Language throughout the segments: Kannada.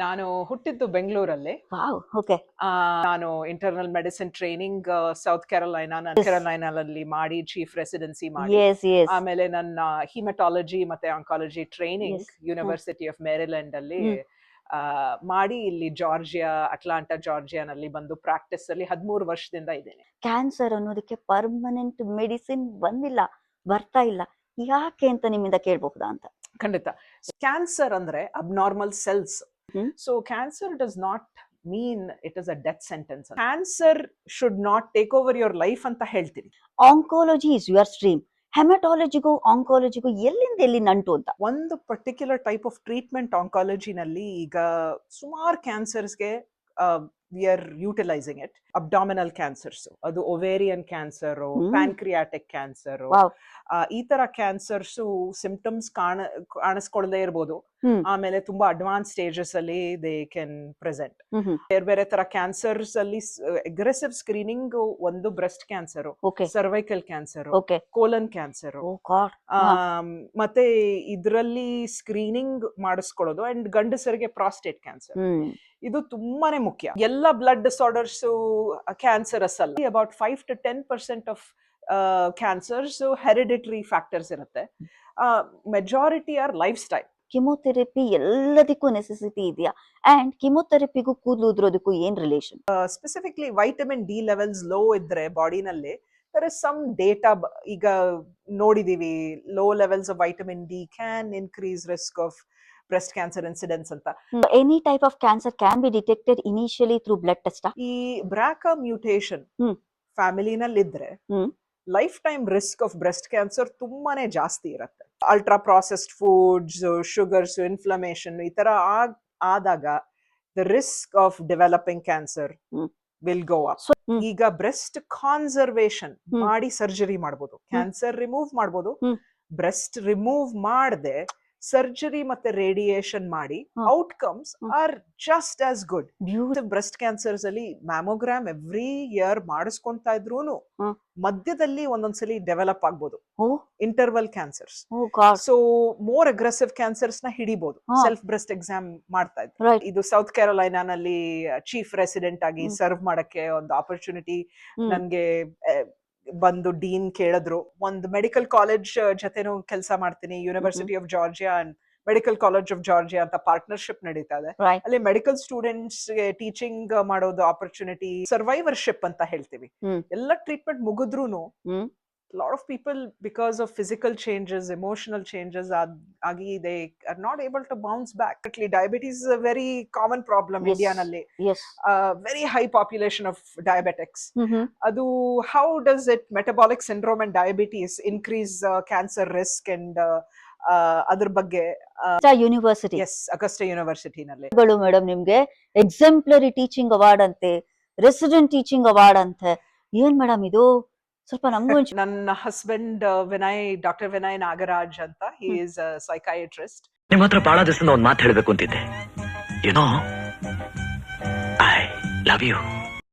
ನಾನು ಹುಟ್ಟಿದ್ದು ಬೆಂಗಳೂರಲ್ಲಿ. Wow, okay. ನಾನು ಇಂಟರ್ನಲ್ ಮೆಡಿಸಿನ್ ಟ್ರೈನಿಂಗ್ ಸೌತ್ ಕೆರೊಲೈನಾದಲ್ಲಿ ಮಾಡಿ ಚೀಫ್ ರೆಸಿಡೆನ್ಸಿ ಮಾಡಿ, ಆಮೇಲೆ ನನ್ನ ಹಿಮಟಾಲಜಿ ಮತ್ತೆ oncology training university of Maryland ಅಲ್ಲಿ ಮಾಡಿ ಇಲ್ಲಿ ಜಾರ್ಜಿಯಾ, ಅಟ್ಲಾಂಟಾ ಜಾರ್ಜಿಯಾನಲ್ಲಿ ಬಂದು ಪ್ರಾಕ್ಟೀಸ್ ಅಲ್ಲಿ 13 ವರ್ಷದಿಂದ ಇದ್ದೇನೆ. ಕ್ಯಾನ್ಸರ್ ಅನ್ನೋದಕ್ಕೆ ಪರ್ಮನೆಂಟ್ ಮೆಡಿಸಿನ್ ಬರ್ತಾ ಇಲ್ಲ, ಯಾಕೆ ಅಂತ ನಿಮ್ಮಿಂದ ಕೇಳಬಹುದಾ ಅಂತ? ಖಂಡಿತ. ಕ್ಯಾನ್ಸರ್ ಅಂದ್ರೆ abnormal cells. So cancer does not mean it is a death sentence. Cancer should not take over your life ಅಂತ ಹೇಳ್ತೀನಿ. Oncology is your stream. ಹೆಮಟಾಲಜಿಗೂ ಆಂಕಾಲಜಿಗೂ ಎಲ್ಲಿಂದ ಎಲ್ಲಿ ನಂಟು ಅಂತ? ಒಂದು ಪರ್ಟಿಕ್ಯುಲರ್ ಟೈಪ್ ಆಫ್ ಟ್ರೀಟ್ಮೆಂಟ್ ಆಂಕಾಲಜಿನಲ್ಲಿ ಈಗ ಸುಮಾರು ಕ್ಯಾನ್ಸರ್ಸ್ಗೆ we are utilising it. Abdominal cancers, ಅದು ಒವೇರಿಯನ್ ಕ್ಯಾನ್ಸರ್, ಪ್ಯಾನ್ಕ್ರಿಯಾಟಿಕ್ ಕ್ಯಾನ್ಸರ್, ಈ ತರ ಕ್ಯಾನ್ಸರ್ಸ್ ಸಿಂಪ್ಟಮ್ಸ್ ಕಾಣಿಸ್ಕೊಳ್ಳದೆ ಇರ್ಬೋದು. ಆಮೇಲೆ ತುಂಬಾ ಅಡ್ವಾನ್ಸ್ ಸ್ಟೇಜಸ್ ಅಲ್ಲಿ ದೇ ಕ್ಯಾನ್ ಪ್ರೆಸೆಂಟ್. ಬೇರೆ ಬೇರೆ ತರ ಕ್ಯಾನ್ಸರ್ಸ್ ಅಲ್ಲಿ ಅಗ್ರೆಸಿವ್ ಸ್ಕ್ರೀನಿಂಗ್ ಒಂದು breast cancer, cervical cancer, colon cancer, ಮತ್ತೆ ಇದರಲ್ಲಿ ಸ್ಕ್ರೀನಿಂಗ್ ಮಾಡಿಸ್ಕೊಳ್ಳೋದು. ಅಂಡ್ ಗಂಡಸರಿಗೆ ಪ್ರಾಸ್ಟೇಟ್ ಕ್ಯಾನ್ಸರ್, ಇದು ತುಂಬಾನೇ ಮುಖ್ಯ. ಎಲ್ಲ ಬ್ಲಡ್ ಡಿಸಾರ್ಡರ್ಸ್ ಕ್ಯಾನ್ಸರಸ್ ಅಲ್ಲ. About 5 to 10% of cancers hereditary factors ಇರುತ್ತೆ. Majority are life style. Chemotherapy ಎಲ್ಲದಕ್ಕೂ ನೆಸೆಸಿಟಿ ಇದೆಯಾ? ಅಂಡ್ ಕಿಮೋಥೆರಪಿಗೂ ಕೂದಲು ಉದುರೋದಕ್ಕೂ ಏನ್ relation? Specifically vitamin D levels low ಇದ್ರೆ ಬಾಡಿನಲ್ಲಿ there is some data ಈಗ ನೋಡಿದೀವಿ, low levels of vitamin D can increase risk of breast cancer incidence ಅಂತ. Any type of cancer can be detected initially through blood test. ಈ BRCA mutation ಫ್ಯಾಮಿಲಿನಲ್ಲಿ ಇದ್ರೆ life time risk of breast cancer ತುಂಬಾನೇ ಜಾಸ್ತಿ ಇರುತ್ತೆ. Ultra processed foods, sugars, inflammation ಈ ತರ ಆದಾಗ the risk of developing cancer will go up. ಈಗ ಬ್ರೆಸ್ಟ್ ಕಾನ್ಸರ್ವೇಷನ್ ಮಾಡಿ ಸರ್ಜರಿ ಮಾಡ್ಬೋದು, ಕ್ಯಾನ್ಸರ್ ರಿಮೂವ್ ಮಾಡ್ಬೋದು. ಬ್ರೆಸ್ಟ್ ರಿಮೂವ್ ಮಾಡದೆ ಸರ್ಜರಿ ಮತ್ತೆ ರೇಡಿಯೇಷನ್ ಮಾಡಿ outcomes are just as good. Breast cancers ಅಲ್ಲಿ ಮ್ಯಾಮೋಗ್ರಾಮ್ ಎವ್ರಿ ಇಯರ್ ಮಾಡಿಸ್ಕೊಂತಾ ಇದ್ರೂನು ಮಧ್ಯದಲ್ಲಿ ಒಂದೊಂದ್ಸಲಿ ಡೆವಲಪ್ ಆಗ್ಬೋದು interval cancers. So more aggressive cancers ನ ಹಿಡಿಬಹುದು ಸೆಲ್ಫ್ ಬ್ರೆಸ್ಟ್ ಎಕ್ಸಾಮ್ ಮಾಡ್ತಾ ಇದ್ರು. ಇದು ಸೌತ್ ಕೆರೊಲೈನಾನಲ್ಲಿ ಚೀಫ್ ರೆಸಿಡೆಂಟ್ ಆಗಿ ಸರ್ವ್ ಮಾಡಕ್ಕೆ ಒಂದು ಆಪರ್ಚುನಿಟಿ ನನ್ಗೆ ಬಂದು ಡೀನ್ ಕೇಳಿದ್ರು. ಒಂದು ಮೆಡಿಕಲ್ ಕಾಲೇಜ್ ಜೊತೆನೂ ಕೆಲಸ ಮಾಡ್ತೀನಿ, University of Georgia and Medical College of Georgia ಅಂತ ಪಾರ್ಟ್ನರ್ಶಿಪ್ ನಡೀತಾ ಇದೆ. ಅಲ್ಲಿ ಮೆಡಿಕಲ್ ಸ್ಟೂಡೆಂಟ್ಸ್ ಟೀಚಿಂಗ್ ಮಾಡೋದು ಆಪರ್ಚುನಿಟಿ, ಸರ್ವೈವರ್ಶಿಪ್ ಅಂತ ಹೇಳ್ತೀವಿ. ಎಲ್ಲ treatment ಮುಗಿದ್ರೂನು lot of people, because of physical changes, emotional changes, agi they are not able to bounce back. Diabetes is a very common problem in India nalli. Very high population of diabetics. Adu how does it metabolic syndrome and diabetes increase cancer risk and ಅದರ ಬಗ್ಗೆ ಯೂನಿವರ್ಸಿಟಿ, ಅಗಸ್ಟಾ ಯೂನಿವರ್ಸಿಟಿ ನಲ್ಲಿ ಮೇಡಮ್ ನಿಮ್ಗೆ ಎಕ್ಸಾಂಪ್ಲರಿ ಟೀಚಿಂಗ್ ಅವಾರ್ಡ್ ಅಂತೆ, ರೆಸಿಡೆಂಟ್ ಟೀಚಿಂಗ್ ಅವಾರ್ಡ್ ಅಂತೆ. ಏನ್ ಮೇಡಮ್ ಇದು? ಸ್ವಲ್ಪ ನಮಗೂ. ನನ್ನ ಹಸ್ಬೆಂಡ್ ಡಾಕ್ಟರ್ ವಿನಯ್ ನಾಗರಾಜ್ ಅಂತ, ಹಿ ಇಸ್ ಅ ಸೈಕಾಯಟ್ರಿಸ್ಟ್. ನಿಮ್ಮ ಹತ್ರ ಬಹಳ ದಿವಸ ಒಂದು ಮಾತು ಹೇಳಬೇಕು ಅಂತಿದ್ದೆ. You know I love you.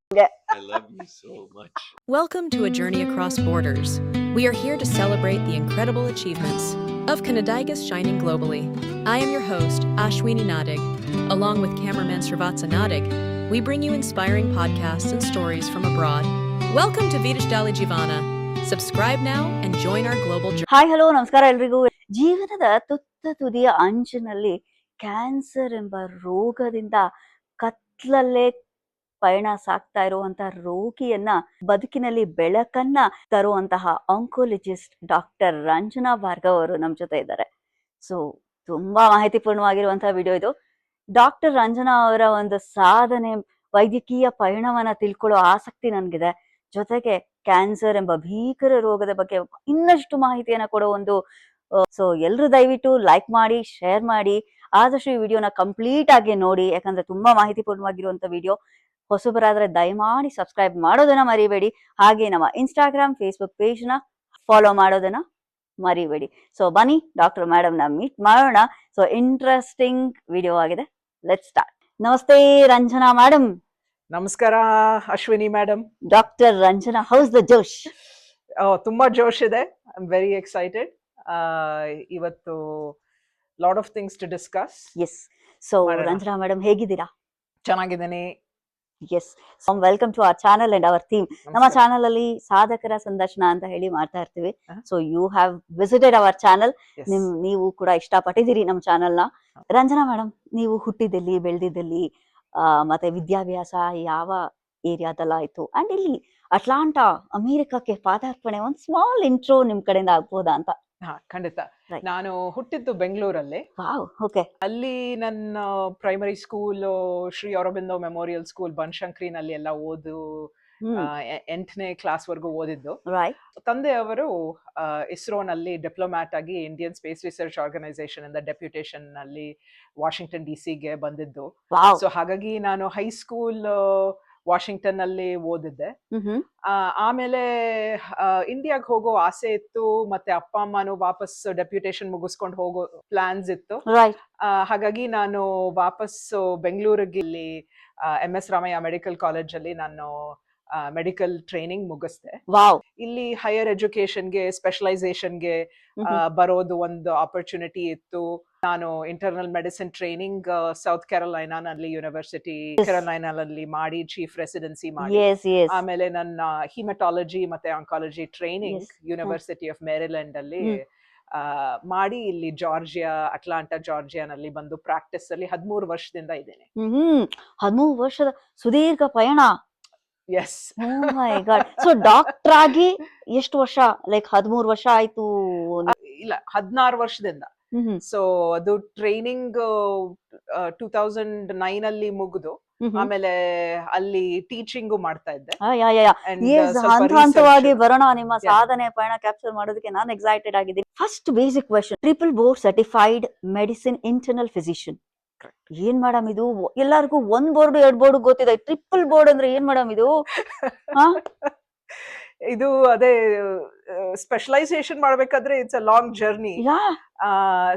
I love you so much. Welcome to A Journey Across Borders. We are here to celebrate the incredible achievements of Kannadigas shining globally. I am your host, Ashwini Nadig. Along with cameraman Srivatsa Nadig, we bring you inspiring podcasts and stories from abroad. Welcome to Vidishdali Jivana. Subscribe now and join our global journey. Hi, hello, ನಮಸ್ಕಾರ ಎಲ್ರಿಗೂ. ಜೀವನದ ತುತ್ತ ತುದಿಯ ಅಂಚಿನಲ್ಲಿ ಕ್ಯಾನ್ಸರ್ ಎಂಬ ರೋಗದಿಂದ ಕತ್ಲಲ್ಲೇ ಪಯಣ ಸಾಕ್ತಾ ಇರುವಂತ ರೋಗಿಯನ್ನ ಬದುಕಿನಲ್ಲಿ ಬೆಳಕನ್ನ ತರುವಂತಹ ಆಂಕೋಲಜಿಸ್ಟ್ ಡಾಕ್ಟರ್ ರಂಜನಾ ಭಾರ್ಗವ್ ಅವರು ನಮ್ಮ ಜೊತೆ ಇದ್ದಾರೆ. ಸೊ ತುಂಬಾ ಮಾಹಿತಿಪೂರ್ಣವಾಗಿರುವಂತಹ ವಿಡಿಯೋ ಇದು. ಡಾಕ್ಟರ್ ರಂಜನಾ ಅವರ ಒಂದು ಸಾಧನೆ, ವೈದ್ಯಕೀಯ ಪಯಣವನ್ನ ತಿಳ್ಕೊಳ್ಳೋ ಆಸಕ್ತಿ ನನ್ಗಿದೆ. ಜೊತೆಗೆ ಕ್ಯಾನ್ಸರ್ ಎಂಬ ಭೀಕರ ರೋಗದ ಬಗ್ಗೆ ಇನ್ನಷ್ಟು ಮಾಹಿತಿಯನ್ನ ಕೊಡೋ ಒಂದು ಸೊ ಎಲ್ರು ದಯವಿಟ್ಟು ಲೈಕ್ ಮಾಡಿ, ಶೇರ್ ಮಾಡಿ, ಆದಷ್ಟು ಈ ವಿಡಿಯೋನ ಕಂಪ್ಲೀಟ್ ಆಗಿ ನೋಡಿ, ಯಾಕಂದ್ರೆ ತುಂಬಾ ಮಾಹಿತಿಪೂರ್ಣವಾಗಿರುವಂತ ವಿಡಿಯೋ. ಹೊಸಬರಾದ್ರೆ ದಯಮಾಡಿ ಸಬ್ಸ್ಕ್ರೈಬ್ ಮಾಡೋದನ್ನ ಮರಿಬೇಡಿ. ಹಾಗೆ ನಮ್ಮ ಇನ್ಸ್ಟಾಗ್ರಾಮ್, ಫೇಸ್ಬುಕ್ ಪೇಜ್ ನ ಫಾಲೋ ಮಾಡೋದನ್ನ ಮರಿಬೇಡಿ. ಸೊ ಬನ್ನಿ ಡಾಕ್ಟರ್ ಮೇಡಮ್ ನ ಮೀಟ್ ಮಾಡೋಣ. ಸೊ ಇಂಟ್ರೆಸ್ಟಿಂಗ್ ವಿಡಿಯೋ ಆಗಿದೆ. Let's start. ನಮಸ್ತೆ ರಂಜನಾ ಮೇಡಮ್. ನಮಸ್ಕಾರ Ashwini madam. Doctor Ranjana, how's the ಜೋಶ್? ತುಂಬಾ ಜೋಶ್ ಇದೆ. I am very excited. ಇವತ್ತು lot of things to discuss. Yes. So ಮಾಡೋಣ. ರಂಜನಾ ಮೇಡಮ್ ಹೇಗಿದ್ದೀರಾ? ಚೆನ್ನಾಗಿದ್ದೇನೆ. Yes, welcome to our channel and our theme. ನಮ್ಮ ಚಾನಲ್ ಅಲ್ಲಿ ಸಾಧಕರ ಸಂದರ್ಶನ ಅಂತ ಹೇಳಿ ಮಾಡ್ತಾ ಇರ್ತೀವಿ. So you have visited our channel. ನೀವು ಕೂಡ ಇಷ್ಟಪಟ್ಟಿದ್ದೀರಿ ನಮ್ಮ ಚಾನಲ್ ನ. ರಂಜನಾ ಮೇಡಮ್, ನೀವು ಹುಟ್ಟಿದಲ್ಲಿ ಬೆಳೆದಿದ್ದಲ್ಲಿ ಮತ್ತೆ ವಿದ್ಯಾಭ್ಯಾಸ ಯಾವ ಏರಿಯಾದಲ್ಲಾಯ್ತು ಅಂಡ್ ಇಲ್ಲಿ ಅಟ್ಲಾಂಟಾ ಅಮೆರಿಕಕ್ಕೆ ಪಾದಾರ್ಪಣೆ, ಒಂದು ಸ್ಮಾಲ್ ಇಂಟ್ರೋ ನಿಮ್ ಕಡೆಯಿಂದ ಆಗ್ಬೋದಾ ಅಂತ? ಖಂಡಿತ. Right. ನಾನು ಹುಟ್ಟಿದ್ದು ಬೆಂಗಳೂರಲ್ಲಿ. Wow, okay. ಅಲ್ಲಿ ನನ್ನ primary school Shri Aurobindo memorial school ಬನಶಂಕರಿನಲ್ಲಿ ಎಲ್ಲ ಓದು 8ನೇ ಕ್ಲಾಸ್ ವರ್ಗೂ ಓದಿದ್ದು. ರೈಟ್. ತಂದೆಯವರು ಇಸ್ರೋನಲ್ಲಿ ಡಿಪ್ಲೊಮ್ಯಾಟ್ ಆಗಿ ಇಂಡಿಯನ್ ಸ್ಪೇಸ್ ರಿಸರ್ಚ್ ಆರ್ಗನೈಸೇಷನ್ ಇಂದ ಡೆಪ್ಯುಟೇಷನ್ ನಲ್ಲಿ ವಾಷಿಂಗ್ಟನ್ ಡಿಸಿಗೆ ಬಂದಿದ್ದು. ವಾವ್. ಸೊ ಹಾಗಾಗಿ ನಾನು ಹೈಸ್ಕೂಲ್ ವಾಷಿಂಗ್ಟನ್ ಅಲ್ಲಿ ಓದಿದ್ದೆ. ಆಮೇಲೆ ಇಂಡಿಯಾಗ್ ಹೋಗೋ ಆಸೆ ಇತ್ತು, ಮತ್ತೆ ಅಪ್ಪ ಅಮ್ಮನು ವಾಪಸ್ ಡೆಪ್ಯುಟೇಷನ್ ಮುಗಿಸ್ಕೊಂಡು ಹೋಗೋ ಪ್ಲಾನ್ಸ್ ಇತ್ತು. ರೈಟ್. ಹಾಗಾಗಿ ನಾನು ವಾಪಸ್ ಬೆಂಗಳೂರಿಗೆ ಇಲ್ಲಿ MS ರಾಮಯ್ಯ ಮೆಡಿಕಲ್ ಕಾಲೇಜ್ ಅಲ್ಲಿ ನಾನು ಮೆಡಿಕಲ್ ಟ್ರೈನಿಂಗ್ ಮುಗಿಸ್ದೆ. ವಾವ್. ಇಲ್ಲಿ ಹೈಯರ್ ಎಜುಕೇಶನ್ಗೆ ಸ್ಪೆಷಲೈಸೇಷನ್ಗೆ ಬರೋದು ಒಂದು ಆಪರ್ಚುನಿಟಿ ಇತ್ತು. ನಾನು ಇಂಟರ್ನಲ್ ಮೆಡಿಸಿನ್ ಟ್ರೈನಿಂಗ್ ಸೌತ್ ಕೆರೊಲೈನಾನಲ್ಲಿ ಯೂನಿವರ್ಸಿಟಿ ಕೆರೊಲೈನಾದಲ್ಲಿ ಮಾಡಿ ಚೀಫ್ ರೆಸಿಡೆನ್ಸಿ ಮಾಡಿ, ಆಮೇಲೆ ನನ್ನ ಹಿಮಟಾಲಜಿ ಮತ್ತೆ oncology training university of Maryland ಅಲ್ಲಿ ಮಾಡಿ ಇಲ್ಲಿ ಜಾರ್ಜಿಯಾ, ಅಟ್ಲಾಂಟಾ ಜಾರ್ಜಿಯಾನಲ್ಲಿ ಬಂದು ಪ್ರಾಕ್ಟೀಸ್ ಅಲ್ಲಿ 13 ವರ್ಷದಿಂದ ಇದ್ದೇನೆ. 13 ವರ್ಷದ ಸುದೀರ್ಘ ಪಯಣ. ಎಸ್. ಮೈ ಗಾಡ್. ಸೊ ಡಾಕ್ಟರ್ ಆಗಿ ಎಷ್ಟು ವರ್ಷ? ಲೈಕ್ 13 ವರ್ಷ ಆಯ್ತು? ಇಲ್ಲ, 16 ವರ್ಷದಿಂದ. ಸೊ ಅದು ಟ್ರೈನಿಂಗ್ 2009 ಅಲ್ಲಿ ಮುಗಿದು ಆಮೇಲೆ ಅಲ್ಲಿ ಟೀಚಿಂಗು ಮಾಡ್ತಾ ಇದ್ದೆ. ಹಂತವಾಗಿ ಬರೋಣ ನಿಮ್ಮ ಸಾಧನೆ ಪಯಣ ಕ್ಯಾಪ್ಚರ್ ಮಾಡೋದಕ್ಕೆ ನಾನು ಎಕ್ಸೈಟೆಡ್ ಆಗಿದ್ದೀನಿ. First basic question, triple board certified medicine internal physician. ಏನ್ ಮೇಡಮ್ ಇದು? ಎಲ್ಲರಿಗೂ 1 ಬೋರ್ಡ್ 2 ಬೋರ್ಡ್ ಗೊತ್ತಿದೆ, ಟ್ರಿಪಲ್ ಬೋರ್ಡ್ ಅಂದ್ರೆ ಏನ್ ಮೇಡಮ್ ಇದು? ಇದು ಅದೇ ಸ್ಪೆಷಲೈಸೇಷನ್ ಮಾಡ್ಬೇಕಾದ್ರೆ it's a long journey.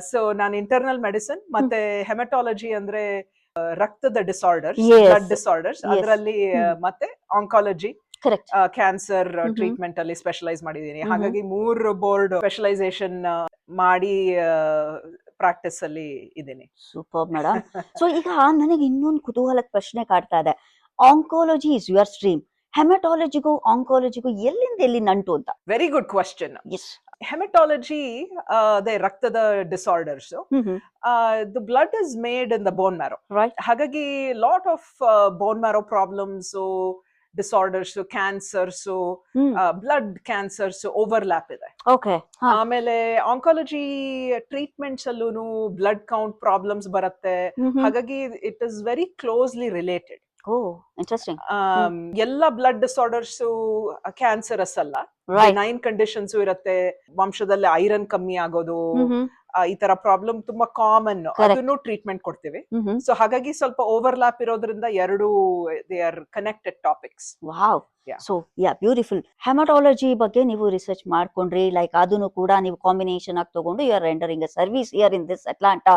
So ನಾನು ಇಂಟರ್ನಲ್ ಮೆಡಿಸಿನ್ ಮತ್ತೆ ಹೆಮಟಾಲಜಿ ಅಂದ್ರೆ ರಕ್ತದ ಡಿಸಾರ್ಡರ್ಸ್, ಬ್ಲಡ್ ಡಿಸಾರ್ಡರ್ಸ್ ಅದರಲ್ಲಿ, ಮತ್ತೆ ಆಂಕಾಲಜಿ, ಕ್ಯಾನ್ಸರ್ ಟ್ರೀಟ್ಮೆಂಟ್ ಅಲ್ಲಿ ಸ್ಪೆಷಲೈಸ್ ಮಾಡಿದೀನಿ. ಹಾಗಾಗಿ 3 ಬೋರ್ಡ್ ಸ್ಪೆಷಲೈಸೇಷನ್ ಮಾಡಿ ಪ್ರಾಕ್ಟೀಸ್ ಅಲ್ಲಿ ಇದ್ದೀನಿ. Super madam. ಸೊ ಈಗ ನನಗೆ ಇನ್ನೊಂದು ಕುತೂಹಲದ ಪ್ರಶ್ನೆ ಕಾಡ್ತಾ ಇದೆ. ಆಂಕಾಲಜಿ ಇಸ್ ಯುವರ್ ಸ್ಟ್ರೀಮ್, ಹೆಮಟಾಲಜಿಗೂ ಆಂಕಾಲಜಿಗೂ ಎಲ್ಲಿಂದ ಎಲ್ಲಿ ನಂಟು ಅಂತ? Very good question. ಹೆಮಟಾಲಜಿ ಅದೇ ರಕ್ತದ disorders. The blood is made in the bone marrow. ಹಾಗಾಗಿ lot of bone marrow problems, disorders, cancers, blood cancers overlap ಇದೆ. ಆಮೇಲೆ ಆಂಕಾಲಜಿ ಟ್ರೀಟ್ಮೆಂಟ್ಸ್ ಅಲ್ಲೂ ಬ್ಲಡ್ ಕೌಂಟ್ ಪ್ರಾಬ್ಲಮ್ಸ್ ಬರುತ್ತೆ. ಹಾಗಾಗಿ it is very closely related. ಎಲ್ಲ ಬ್ಲಡ್ ಡಿಸಾರ್ಡರ್ಸ್ ಕ್ಯಾನ್ಸರಸ್ ಅಲ್ಲ, benign ಕಂಡೀಷನ್ಸ್ ಇರುತ್ತೆ. ವಂಶದಲ್ಲಿ ಐರನ್ ಕಮ್ಮಿ ಆಗೋದು, ಈ ತರ ಪ್ರಾಬ್ಲಮ್ ತುಂಬಾ ಕಾಮನ್, ಅದನ್ನು ಟ್ರೀಟ್ಮೆಂಟ್ ಕೊಡ್ತೀವಿ. ಸೊ ಹಾಗಾಗಿ ಸ್ವಲ್ಪ ಓವರ್ಲ್ಯಾಪ್ ಇರೋದ್ರಿಂದ ಎರಡು they are connected topics. Wow. So beautiful. Haematology ಬಗ್ಗೆ ನೀವು ರಿಸರ್ಚ್ ಮಾಡ್ಕೊಂಡ್ರಿ, ಲೈಕ್ ಅದನ್ನು ಕೂಡ ನೀವು ಕಾಂಬಿನೇಷನ್ ಆಗಿ ತಗೊಂಡು you are rendering a service here in this Atlanta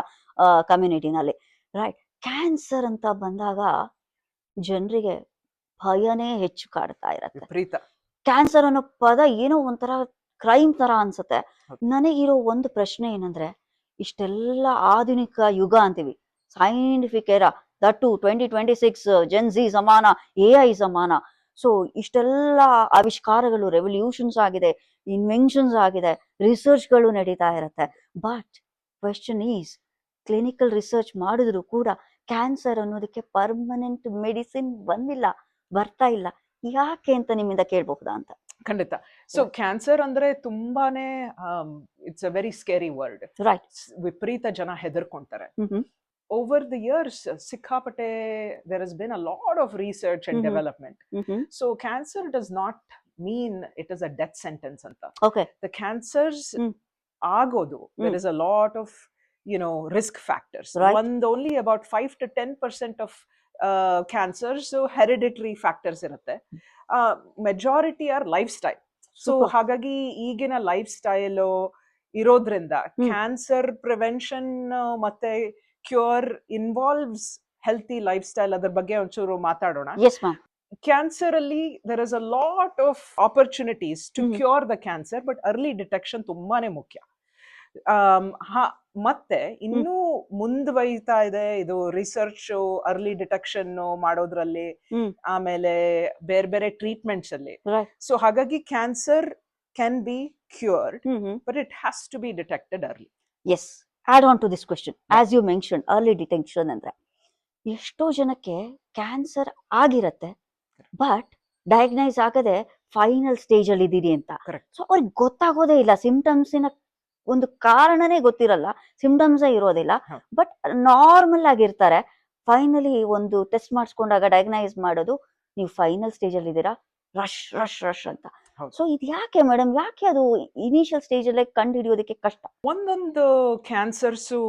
ಕಮ್ಯುನಿಟಿನಲ್ಲಿ. ರೈಟ್. ಕ್ಯಾನ್ಸರ್ ಅಂತ ಬಂದಾಗ ಜನರಿಗೆ ಭಯನೇ ಹೆಚ್ಚು ಕಾಡ್ತಾ ಇರತ್ತೆ. ಕ್ಯಾನ್ಸರ್ ಅನ್ನೋ ಪದ ಏನೋ ಒಂಥರ ಕ್ರೈಮ್ ತರ ಅನ್ಸುತ್ತೆ. ನನಗಿರೋ ಒಂದು ಪ್ರಶ್ನೆ ಏನಂದ್ರೆ, ಇಷ್ಟೆಲ್ಲ ಆಧುನಿಕ ಯುಗ ಅಂತೀವಿ, scientific era, that 2026 gen Z ಸಮಾನ, AI ಸಮಾನ. ಸೊ ಇಷ್ಟೆಲ್ಲ ಆವಿಷ್ಕಾರಗಳು, ರೆವಲ್ಯೂಷನ್ಸ್ ಆಗಿದೆ, ಇನ್ವೆನ್ಷನ್ಸ್ ಆಗಿದೆ, ರಿಸರ್ಚ್ಗಳು ನಡೀತಾ ಇರತ್ತೆ. But question is, clinical research ಮಾಡಿದ್ರು ಕೂಡ ಕ್ಯಾನ್ಸರ್ ಅನ್ನೋದಕ್ಕೆ ಪರ್ಮನೆಂಟ್ ಮೆಡಿಸಿನ್ ಬರ್ತಾ ಇಲ್ಲ. ಯಾಕೆ ಅಂತ ನಿಮ್ಮಿಂದ ಕೇಳಬಹುದಾ ಅಂತ? ಖಂಡಿತ. ಸೊ ಕ್ಯಾನ್ಸರ್ ಅಂದ್ರೆ ತುಂಬಾನೇ it's a very scary word. Right. ವಿಪರೀತ ಜನ ಹೆದರ್ಕೊಂತಾರೆ. ಓವರ್ ದ ಇಯರ್ಸ್ ಸಿಕ್ಕಾಪಟ್ಟೆ there has been a lot of research and development. So cancer does not mean it is a death sentence anta. The cancers agodu, there is a lot of risk factors. Only about 5 to 10% of cancers hereditary factors irutte. Majority are lifestyle. So hagagi ಈಗಿನ ಲೈಫ್ ಸ್ಟೈಲ್ ಇರೋದ್ರಿಂದ ಕ್ಯಾನ್ಸರ್ ಪ್ರಿವೆನ್ಷನ್ ಮತ್ತೆ cure involves healthy life style. ಅದ್ರ ಬಗ್ಗೆ ಒಂಚೂರು ಮಾತಾಡೋಣ. ಕ್ಯಾನ್ಸರ್ ಅಲ್ಲಿ there is a lot of opportunities to cure the cancer, but early detection ತುಂಬಾನೇ ಮುಖ್ಯ. ಮತ್ತೆ ಇನ್ನೂ ಮುಂದುವರಿತಾ ಇದೆ ಇದು ರಿಸರ್ಚ್, ಅರ್ಲಿ ಡಿಟೆಕ್ಷನ್ ಮಾಡೋದ್ರಲ್ಲಿ, ಹ್ಮ್. ಆಮೇಲೆ ಬೇರೆ ಬೇರೆ ಟ್ರೀಟ್ಮೆಂಟ್ಸ್ ಅಲ್ಲಿ. Right. ಸೊ ಹಾಗಾಗಿ cancer can be cured, hmm. But it has to be detected early. Yes, add on to this question, as you mention early detection ಅಂದ್ರೆ ಎಷ್ಟೋ ಜನಕ್ಕೆ ಕ್ಯಾನ್ಸರ್ ಆಗಿರತ್ತೆ, ಬಟ್ ಡಯಾಗ್ನೈಸ್ ಆಗದೆ ಫೈನಲ್ ಸ್ಟೇಜ್ ಅಲ್ಲಿ ಇದೀರಿ ಅಂತ. Correct. ಸೊ ಅವ್ರಿಗೆ ಗೊತ್ತಾಗೋದೇ ಇಲ್ಲ, ಸಿಂಪ್ಟಮ್ಸಿನ ಒಂದು ಕಾರಣನೇ ಗೊತ್ತಿರಲ್ಲ, ಸಿಂಪ್ಟಮ್ಸ್ ಇರೋದಿಲ್ಲ, ಹೌದು. ಬಟ್ ನಾರ್ಮಲ್ ಆಗಿರ್ತಾರೆ. ಫೈನಲಿ ಒಂದು ಟೆಸ್ಟ್ ಮಾಡಿಸ್ಕೊಂಡಾಗ ಡಯಾಗ್ನೈಸ್ ಮಾಡೋದು ನೀವು ಫೈನಲ್ ಸ್ಟೇಜ್ ಅಲ್ಲಿ ಇದ್ದೀರಾ, ರಶ್ ರಶ್ ರಶ್ ಅಂತ. ಹೌದು. ಸೊ ಇದು ಯಾಕೆ ಮೇಡಮ್, ಯಾಕೆ ಅದು ಇನಿಷಿಯಲ್ ಸ್ಟೇಜ್ ಅಲ್ಲೇ ಕಂಡು ಹಿಡಿಯೋದಕ್ಕೆ ಕಷ್ಟ? ಒಂದೊಂದು ಕ್ಯಾನ್ಸರ್ಸು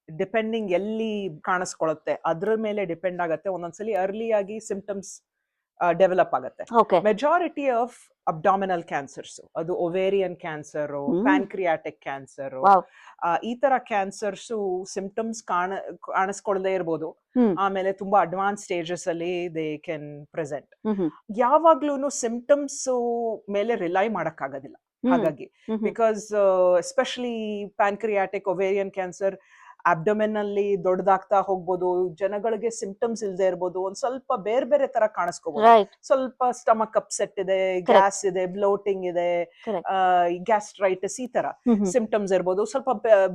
ಡಿಪೆಂಡಿಂಗ್ ಎಲ್ಲಿ ಕಾಣಿಸ್ಕೊಳ್ಳುತ್ತೆ ಅದ್ರ ಮೇಲೆ ಡಿಪೆಂಡ್ ಆಗತ್ತೆ. ಒಂದೊಂದ್ಸಲಿ ಅರ್ಲಿ ಆಗಿ ಸಿಂಪ್ಟಮ್ಸ್ ಡೆವಲಪ್ ಆಗತ್ತೆ. Okay. Majority of abdominal cancers, ಅದು ovarian cancer, pancreatic cancer, wow. ಈ ತರ ಕ್ಯಾನ್ಸರ್ಸ್ ಸಿಂಪ್ಟಮ್ಸ್ ಕಾಣಿಸ್ಕೊಳ್ಳದೆ ಇರ್ಬೋದು. ಆಮೇಲೆ ತುಂಬಾ ಅಡ್ವಾನ್ಸ್ ಸ್ಟೇಜಸ್ ಅಲ್ಲಿ ದೇ ಕ್ಯಾನ್ ಪ್ರೆಸೆಂಟ್. ಯಾವಾಗ್ಲೂ ಸಿಂಪ್ಟಮ್ಸ್ ಮೇಲೆ ರಿಲೈ ಮಾಡಕ್ಕಾಗೋದಿಲ್ಲ. ಹಾಗಾಗಿ because especially pancreatic, ovarian cancer abdomen ಅಲ್ಲಿ ದೊಡ್ಡದಾಗ್ತಾ ಹೋಗ್ಬೋದು, ಜನಗಳಿಗೆ ಸಿಂಪ್ಟಮ್ಸ್ ಇಲ್ದೇ ಇರ್ಬೋದು, ಒಂದ್ ಸ್ವಲ್ಪ ಬೇರೆ ಬೇರೆ ತರ ಕಾಣಿಸ್ಕೋಬಹುದು. ರೈಟ್. ಸ್ವಲ್ಪ ಸ್ಟಮಕ್ ಅಪ್ಸೆಟ್ ಇದೆ, ಗ್ಯಾಸ್ ಇದೆ, ಬ್ಲೋಟಿಂಗ್ ಇದೆ, Correct. ಗ್ಯಾಸ್ಟ್ರೈಟಿಸ್, ಈ ತರ ಸಿಂಪ್ಟಮ್ಸ್ ಇರ್ಬೋದು. ಸ್ವಲ್ಪ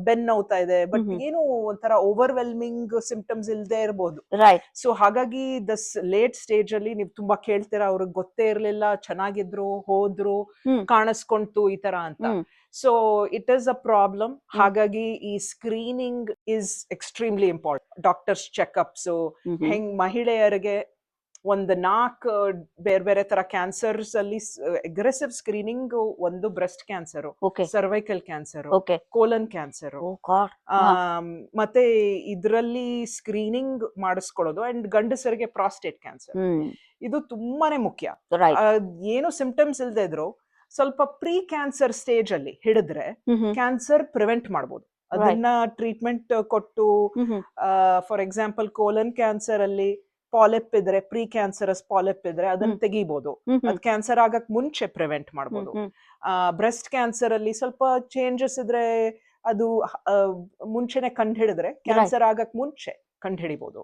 ಬೆನ್ ನೋವ್ತಾ ಇದೆ, ಬಟ್ ಏನು ಒಂಥರ ಓವರ್ವೆಲ್ಮಿಂಗ್ ಸಿಂಪ್ಟಮ್ಸ್ ಇಲ್ದೇ ಇರ್ಬೋದು. ರೈಟ್. ಸೊ ಹಾಗಾಗಿ ದಸ್ ಲೇಟ್ ಸ್ಟೇಜ್ ಅಲ್ಲಿ ನೀವು ತುಂಬಾ ಕೇಳ್ತೀರಾ, ಅವ್ರಿಗೆ ಗೊತ್ತೇ ಇರ್ಲಿಲ್ಲ, ಚೆನ್ನಾಗಿದ್ರು, ಹೋದ್ರು, ಕಾಣಿಸ್ಕೊಂತು, ಈ ತರ ಅಂತ. So it is a problem. ಹಾಗಾಗಿ ಈ screening is extremely important. Doctors checkups, ಹೆಂಗ್ ಮಹಿಳೆಯರಿಗೆ ಒಂದು 4 ಬೇರೆ ಬೇರೆ ತರ ಕ್ಯಾನ್ಸರ್ಸ್ ಅಲ್ಲಿ ಅಗ್ರೆಸಿವ್ ಸ್ಕ್ರೀನಿಂಗ್, ಒಂದು breast cancer, okay. Cervical cancer, okay. Colon cancer, oh god. ಮತ್ತೆ ಇದರಲ್ಲಿ ಸ್ಕ್ರೀನಿಂಗ್ ಮಾಡಿಸ್ಕೊಳ್ಳೋದು. ಅಂಡ್ ಗಂಡಸರಿಗೆ ಪ್ರಾಸ್ಟೇಟ್ ಕ್ಯಾನ್ಸರ್, ಇದು ತುಂಬಾನೇ ಮುಖ್ಯ. ರೈಟ್. ಏನು ಸಿಂಪ್ಟಮ್ಸ್ ಇಲ್ದೇ ಇದ್ರು ಸ್ವಲ್ಪ ಪ್ರೀ ಕ್ಯಾನ್ಸರ್ ಸ್ಟೇಜ್ ಅಲ್ಲಿ ಹಿಡಿದ್ರೆ ಕ್ಯಾನ್ಸರ್ ಪ್ರಿವೆಂಟ್ ಮಾಡ್ಬೋದು. ಅದನ್ನ ಟ್ರೀಟ್ಮೆಂಟ್ ಕೊಟ್ಟು, ಫಾರ್ ಎಕ್ಸಾಂಪಲ್ ಕೋಲನ್ ಕ್ಯಾನ್ಸರ್ ಅಲ್ಲಿ ಪಾಲಿಪ್ ಇದ್ರೆ, ಪ್ರೀ ಕ್ಯಾನ್ಸರಸ್ ಪಾಲಿಪ್ ಇದ್ರೆ ಅದನ್ನ ತೆಗಿಬಹುದು. ಅದ್ ಕ್ಯಾನ್ಸರ್ ಆಗಕ್ ಮುಂಚೆ ಪ್ರಿವೆಂಟ್ ಮಾಡ್ಬೋದು. ಬ್ರೆಸ್ಟ್ ಕ್ಯಾನ್ಸರ್ ಅಲ್ಲಿ ಸ್ವಲ್ಪ ಚೇಂಜಸ್ ಇದ್ರೆ ಅದು ಮುಂಚೆನೆ ಕಂಡು ಹಿಡಿದ್ರೆ ಕ್ಯಾನ್ಸರ್ ಆಗಕ್ ಮುಂಚೆ ಕಂಡು ಹಿಡಿಬಹುದು.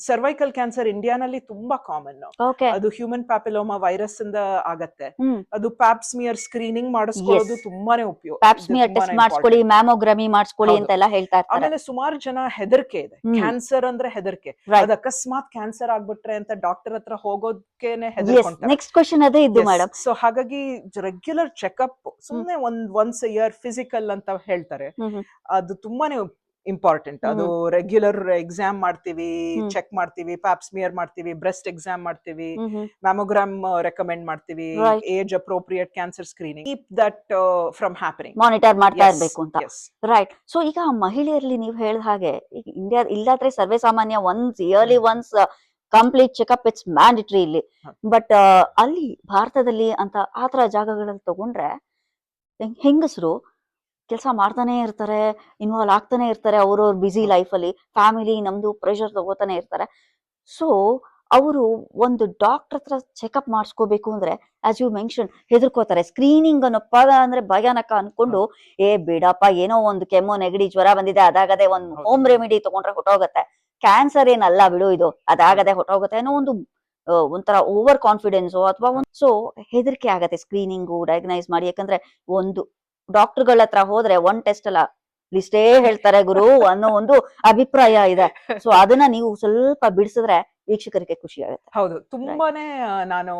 ಸರ್ವೈಕಲ್ ಕ್ಯಾನ್ಸರ್ ಇಂಡಿಯಾನಲ್ಲಿ ತುಂಬಾ ಕಾಮನ್. ಓಕೆ. ಅದು ಹ್ಯೂಮನ್ ಪ್ಯಾಪಿಲೋಮಾ ವೈರಸ್ ಇಂದ ಆಗತ್ತೆ. ಅದು ಪ್ಯಾಪ್ಸ್ಮಿಯರ್ ಸ್ಕ್ರೀನಿಂಗ್ ಮಾಡಿಸ್ಕೊಳ್ಳೋದು ತುಂಬಾನೇ ಉಪಯೋಗ. ಪ್ಯಾಪ್ಸ್ಮಿಯರ್ ಟೆಸ್ಟ್ ಮಾಡಿಸ್ಕೊಳ್ಳಿ, ಮ್ಯಾಮೋಗ್ರಮಿ ಮಾಡಿಸ್ಕೊಳ್ಳಿ ಅಂತೆಲ್ಲ ಹೇಳ್ತಾ ಇರ್ತಾರೆ. ಆಮೇಲೆ ಸುಮಾರು ಜನ ಹೆದರಿಕೆ ಇದೆ, ಕ್ಯಾನ್ಸರ್ ಅಂದ್ರೆ ಹೆದರಿಕೆ. ಅದ್ ಅಕಸ್ಮಾತ್ ಕ್ಯಾನ್ಸರ್ ಆಗ್ಬಿಟ್ರೆ ಅಂತ ಡಾಕ್ಟರ್ ಹತ್ರ ಹೋಗೋದಕ್ಕೇನೆ ಹೆದರ್ಕೊಂತಾರೆ. ನೆಕ್ಸ್ಟ್ ಕ್ವೆಶ್ಚನ್ ಅದೇ ಇದ್ದು ಮೇಡಮ್. ಸೊ ಹಾಗಾಗಿ ರೆಗ್ಯುಲರ್ ಚೆಕ್ಅಪ್, ಸುಮ್ನೆ ಒನ್ಸ್ ಅ ಇಯರ್ ಫಿಸಿಕಲ್ ಅಂತ ಹೇಳ್ತಾರೆ, ಅದು ತುಂಬಾನೇ ಇಂಪಾರ್ಟೆಂಟ್. ಅದು ರೆಗ್ಯುಲರ್ ಎಕ್ಸಾಮ್ ಮಾಡ್ತೀವಿ, ಚೆಕ್ ಮಾಡ್ತೀವಿ, ಪ್ಯಾಪ್ಸ್ಮಿಯರ್ ಮಾಡ್ತೀವಿ, ಬ್ರೆಸ್ಟ್ ಎಕ್ಸಾಮ್ ಮಾಡ್ತೀವಿ, ಮ್ಯಾಮೋಗ್ರಾಮ್ ರೆಕಮೆಂಡ್ ಮಾಡ್ತೀವಿ, age appropriate cancer screening, keep that from happening, monitor ಮಾಡ್ತಾ ಇರ್ಬೇಕು ಅಂತ. ರೈಟ್. ಸೊ ಈಗ ಮಹಿಳೆಯರಲ್ಲಿ ನೀವು ಹೇಳಿದ ಹಾಗೆ, ಈಗ ಇಂಡಿಯಾ ಇಲ್ಲಾದ್ರೆ ಸರ್ವೇ ಸಾಮಾನ್ಯ once yearly once complete checkup it's mandatory ಇಲ್ಲಿ. ಬಟ್ ಅಲ್ಲಿ ಭಾರತದಲ್ಲಿ ಅಂತ ಆತರ ಜಾಗಗಳಲ್ಲಿ ತಗೊಂಡ್ರೆ ಹೆಂಗಸರು ಕೆಲಸ ಮಾಡ್ತಾನೆ ಇರ್ತಾರೆ, ಇನ್ವಾಲ್ವ್ ಆಗ್ತಾನೆ ಇರ್ತಾರೆ ಅವ್ರವ್ರ ಬ್ಯುಸಿ ಲೈಫಲ್ಲಿ, ಫ್ಯಾಮಿಲಿ ನಮ್ದು ಪ್ರೆಷರ್ ತಗೋತಾನೆ ಇರ್ತಾರೆ. ಸೊ ಅವರು ಒಂದು ಡಾಕ್ಟರ್ ಹತ್ರ ಚೆಕಪ್ ಮಾಡಿಸ್ಕೋಬೇಕು ಅಂದ್ರೆ, ಆಸ್ ಯು ಮೆನ್ಷನ್, ಹೆದರ್ಕೋತಾರೆ. ಸ್ಕ್ರೀನಿಂಗ್ ಅನ್ನೋ ಪದ ಅಂದ್ರೆ ಭಯಾನಕ ಅನ್ಕೊಂಡು, ಬಿಡಪ್ಪ, ಏನೋ ಒಂದು ಕೆಮ್ಮು ನೆಗಡಿ ಜ್ವರ ಬಂದಿದೆ, ಅದಾಗದೆ ಒಂದು ಹೋಮ್ ರೆಮಿಡಿ ತಗೊಂಡ್ರೆ ಹೊಟ್ಟೋಗತ್ತೆ, ಕ್ಯಾನ್ಸರ್ ಏನಲ್ಲ ಬಿಡು ಇದು, ಅದಾಗದೆ ಹೊಟ್ಟೋಗುತ್ತೆ ಅನ್ನೋ ಒಂದು ಒಂಥರ ಓವರ್ ಕಾನ್ಫಿಡೆನ್ಸು ಅಥವಾ ಸೊ ಹೆದರಿಕೆ ಆಗತ್ತೆ ಸ್ಕ್ರೀನಿಂಗು ಡಯಾಗ್ನೈಸ್ ಮಾಡಿ. ಯಾಕಂದ್ರೆ ಒಂದು ಡಾಕ್ಟರ್ಗಳ ಹತ್ರ ಹೋದ್ರೆ ಒಂದ್ ಟೆಸ್ಟ್ ಅಲ್ಲ, ಲಿಸ್ಟೇ ಹೇಳ್ತಾರೆ ಗುರು ಅನ್ನೋ ಒಂದು ಅಭಿಪ್ರಾಯ ಇದೆ. ಸೊ ಅದನ್ನ ನೀವು ಸ್ವಲ್ಪ ಬಿಡಿಸಿದ್ರೆ ವೀಕ್ಷಕರಿಗೆ ಖುಷಿ ಆಗುತ್ತೆ. ಹೌದು, ತುಂಬಾನೇ ನಾನು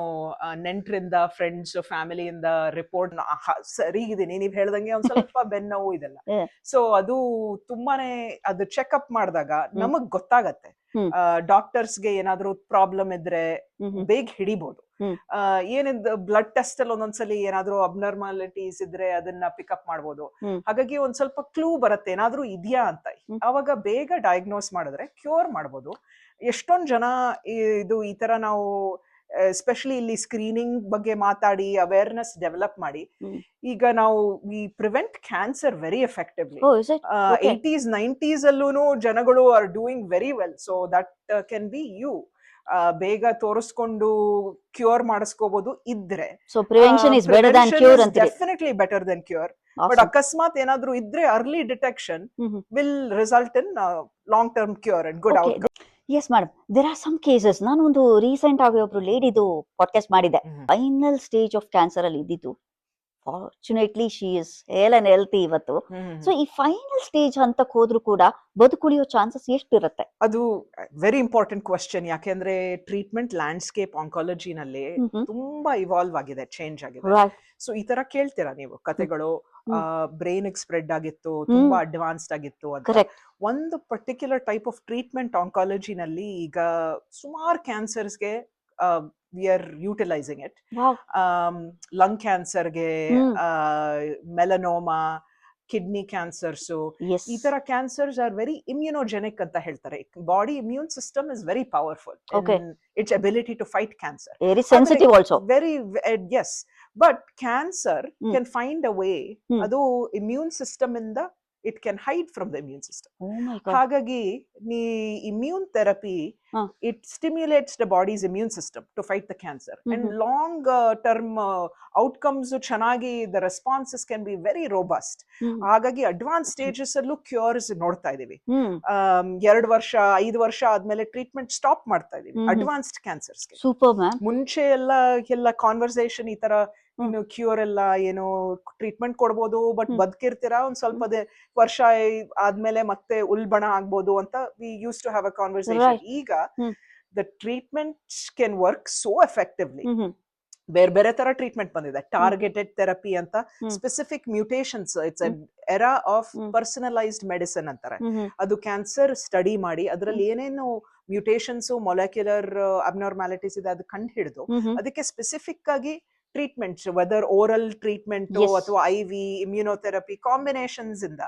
ನೆಂಟರಿಂದ, ಫ್ರೆಂಡ್ಸ್, ಫ್ಯಾಮಿಲಿಯಿಂದ ರಿಪೋರ್ಟ್ ಸರಿ ಇದೀನಿ, ನೀವ್ ಹೇಳ್ದಂಗೆ ಒಂದ್ ಸ್ವಲ್ಪ ಬೆನ್ನೋವು ಇದೆಲ್ಲ. ಸೊ ಅದು ತುಂಬಾನೇ, ಅದು ಚೆಕ್ಅಪ್ ಮಾಡಿದಾಗ ನಮಗ್ ಗೊತ್ತಾಗತ್ತೆ. ಡಾಕ್ಟರ್ಸ್ಗೆ ಏನಾದ್ರು ಪ್ರಾಬ್ಲಮ್ ಇದ್ರೆ ಬೇಗ ಹಿಡಿಬಹುದು. ಏನಿದ್ ಬ್ಲಡ್ ಟೆಸ್ಟ್ ಅಲ್ಲಿ ಒಂದೊಂದ್ಸಲಿ ಏನಾದ್ರು ಅಬ್ನಾರ್ಮಾಲಿಟೀಸ್ ಇದ್ರೆ ಅದನ್ನ ಪಿಕಪ್ ಮಾಡ್ಬೋದು. ಹಾಗಾಗಿ ಒಂದ್ ಸ್ವಲ್ಪ ಕ್ಲೂ ಬರುತ್ತೆ ಏನಾದ್ರೂ ಇದೆಯಾ ಅಂತ. ಅವಾಗ ಬೇಗ ಡಯಾಗ್ನೋಸ್ ಮಾಡಿದ್ರೆ ಕ್ಯೂರ್ ಮಾಡ್ಬೋದು. ಎಷ್ಟೊಂದ್ ಜನ ಇದು ಈ ತರ ನಾವು ಎಸ್ಪೆಷಲಿ ಇಲ್ಲಿ ಸ್ಕ್ರೀನಿಂಗ್ ಬಗ್ಗೆ ಮಾತಾಡಿ ಅವೇರ್ನೆಸ್ ಡೆವಲಪ್ ಮಾಡಿ, ಈಗ ನಾವು we prevent cancer very effectively. 80s 90s ಅಲ್ಲೂ ಜನಗಳು are doing very well. So that can be you. ಬೇಗ ತೋರಿಸ್ಕೊಂಡು ಕ್ಯೂರ್ ಮಾಡಿಸ್ಕೋಬಹುದು ಇದ್ರೆ so prevention is better than cure ಅಂತ definitely better than cure. But ಅಕಸ್ಮಾತ್ ಏನಾದ್ರೂ ಇದ್ರೆ early detection will result in long term cure and good outcome. Yes madam, there are some cases. ನಾನು ಒಂದು ರೀಸೆಂಟ್ ಆಗಿ ಒಬ್ರು ಲೇಡಿದು ಪಾಡ್ಕಾಸ್ಟ್ ಮಾಡಿದೆ. ಫೈನಲ್ ಸ್ಟೇಜ್ ಆಫ್ ಕ್ಯಾನ್ಸರ್ ಅಲ್ಲಿ ಇದ್ದಿದ್ದು. Fortunately she is he'll and healthy ಇವತ್ತು. ಸೊ ಈ ಫೈನಲ್ ಸ್ಟೇಜ್ ಹಂತಕ್ಕೆ ಹೋದ್ರು ಕೂಡ ಬದುಕುಳಿಯೋ ಚಾನ್ಸಸ್ ಎಷ್ಟಿರುತ್ತೆ? ಅದು ವೆರಿ ಇಂಪಾರ್ಟೆಂಟ್ ಕ್ವಶನ್. ಯಾಕೆಂದ್ರೆ ಟ್ರೀಟ್ಮೆಂಟ್ ಲ್ಯಾಂಡ್ಸ್ಕೇಪ್ ಆಂಕಾಲಜಿನಲ್ಲಿ ತುಂಬಾ ಇವಾಲ್ವ್ ಆಗಿದೆ, ಚೇಂಜ್ ಆಗಿದೆ. ಸೊ ಈ ತರ ಕೇಳ್ತೀರಾ ನೀವು ಕತೆಗಳು, ಬ್ರೈನ್ ಸ್ಪ್ರೆಡ್ ಆಗಿತ್ತು, ತುಂಬಾ ಅಡ್ವಾನ್ಸ್ಡ್ ಆಗಿತ್ತು ಅಂತ. ಒಂದು ಪರ್ಟಿಕ್ಯುಲರ್ ಟೈಪ್ ಆಫ್ ಟ್ರೀಟ್ಮೆಂಟ್ ಆಂಕಾಲಜಿನಲ್ಲಿ ಈಗ ಸುಮಾರು ಕ್ಯಾನ್ಸರ್ಸ್ಗೆ we are utilizing it. Lung cancer ge, melanoma, kidney cancers. So ee tara cancers are very immunogenic anta heltare. Body immune system is very powerful in its ability to fight cancer. Very sensitive also. Very yes, but cancer can find a way. Adu immune system inda it can hide from the immune system. Oh my God. Hagagi ni immune therapy it stimulates the body's immune system to fight the cancer, and long term outcomes chanagi, the responses can be very robust. Hagagi advanced stages allu cures nodta idivi. 2 varsha 5 varsha admele treatment stop ಮಾಡ್ತಾ ಇದೀವಿ advanced cancers ಗೆ. Super ma'am. ಮುಂಚೆ ಎಲ್ಲ ಕಾನ್ವರ್ಸೇಷನ್ ಈ ತರ ಇನ್ನು ಕ್ಯೂರ್ ಎಲ್ಲ ಏನೋ ಟ್ರೀಟ್ಮೆಂಟ್ ಕೊಡ್ಬೋದು, ಬಟ್ ಬದುಕಿರ್ತೀರಾ ಒಂದ್ ಸ್ವಲ್ಪ ವರ್ಷ ಆದ್ಮೇಲೆ ಮತ್ತೆ ಉಲ್ಬಣ ಆಗ್ಬೋದು ಅಂತ we use to have a conversation. ಈಗ the treatment can work so effectively. ಬೇರೆ ಬೇರೆ ತರ ಟ್ರೀಟ್ಮೆಂಟ್ ಬಂದಿದೆ, ಟಾರ್ಗೆಟೆಡ್ ಥೆರಪಿ ಅಂತ, specific mutations. It's an era of personalised medicine ಅಂತಾರೆ. ಅದು ಕ್ಯಾನ್ಸರ್ ಸ್ಟಡಿ ಮಾಡಿ ಅದರಲ್ಲಿ ಏನೇನು ಮ್ಯೂಟೇಷನ್ಸ್, ಮೊಲೆಕ್ಯುಲರ್ ಅಬ್ನಾರ್ಮ್ಯಾಲಿಟೀಸ್ ಇದೆ ಅದು ಕಂಡು ಹಿಡಿದು ಅದಕ್ಕೆ ಸ್ಪೆಸಿಫಿಕ್ ಆಗಿ ಟ್ರೀಟ್ಮೆಂಟ್ಸ್, ವೆದರ್ ಓರಲ್ ಟ್ರೀಟ್ಮೆಂಟ್ ಅಥವಾ IV ಇಮ್ಯುನೋಥೆರಪಿ ಕಾಂಬಿನೇಷನ್ಸ್ ಇಂದ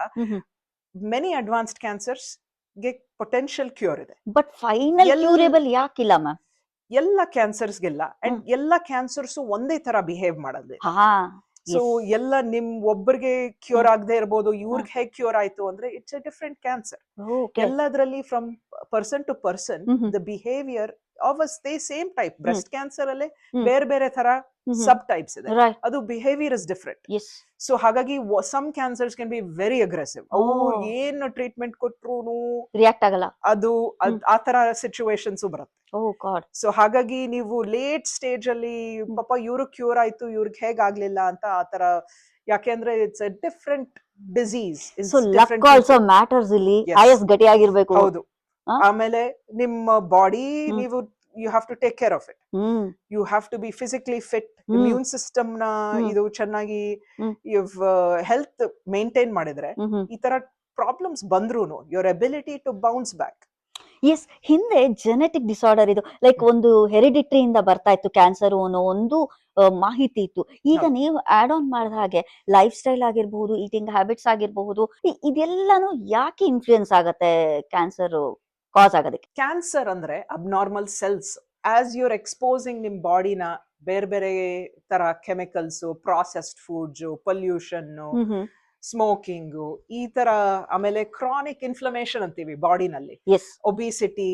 ಮೆನಿ ಅಡ್ವಾನ್ಸ್ಡ್ ಕ್ಯಾನ್ಸರ್ಸ್ ಗೆ ಪೊಟೆನ್ಶಿಯಲ್ ಕ್ಯೂರ್ ಇದೆ. ಬಟ್ ಫೈನಲ್ ಕ್ಯೂರೇಬಲ್ ಯಾಕಿಲ್ಲ ಮ್ಯಾಮ್? ಎಲ್ಲ ಕ್ಯಾನ್ಸರ್ಸ್ಗೆಲ್ಲ ಅಂಡ್ ಎಲ್ಲ ಕ್ಯಾನ್ಸರ್ಸ್ ಒಂದೇ ತರ ಬಿಹೇವ್ ಮಾಡೋದು. ಸೊ ಎಲ್ಲ ನಿಮ್ ಒಬ್ಬರಿಗೆ ಕ್ಯೂರ್ ಆಗದೆ ಇರ್ಬೋದು, ಇವ್ರಿಗೆ ಹೇಗ್ ಕ್ಯೂರ್ ಆಯ್ತು ಅಂದ್ರೆ ಇಟ್ಸ್ ಅ ಡಿಫ್ರೆಂಟ್ ಕ್ಯಾನ್ಸರ್. ಎಲ್ಲದರಲ್ಲಿ from person to person the behaviour of same type. Breast cancer ಅಲ್ಲೇ ಬೇರೆ ಬೇರೆ ತರ ಸಬ್ ಟೈಪ್ಸ್ ಇದೆ, ಅದು ಬಿಹೇವಿಯರ್ ಇಸ್ ಡಿಫ್ರೆಂಟ್. ಸೊ ಹಾಗಾಗಿ some cancers can be very aggressive. ಅವ್ರು ಏನು ಟ್ರೀಟ್ಮೆಂಟ್ ಕೊಟ್ರು ರಿಯಾಕ್ಟ್ ಆಗಲ್ಲ, ಅದು ಆ ತರ ಸಿಚುವೇಶನ್ಸ್ ಬರುತ್ತೆ. ಸೊ ಹಾಗಾಗಿ ನೀವು ಲೇಟ್ ಸ್ಟೇಜ್ ಅಲ್ಲಿ ಪಾಪ ಇವ್ರು ಕ್ಯೂರ್ ಆಯ್ತು, ಇವ್ರಿಗೆ ಹೇಗಾಗ್ಲಿಲ್ಲ ಅಂತ ಆತರ. ಯಾಕೆಂದ್ರೆ it's a different disease. So luck also matters ಇಲ್ಲಿ. ಆಯಸ್ ಗಟ್ಟಿಯಾಗಿರ್ಬೇಕು. ಹೌದು. ಆಮೇಲೆ ನಿಮ್ಮ ಬಾಡಿ ನೀವು you have to take care of it. You have to be physically fit. Immune system ನ ಇದು ಚೆನ್ನಾಗಿ ಹೆಲ್ತ್ ಮೇಂಟೈನ್ ಮಾಡಿದ್ರೆ ಈ ತರ ಪ್ರಾಬ್ಲಮ್ಸ್ ಬಂದ್ರೂನು your ability to bounce back. Yes, ಹಿಂದೆ ಜೆನೆಟಿಕ್ ಡಿಸಾರ್ಡರ್ ಇದು ಲೈಕ್ ಒಂದು ಹೆರಿಡಿಟ್ರಿ ಇಂದ ಬರ್ತಾ ಇತ್ತು ಕ್ಯಾನ್ಸರ್ ಅನ್ನೋ ಒಂದು ಮಾಹಿತಿ ಇತ್ತು. ಈಗ ನೀವು ಆಡ್ ಆನ್ ಮಾಡಿದ ಹಾಗೆ ಲೈಫ್ ಸ್ಟೈಲ್ ಆಗಿರಬಹುದು, ಈಟಿಂಗ್ ಹ್ಯಾಬಿಟ್ಸ್ ಆಗಿರಬಹುದು, ಇದೆಲ್ಲಾನು ಯಾಕೆ ಇನ್ಫ್ಲೂಯೆನ್ಸ್ ಆಗತ್ತೆ ಕ್ಯಾನ್ಸರ್ ಕಾಸ್ ಆಗೋದಕ್ಕೆ? ಕ್ಯಾನ್ಸರ್ ಅಂದ್ರೆ abnormal cells. As you're exposing ನಿಮ್ ಬಾಡಿನ ಬೇರೆ ಬೇರೆ ತರ chemicals, processed foods, pollution, smoking, ಈ ತರ. ಆಮೇಲೆ ಕ್ರಾನಿಕ್ ಇನ್ಫ್ಲಮೇಷನ್ ಅಂತೀವಿ ಬಾಡಿನಲ್ಲಿ, ಒಬಿಸಿಟಿ,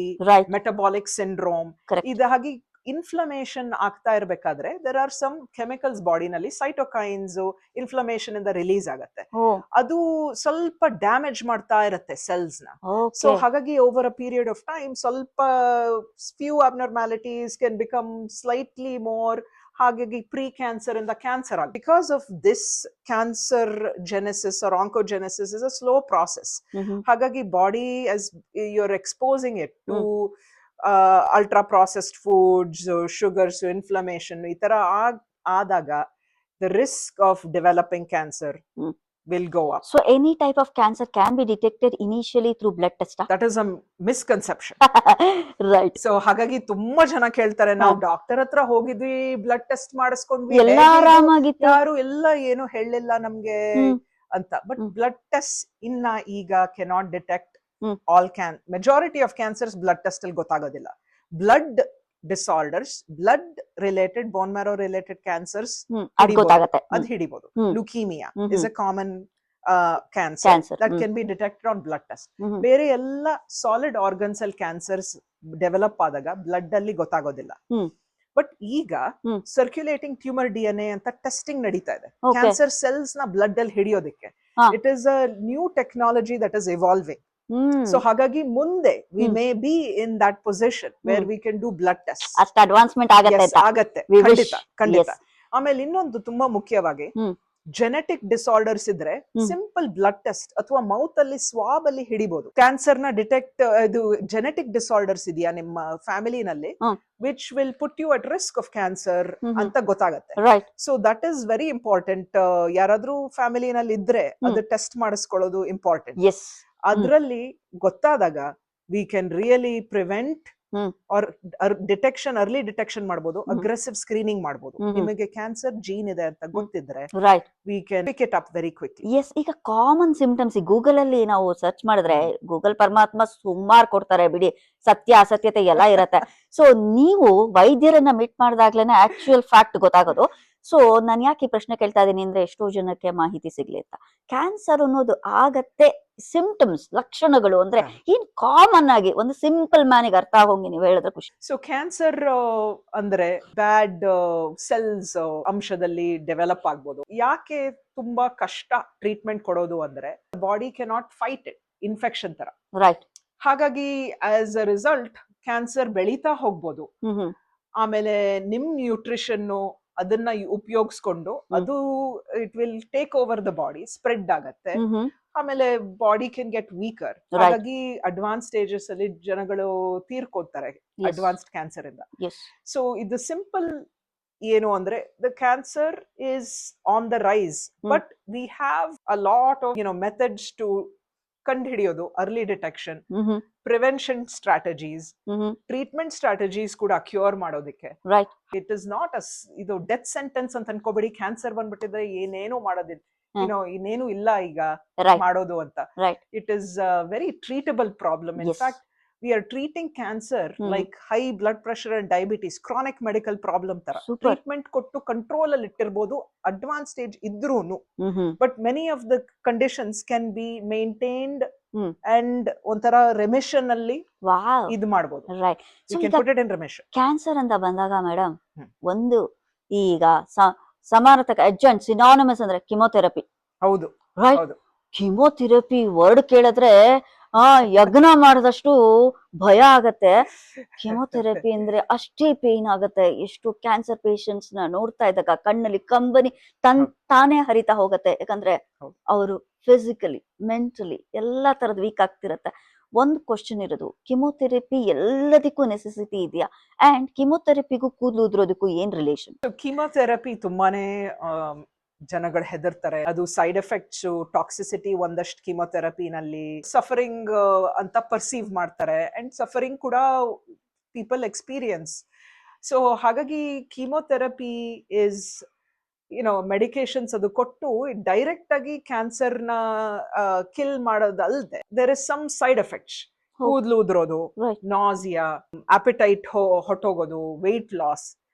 ಮೆಟಬಾಲಿಕ್ ಸಿಂಡ್ರೋಮ್. ಇದಾಗಿ ಇನ್ಫ್ಲಮೇಷನ್ ಆಗ್ತಾ ಇರ್ಬೇಕಾದ್ರೆ ದೇರ್ ಆರ್ ಸಮ್ ಕೆಮಿಕಲ್ಸ್ ಬಾಡಿನಲ್ಲಿ, ಸೈಟೋಕೈನ್ಸ್, ಇನ್ಫ್ಲಮೇಷನ್ ಇಂದ ರಿಲೀಸ್ ಆಗತ್ತೆ. ಅದು ಸ್ವಲ್ಪ ಡ್ಯಾಮೇಜ್ ಮಾಡ್ತಾ ಇರತ್ತೆ ಸೆಲ್ಸ್ ನ. ಸೊ ಹಾಗಾಗಿ over a period of time ಸ್ವಲ್ಪ few abnormalities can become slightly more. ಹಾಗಾಗಿ ಪ್ರೀ ಕ್ಯಾನ್ಸರ್ ಇಂದ ಕ್ಯಾನ್ಸರ್ ಆಗ. Because of this cancer genesis or oncogenesis is a slow process. ಹಾಗಾಗಿ body as you're exposing it to ultra processed foods, sugars, inflammation, ಈ ತರ ಆದಾಗ the risk of developing cancer will go up. So any type of cancer can be detected initially through blood test? That is a misconception. Right. So ಹಾಗಾಗಿ ತುಂಬಾ ಜನ ಕೇಳ್ತಾರೆ, ನಾವು ಡಾಕ್ಟರ್ ಹತ್ರ ಹೋಗಿದ್ವಿ, ಬ್ಲಡ್ ಟೆಸ್ಟ್ ಮಾಡಿಸ್ಕೊಂಡ್ವಿ, ಯಾರು ಎಲ್ಲ ಏನು ಹೇಳಿಲ್ಲ ನಮ್ಗೆ ಅಂತ. ಬಟ್ ಬ್ಲಡ್ ಟೆಸ್ಟ್ ಇನ್ನ ಈಗ cannot detect all majority of cancers blood test ಅಲ್ಲಿ ಗೊತ್ತಾಗೋದಿಲ್ಲ. Blood disorders, blood related, bone marrow related cancers ಅದ್ ಹಿಡಿಬಹುದು. Leukaemia is a common cancer Cancer. That can be detected on blood test. Hmm. ಬೇರೆ ಎಲ್ಲ ಸಾಲಿಡ್ ಆರ್ಗನ್ಸ್ ಅಲ್ಲಿ ಕ್ಯಾನ್ಸರ್ಸ್ ಡೆವಲಪ್ ಆದಾಗ ಬ್ಲಡ್ ಅಲ್ಲಿ ಗೊತ್ತಾಗೋದಿಲ್ಲ. ಹ್ಮ್. ಬಟ್ ಈಗ ಹ್ಮ್. ಸರ್ಕ್ಯುಲೇಟಿಂಗ್ ಟ್ಯೂಮರ್ DNA ಅಂತ ಟೆಸ್ಟಿಂಗ್ ನಡೀತಾ ಇದೆ Okay. ಕ್ಯಾನ್ಸರ್ ಸೆಲ್ಸ್ ನ ಬ್ಲಡ್ ಅಲ್ಲಿ ಹಿಡಿಯೋದಕ್ಕೆ. ಹಾ. It is a new technology that is evolving. Hmm. So ಹಾಗಾಗಿ ಮುಂದೆ we hmm. May be in that position where hmm. We can do blood test. ಅಷ್ಟು ಅಡ್ವಾನ್ಸ್ಮೆಂಟ್ ಆಗತ್ತೆ ಅಂತ. ಆಗತ್ತೆ, We wish. ಖಂಡಿತ ಖಂಡಿತ. Yes. ಆಮೇಲೆ ಇನ್ನೊಂದು ತುಂಬಾ ಮುಖ್ಯವಾಗಿ ಹ್ಮ್. ಜೆನೆಟಿಕ್ ಡಿಸಾರ್ಡರ್ಸ್ ಇದ್ರೆ ಹ್ಮ್. ಸಿಂಪಲ್ ಬ್ಲಡ್ ಟೆಸ್ಟ್ ಅಥವಾ ಮೌತ್ ಅಲ್ಲಿ ಸ್ವಾಬ್ ಅಲ್ಲಿ ಹಿಡಿಬಹುದು. ಕ್ಯಾನ್ಸರ್ ನ ಡಿಟೆಕ್ಟ್ ಇದು ಜೆನೆಟಿಕ್ ಡಿಸಾರ್ಡರ್ಸ್ ಇದೆಯಾ ನಿಮ್ಮ ಫ್ಯಾಮಿಲಿನಲ್ಲಿ hmm. Which will put you at risk of cancer hmm. ಅಂತ ಗೊತ್ತಾಗತ್ತೆ. Right. So that is very important. ಯಾರಾದ್ರೂ ಫ್ಯಾಮಿಲಿನಲ್ಲಿ ಇದ್ರೆ ಅದು ಟೆಸ್ಟ್ ಮಾಡಿಸ್ಕೊಳ್ಳೋದು ಇಂಪಾರ್ಟೆಂಟ್. ಎಸ್. ಅದ್ರಲ್ಲಿ ಗೊತ್ತಾದಾಗ we can really prevent hmm. Or detection, early detection ಮಾಡಬಹುದು, ಹ್ಮ್. ಅಗ್ರೆಸಿವ್ ಸ್ಕ್ರೀನಿಂಗ್ ಮಾಡಬಹುದು. ಹ್ಮ್. ನಿಮಗೆ ಕ್ಯಾನ್ಸರ್ ಜೀನ್ ಇದೆ ಅಂತ ಗೊತ್ತಿದ್ರೆ right. We can pick it up very quickly. Yes. ಈಗ ಕಾಮನ್ ಸಿಂಪ್ಟಮ್ಸ್ ಗೂಗಲ್ ಅಲ್ಲಿ ನಾವು ಸರ್ಚ್ ಮಾಡಿದ್ರೆ ಗೂಗಲ್ ಪರಮಾತ್ಮ ಸುಮಾರು ಕೊಡ್ತಾರೆ ಬಿಡಿ, ಸತ್ಯ ಅಸತ್ಯತೆ ಎಲ್ಲ ಇರತ್ತೆ. ಸೊ ನೀವು ವೈದ್ಯರನ್ನ ಮೀಟ್ ಮಾಡಿದಾಗ್ಲೇನೆ ಆಕ್ಚುಯಲ್ ಫ್ಯಾಕ್ಟ್ ಗೊತ್ತಾಗೋದು. ಸೊ ನಾನು ಯಾಕೆ ಈ ಪ್ರಶ್ನೆ ಕೇಳ್ತಾ ಇದೀನಿ ಅಂದ್ರೆ ಎಷ್ಟೋ ಜನಕ್ಕೆ ಮಾಹಿತಿ ಸಿಗ್ಲಿ ಅಂತ. ಕ್ಯಾನ್ಸರ್ ಅನ್ನೋದು ಆಗತ್ತೆ ಸಿಂಪ್ಟಮ್ಸ್, ಲಕ್ಷಣಗಳು ಅಂದ್ರೆ ಏನ್ ಕಾಮನ್ ಆಗಿ ಒಂದು ಸಿಂಪಲ್ ಮ್ಯಾನಿಗೆ ಅರ್ಥ ಆಗೋಂಗೆ ನೀವು ಹೇಳಿದ್ರೆ ಖುಷಿ. ಸೊ ಕ್ಯಾನ್ಸರ್ ಅಂದ್ರೆ ಬ್ಯಾಡ್ ಸೆಲ್ಸ್ ಅಂಶದಲ್ಲಿ ಡೆವಲಪ್ ಆಗ್ಬೋದು. ಯಾಕೆ ತುಂಬಾ ಕಷ್ಟ ಟ್ರೀಟ್ಮೆಂಟ್ ಕೊಡೋದು ಅಂದ್ರೆ body cannot fight it, infection ತರ. ರೈಟ್. ಹಾಗಾಗಿ ಆಸ್ ಅ ರಿಸಲ್ಟ್ ಕ್ಯಾನ್ಸರ್ ಬೆಳೀತಾ ಹೋಗ್ಬೋದು. ಹ್ಮ್. ಹ್ಮ್. ಆಮೇಲೆ ನಿಮ್ ನ್ಯೂಟ್ರಿಷನ್ ಅದನ್ನ ಉಪಯೋಗಿಸ್ಕೊಂಡು ಅದು it will take over the body, spread ಆಗತ್ತೆ. ಹ್ಮ್. ಹ್ಮ್. ಆಮೇಲೆ body can get weaker. Right. ಹಾಗಾಗಿ ಅಡ್ವಾನ್ಸ್ ಸ್ಟೇಜಸ್ ಅಲ್ಲಿ ಜನಗಳು ತೀರ್ಕೋತಾರೆ Yes. ಅಡ್ವಾನ್ಸ್ಡ್ ಕ್ಯಾನ್ಸರ್ ಇಂದ. ಎಸ್. ಸೊ ಇದು ಸಿಂಪಲ್ ಏನು ಅಂದ್ರೆ the cancer is on the rise, but we have a lot of methods to ಕಂಡು ಹಿಡಿಯೋದು, early detection, hmm. Hmm. Prevention strategies, hmm. Treatment strategies ಕೂಡ ಕ್ಯೂರ್ ಮಾಡೋದಕ್ಕೆ. ರೈಟ್. ಇಟ್ ಇಸ್ ನಾಟ್ ಇದು ಡೆತ್ ಸೆಂಟೆನ್ಸ್ ಅಂತ ಅನ್ಕೋಬೇಡಿ. ಕ್ಯಾನ್ಸರ್ ಬಂದ್ಬಿಟ್ಟಿದ್ರೆ ಏನೇನು ಮಾಡೋದಿಲ್ಲ, ಇನ್ನೇನು ಇಲ್ಲ ಈಗ ರೈಟ್. ಮಾಡೋದು ಅಂತ. Right. It is a very treatable problem. In Yes. fact, we are treating cancer Hmm. like high blood pressure and diabetes, chronic medical problem ತರ. Super. Treatment ಕೊಟ್ಟು ಕಂಟ್ರೋಲ್ ಅಲ್ಲಿ ಇಟ್ಟಿರ್ಬೋದು ಅಡ್ವಾನ್ಸ್ ಸ್ಟೇಜ್ ಇದ್ರೂನು. Hmm. Hmm. But many of the conditions can be maintained hmm. And ಒಂಥರ ರೆಮಿಷನ್ ಅಲ್ಲಿ ವಾವ್. ಇದು ಮಾಡಬಹುದು. Right. You can put it in remission. Cancer ಅಂತ ಬಂದಾಗ ಮೇಡಮ್ ಹ್ಮ್. ಒಂದು ಈಗ ಸಮಾನತಕ ಎಡ್ಜೆಂಟ್ ಸಿನಾನಿಮಸ್ ಅಂದ್ರೆ ಕಿಮೋಥೆರಪಿ. ಹೌದು ರೈಟ್. ಹೌದು. ಕಿಮೋಥೆರಪಿ ವರ್ಡ್ ಕೇಳಿದ್ರೆ ಯಜ್ಞ ಮಾಡಿದಷ್ಟು ಭಯ ಆಗತ್ತೆ. ಕಿಮೋಥೆರಪಿ ಅಂದ್ರೆ ಅಷ್ಟೇ ಪೇನ್ ಆಗತ್ತೆ. ಎಷ್ಟು ಕ್ಯಾನ್ಸರ್ ಪೇಷಂಟ್ಸ್ ನ ನೋಡ್ತಾ ಇದ್ದಾಗ ಕಣ್ಣಲ್ಲಿ ಕಂಬನಿ ತಾನೇ ಹರಿತಾ ಹೋಗತ್ತೆ. ಯಾಕಂದ್ರೆ ಹೌದು. ಅವರು ಫಿಸಿಕಲಿ ಮೆಂಟಲಿ ಎಲ್ಲಾ ತರದ್ ವೀಕ್ ಆಗ್ತಿರತ್ತೆ. ಒಂದು ಕ್ವಶನ್ ಇರೋದು, ಕಿಮೋಥೆರಪಿ ಎಲ್ಲದಕ್ಕೂ ನೆಸೆಸಿಟಿ ಇದೆಯಾ? ಅಂಡ್ ಕಿಮೋಥೆರಪಿಗೂ ಕೂದಲು ಉದ್ರೋದಕ್ಕೂ ಏನ್ ರಿಲೇಷನ್? ಕೀಮೋಥೆರಪಿ ತುಂಬಾನೇ ಜನಗಳು ಹೆದರ್ತಾರೆ. ಅದು ಸೈಡ್ ಎಫೆಕ್ಟ್ಸ್, ಟಾಕ್ಸಿಸಿಟಿ ಒಂದಷ್ಟು ಕೀಮೋಥೆರಪಿನಲ್ಲಿ, ಸಫರಿಂಗ್ ಅಂತ ಪರ್ಸೀವ್ ಮಾಡ್ತಾರೆ. ಅಂಡ್ ಸಫರಿಂಗ್ ಕೂಡ ಪೀಪಲ್ ಎಕ್ಸ್ಪೀರಿಯನ್ಸ್. ಸೊ ಹಾಗಾಗಿ ಕೀಮೋಥೆರಪಿ ಇಸ್ ಮೆಡಿಕೇಶನ್ಸ್ ಅದು ಕೊಟ್ಟು ಡೈರೆಕ್ಟ್ ಆಗಿ ಕ್ಯಾನ್ಸರ್ ನ ಕಿಲ್ ಮಾಡೋದಲ್ದೆ there is some side effects. ಕೂದಲು ಉದ್ರೋದು, Right. ನಾಸಿಯಾ, ಅಪಿಟೈಟ್ ಹೊಟ್ಟೋಗೋದು, ವೆಯ್ಟ್ ಲಾಸ್.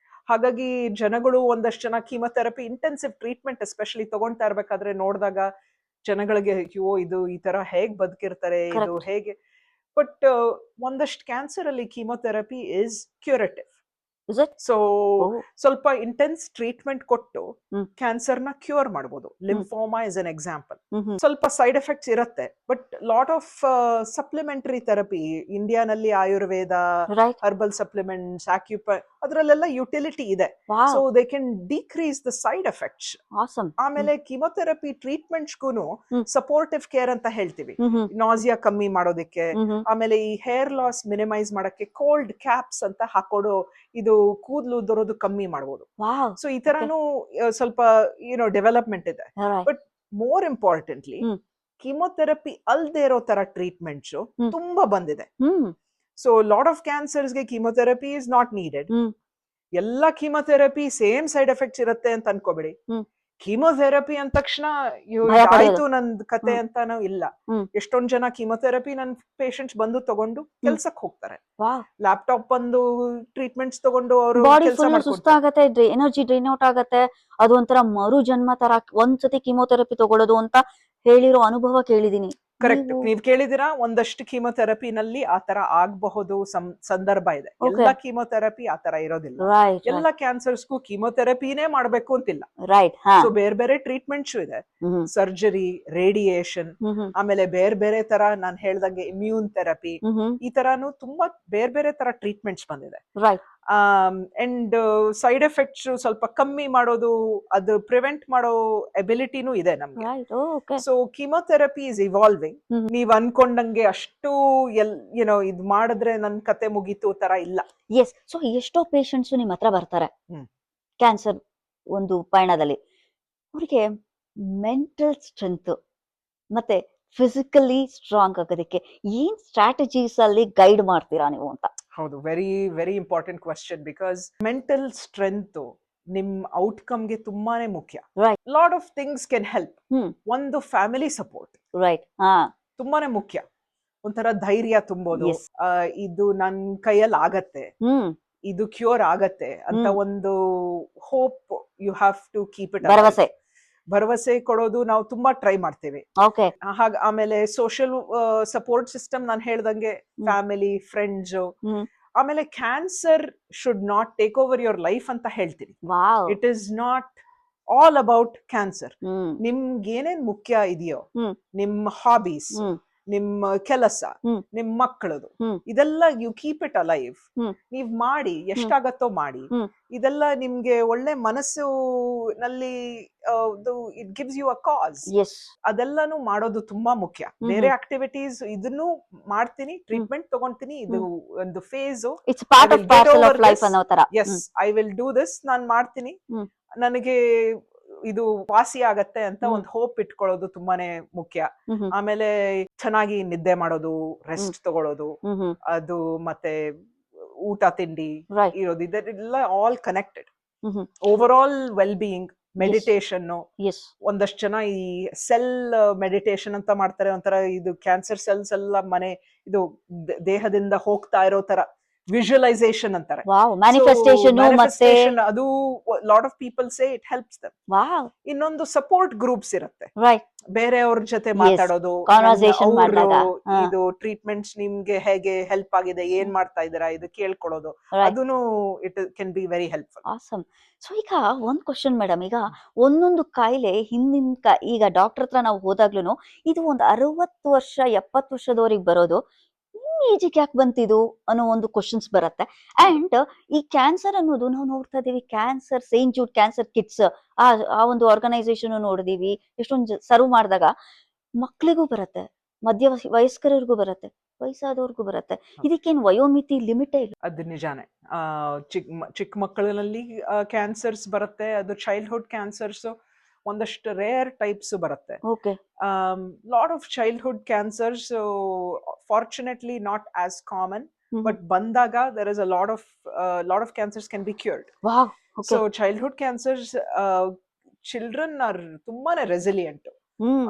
ಹಾಗಾಗಿ ಜನಗಳು ಒಂದಷ್ಟು ಜನ ಕೀಮೋಥೆರಪಿ ಇಂಟೆನ್ಸಿವ್ ಟ್ರೀಟ್ಮೆಂಟ್ ಎಸ್ಪೆಷಲಿ ತಗೊಂತಾ ಇರ್ಬೇಕಾದ್ರೆ ನೋಡಿದಾಗ ಜನಗಳಿಗೆ ಅಯ್ಯೋ ಇದು ಈ ತರ ಹೇಗ್ ಬದುಕಿರ್ತಾರೆ, ಇದು Correct. ಹೇಗೆ. ಬಟ್ ಒಂದಷ್ಟು ಕ್ಯಾನ್ಸರ್ ಅಲ್ಲಿ chemotherapy is curative. Is it? So Oh. ಸ್ವಲ್ಪ ಇಂಟೆನ್ಸ್ ಟ್ರೀಟ್ಮೆಂಟ್ ಕೊಟ್ಟು ಹ್ಮ್. ಕ್ಯಾನ್ಸರ್ ನ ಕ್ಯೂರ್ ಮಾಡಬಹುದು. Lymphoma is an example. Hmm. Hmm. ಸ್ವಲ್ಪ ಸೈಡ್ ಎಫೆಕ್ಟ್ಸ್ ಇರುತ್ತೆ, but lot of supplementary therapy ಇಂಡಿಯಾನಲ್ಲಿ ಆಯುರ್ವೇದ, Right. ಹರ್ಬಲ್ ಸಪ್ಲಿಮೆಂಟ್ಸ್, ಅದರಲ್ಲೆಲ್ಲ ಯುಟಿಲಿಟಿ ಇದೆ. Wow. So they can decrease the side effects. Awesome. ಆಮೇಲೆ ಕೀಮೋಥೆರಪಿ ಟ್ರೀಟ್ಮೆಂಟ್ಸ್ಗೂ ಹ್ಮ್. ಸಪೋರ್ಟಿವ್ ಕೇರ್ ಅಂತ ಹೇಳ್ತೀವಿ. ಹ್ಮ್. ಹ್ಮ್. ನಾಸಿಯಾ ಕಮ್ಮಿ ಮಾಡೋದಕ್ಕೆ, ಹ್ಮ್. ಆಮೇಲೆ ಈ ಹೇರ್ ಲಾಸ್ ಮಿನಿಮೈಸ್ ಮಾಡಕ್ಕೆ ಕೋಲ್ಡ್ ಕ್ಯಾಪ್ಸ್ ಅಂತ ಹಾಕೋಡು ಇದು ಕೂದಲು ಉದುರೋದು ಕಮ್ಮಿ ಮಾಡಬಹುದು. Wow. ಸೊ ಈ ತರಾನು ಸ್ವಲ್ಪ ಡೆವಲಪ್ಮೆಂಟ್ ಇದೆ. Right. But more importantly hmm. Chemotherapy ಅಲ್ದೇ ಇರೋ ತರ ಟ್ರೀಟ್ಮೆಂಟ್ಸ್ ಹ್ಮ್. ತುಂಬಾ ಬಂದಿದೆ. ಹ್ಮ್. ಸೊ ಲಾಟ್ ಆಫ್ ಕ್ಯಾನ್ಸರ್ಸ್ಗೆ chemotherapy is not needed. Hmm. ಎಲ್ಲ ಕೀಮೋಥೆರಪಿ ಸೇಮ್ ಸೈಡ್ ಎಫೆಕ್ಟ್ಸ್ ಇರುತ್ತೆ ಅಂತ ಅನ್ಕೋಬೇಡಿ. ಹ್ಮ್. ಕೀಮೋಥೆರಪಿ ಅಂದ ತಕ್ಷಣ ಭಯ ಪಡೋದು. ಆಯ್ತು ನಂದ್ ಕತೆ ಹ್ಮ್. ಅಂತಾನು ಇಲ್ಲ. ಹ್ಮ್. ಎಷ್ಟೊಂದ್ ಜನ ಕೀಮೋಥೆರಪಿ ನನ್ ಪೇಷಂಟ್ಸ್ ಬಂದು ತಗೊಂಡು ಕೆಲ್ಸಕ್ಕೆ ಹೋಗ್ತಾರೆ. Wow. ಲ್ಯಾಪ್ಟಾಪ್ ಬಂದು ಟ್ರೀಟ್ಮೆಂಟ್ಸ್ ತಗೊಂಡು ಅವರು ಬಾಡಿ ಕೆಲಸ ಫುಲ್ ಮಾಡ್ಕೊಡ್ತಾರೆ. ಸುಸ್ತಾಗತ್ತೆ, ಎನರ್ಜಿ ಡ್ರೈನ್ ಔಟ್ ಆಗತ್ತೆ. ಅದು ಒಂಥರ ಮರು ಜನ್ಮ ತರ ಒಂದ್ಸತಿ ಕಿಮೋಥೆರಪಿ ತಗೊಳ್ಳೋದು ಅಂತ ಹೇಳಿರೋ ಅನುಭವ ಕೇಳಿದೀನಿ. ಕರೆಕ್ಟ್. ನೀವು ನೀವ್ ಕೇಳಿದಿರಾ, ಒಂದಷ್ಟು ಕೀಮೊಥೆರಪಿನಲ್ಲಿ ಆತರ ಆಗ್ಬಹುದು ಸಂದರ್ಭ ಇದೆ. Okay. ಎಲ್ಲ ಕೀಮೊಥೆರಪಿ ಆತರ ಇರೋದಿಲ್ಲ. ರೈಟ್ ಎಲ್ಲ ಕ್ಯಾನ್ಸರ್ಸ್ಗೂ ಕೀಮೊಥೆರಪಿನೇ ಮಾಡ್ಬೇಕು ಅಂತಿಲ್ಲ. ರೈಟ್ ಹಾ ಸೊ ಬೇರೆ ಬೇರೆ ಟ್ರೀಟ್ಮೆಂಟ್ಸ್ ಇದೆ. ಹ್ಮ್ ಸರ್ಜರಿ, ರೇಡಿಯೇಷನ್, ಹ್ಮ್ ಹ್ಮ್ ಆಮೇಲೆ ಬೇರೆ ಬೇರೆ ತರ ನಾನ್ ಹೇಳ್ದಂಗೆ ಇಮ್ಯೂನ್ ಥೆರಪಿ, ಹ್ಮ್ ಹ್ಮ್ ಈ ತರಾನು ತುಂಬಾ ಬೇರೆ ಬೇರೆ ತರ ಟ್ರೀಟ್ಮೆಂಟ್ಸ್ ಬಂದಿದೆ. ರೈಟ್ ಅಂಡ್ ಸೈಡ್ ಎಫೆಕ್ಟ್ಸ್ ಸ್ವಲ್ಪ ಕಮ್ಮಿ ಮಾಡೋದು, ಅದು ಪ್ರಿವೆಂಟ್ ಮಾಡೋ ಎಬಿಲಿಟಿನೂ ಇದೆ ನಮ್ಗೆ. Right okay so chemotherapy is evolving. Hmm. ನೀವ್ ಅನ್ಕೊಂಡಂಗೆ ಅಷ್ಟು ಇದ್ ಮಾಡಿದ್ರೆ ನನ್ ಕತೆ ಮುಗೀತು ತರ ಇಲ್ಲ. ಎಸ್ ಸೊ ಎಷ್ಟೋ ಪೇಷಂಟ್ಸ್ ನಿಮ್ಮ ಹತ್ರ ಬರ್ತಾರೆ ಹ್ಮ್. ಕ್ಯಾನ್ಸರ್ ಒಂದು ಪಯಣದಲ್ಲಿ. ಅವ್ರಿಗೆ ಮೆಂಟಲ್ ಸ್ಟ್ರೆಂತ್ ಮತ್ತೆ ಫಿಸಿಕಲಿ ಸ್ಟ್ರಾಂಗ್ ಆಗೋದಕ್ಕೆ ಏನ್ ಸ್ಟ್ರಾಟಜೀಸ್ ಅಲ್ಲಿ ಗೈಡ್ ಮಾಡ್ತೀರಾ ನೀವು ಅಂತ? ಹೌದು, very very important question. Because mental strength ನಿಮ್ ಔಟ್ಕಮ್ಗೆ ತುಂಬಾನೇ ಮುಖ್ಯ. Right. Lot of things can help. Hmm ಒಂದು ಫ್ಯಾಮಿಲಿ ಸಪೋರ್ಟ್ ರೈಟ್ ಹಾ ತುಂಬಾನೇ ಮುಖ್ಯ. ಒಂಥರ ಧೈರ್ಯ ತುಂಬೋದು. Yes. ಇದು ನನ್ ಕೈಯಲ್ಲಿ ಆಗತ್ತೆ, ಹ್ಮ್ ಇದು ಕ್ಯೂರ್ ಆಗತ್ತೆ ಅಂತ ಒಂದು hope you have to keep it. ಭರವಸೆ. ಭರವಸೆ ಕೊಡೋದು ನಾವು ತುಂಬಾ ಟ್ರೈ ಮಾಡ್ತೇವೆ. ಓಕೆ ಆಮೇಲೆ ಸೋಷಿಯಲ್ ಸಪೋರ್ಟ್ ಸಿಸ್ಟಮ್ ನಾನು ಹೇಳ್ದಂಗೆ ಫ್ಯಾಮಿಲಿ, ಫ್ರೆಂಡ್ಸ್. ಹ್ಮ್ ಆಮೇಲೆ cancer should not take over your life ಅಂತ ಹೇಳ್ತೀನಿ. Wow it is not all about cancer. Hmm ನಿಮ್ಗೆ ಏನೇನ್ ಮುಖ್ಯ ಇದೆಯೋ, ಹ್ಮ್ ನಿಮ್ಮ ಹಾಬೀಸ್, ಹ್ಮ್ ನಿಮ್ಮ ಕೆಲಸ, ಹ್ಮ್. ನಿಮ್ ಮಕ್ಕಳದು, ಹ್ಮ್. ಇದೆಲ್ಲ ಯು ಕೀಪ್ ಇಟ್ ಅಲೈವ್. ಹ್ಮ್. ನೀವ್ ಮಾಡಿ, ಎಷ್ಟಾಗತ್ತೋ ಮಾಡಿ. ಹ್ಮ್. ಇದೆಲ್ಲ ನಿಮ್ಗೆ ಒಳ್ಳೆ ಮನಸ್ಸು ನಲ್ಲಿ it gives you a cause. Yes ಅದೆಲ್ಲಾನು ಮಾಡೋದು ತುಂಬಾ ಮುಖ್ಯ. ಬೇರೆ ಆಕ್ಟಿವಿಟೀಸ್ ಇದನ್ನು ಮಾಡ್ತೀನಿ, ಟ್ರೀಟ್ಮೆಂಟ್ ತಗೊಂತೀನಿ, ಇದು ಒಂದು phase. It's part I of will get parcel over of life this. ಅನ್ನೋ ತರ. Yes, I will do this, ನಾನ್ ಮಾಡ್ತೀನಿ, ಹ್ಮ್. ನನಗೆ ಇದು ವಾಸಿ ಆಗತ್ತೆ ಅಂತ ಹ್ಮ್. ಒಂದು ಹೋಪ್ ಇಟ್ಕೊಳ್ಳೋದು ತುಂಬಾನೇ ಮುಖ್ಯ. ಹ್ಮ್ ಹ್ಮ್ ಆಮೇಲೆ ಚೆನ್ನಾಗಿ ನಿದ್ದೆ ಮಾಡೋದು, ರೆಸ್ಟ್ ತಗೊಳ್ಳೋದು, ಹ್ಮ್ ಹ್ಮ್ ಅದು ಮತ್ತೆ ಊಟ ತಿಂಡಿ ರೈಟ್ ಇರೋದು, ಇದೆಲ್ಲ all connected. Hmm hmm overall well being, meditation. Yes ಒಂದಷ್ಟು ಜನ ಈ ಸೆಲ್ ಮೆಡಿಟೇಷನ್ ಅಂತ ಮಾಡ್ತಾರೆ. ಒಂಥರ ಇದು ಕ್ಯಾನ್ಸರ್ ಸೆಲ್ಸ್ ಎಲ್ಲ ಇದು ದೇಹದಿಂದ ಹೋಗ್ತಾ ಇರೋ ತರ ವಿಜುವಲೈಸೇಷನ್ ಅಂತಾರೆ. ವಾವ್ ಮ್ಯಾನಿಫೆಸ್ಟೇಷನ್ ಮತ್ತೆ Manifestation, ಅದು lot of people say it helps them. Wow ಇನ್ನೊಂದು ಸಪೋರ್ಟ್ ಗ್ರೂಪ್ಸ್ ಇರುತ್ತೆ, ರೈಟ್ ಬೇರೆಯವ್ರ ಜೊತೆ ಮಾತಾಡೋದು, Conversation ಅವ್ರು ಮಾಡ್ದಾಗ, ಹಾ. ಇದು ಟ್ರೀಟ್ಮೆಂಟ್ಸ್ ನಿಮ್ಗೆ ಹೇಗೆ ಹೆಲ್ಪ್ ಆಗಿದೆ, ಏನ್ ಮಾಡ್ತಾ ಇದ್ದೀರಾ, ಇದು ಕೇಳ್ಕೊಳ್ಳೋದು, Right. ಅದನ್ನು it can be very helpful. Awesome. So ಈಗ ಒಂದ್ ಕ್ವಶನ್ ಮೇಡಮ್, ಈಗ ಒಂದೊಂದು ಕಾಯಿಲೆ ಹಿಂದಿನ ಈಗ ಡಾಕ್ಟರ್ ಹತ್ರ ನಾವು ಹೋದಾಗ್ಲೂ ಇದು ಒಂದು 60 ವರ್ಷ 70 ವರ್ಷದವರೆಗೆ ಬರೋದು, ಈಜಿಗೆ ಯಾಕೆ ಬಂತಿದು ಅನ್ನೋ ಒಂದು ಕ್ವಶನ್ಸ್ ಬರುತ್ತೆ. ಅಂಡ್ ಈ ಕ್ಯಾನ್ಸರ್ ಅನ್ನೋದು ನಾವು ನೋಡ್ತಾ ಇದೀವಿ, cancer Saint Jude cancer kits ಆ ಒಂದು ಆರ್ಗನೈಸೇಷನ್ ನೋಡಿದೀವಿ. ಎಷ್ಟೊಂದು ಸರ್ವ್ ಮಾಡಿದಾಗ ಮಕ್ಳಿಗೂ ಬರುತ್ತೆ, ವಯಸ್ಕರಿಗೂ ಬರುತ್ತೆ, ವಯಸ್ಸಾದವ್ರಿಗೂ ಬರುತ್ತೆ. ಇದಕ್ಕೇನು ವಯೋಮಿತಿ ಲಿಮಿಟೇ ಇಲ್ಲ? ಅದು ನಿಜಾನೇ. ಚಿಕ್ಕ ಮಕ್ಕಳಲ್ಲಿ ಕ್ಯಾನ್ಸರ್ಸ್ ಬರುತ್ತೆ. ಅದು ಚೈಲ್ಡ್ಹುಡ್ ಕ್ಯಾನ್ಸರ್ಸ್ ಒಂದಷ್ಟು ರೇರ್ ಟೈಪ್ಸ್ ಬರುತ್ತೆ. Okay lot of childhood cancers fortunately not as common, but ಬಂದಾಗ there is a lot of cancers can be cured. Wow okay So childhood cancers, children are ತುಂಬಾನೇ ರೆಸಿಲಿಯಂಟ್. ಹ್ಮ್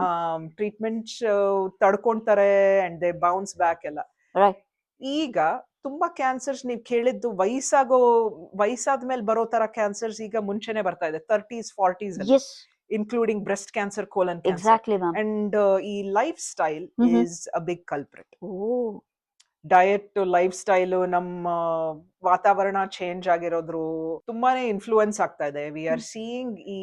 ಟ್ರೀಟ್ಮೆಂಟ್ಸ್ ತಡ್ಕೊಂತಾರೆ ಅಂಡ್ ದೇ ಬೌನ್ಸ್ ಬ್ಯಾಕ್ ಎಲ್ಲ. ರೈಟ್ ಈಗ ತುಂಬಾ ಕ್ಯಾನ್ಸರ್ಸ್ ನೀವ್ ಕೇಳಿದ್ದು ವಯಸ್ಸಾದ್ಮೇಲೆ ಬರೋ ತರ ಕ್ಯಾನ್ಸರ್ಸ್ ಈಗ ಮುಂಚೆನೆ ಬರ್ತಾ ಇದೆ, 30s 40s ಅಲ್ಲಿ, yes including breast cancer, colon cancer. Exactly ma'am. And ಈ lifestyle is a big culprit. ಓ ಡಯಟ್, ಲೈಫ್ ಸ್ಟೈಲ್, ನಮ್ಮ ವಾತಾವರಣ ಚೇಂಜ್ ಆಗಿರೋದ್ರು ತುಂಬಾನೇ ಇನ್ಫ್ಲೂಯೆನ್ಸ್ ಆಗ್ತಾ ಇದೆ. ವಿ ಆರ್ ಸೀಯಿಂಗ್ ಈ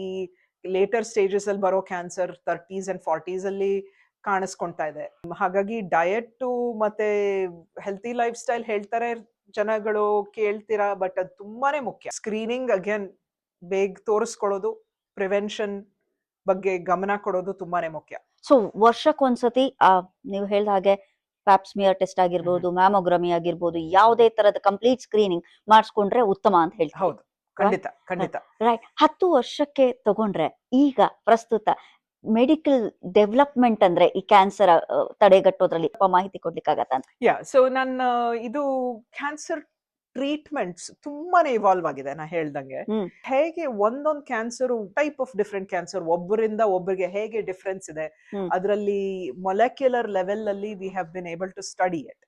ಲೇಟರ್ ಸ್ಟೇಜಸ್ ಅಲ್ಲಿ ಬರೋ ಕ್ಯಾನ್ಸರ್ 30s and 40s ಅಲ್ಲಿ ಕಾಣಿಸ್ಕೊಂತಾ ಇದೆ. ಹಾಗಾಗಿ ಡಯಟ್ ಮತ್ತೆ ಹೆಲ್ತಿ ಲೈಫ್ ಸ್ಟೈಲ್ ಹೇಳ್ತಾರೆ ಜನಗಳು, ಕೇಳ್ತೀರಾ, ಬಟ್ ಅದು ತುಂಬಾನೇ ಮುಖ್ಯ. ಸ್ಕ್ರೀನಿಂಗ್ ಅಗೇನ್ ಬೇಗ ತೋರಿಸ್ಕೊಳ್ಳೋದು, ಪ್ರಿವೆನ್ಷನ್ ಬಗ್ಗೆ ಗಮನ ಕೊಡೋದು ತುಂಬಾನೇ ಮುಖ್ಯ. ಸೊ ವರ್ಷಕ್ಕೊಂದ್ಸತಿ ನೀವು ಹೇಳ್ದ ಹಾಗೆ ಪ್ಯಾಪ್ಸ್ಮಿಯರ್ ಟೆಸ್ಟ್ ಆಗಿರ್ಬೋದು, ಮ್ಯಾಮೋಗ್ರಮಿ ಆಗಿರ್ಬೋದು, ಯಾವುದೇ ತರದ ಕಂಪ್ಲೀಟ್ ಸ್ಕ್ರೀನಿಂಗ್ ಮಾಡಿಸ್ಕೊಂಡ್ರೆ ಉತ್ತಮ ಅಂತ ಹೇಳ್ತೀವಿ. ಹೌದು, ಖಂಡಿತ ಖಂಡಿತ. ರೈಟ್. 10 ವರ್ಷಕ್ಕೆ ತಗೊಂಡ್ರೆ ಈಗ ಪ್ರಸ್ತುತ ಮೆಡಿಕಲ್ ಡೆವಲಪ್ಮೆಂಟ್ ಅಂದ್ರೆ ಈ ಕ್ಯಾನ್ಸರ್ ತಡೆಗಟ್ಟೋದ್ರಲ್ಲಿ ಮಾಹಿತಿ ಕೊಡ್ಲಿಕ್ಕಾಗತ್ತ? ಸೊ ನನ್ನ ಇದು ಕ್ಯಾನ್ಸರ್ ಟ್ರೀಟ್ಮೆಂಟ್ಸ್ ತುಂಬಾನೇ ಇವಾಲ್ವ್ ಆಗಿದೆ. ನಾ ಹೇಳ್ದಂಗೆ ಹೇಗೆ ಒಂದೊಂದು cancer, type of different cancer, ಒಬ್ಬರಿಂದ ಒಬ್ಬರಿಗೆ ಹೇಗೆ ಡಿಫ್ರೆನ್ಸ್ ಇದೆ, ಅದರಲ್ಲಿ ಮೊಲೆಕ್ಯುಲರ್ ಲೆವೆಲ್ ಅಲ್ಲಿ we have been able to study it.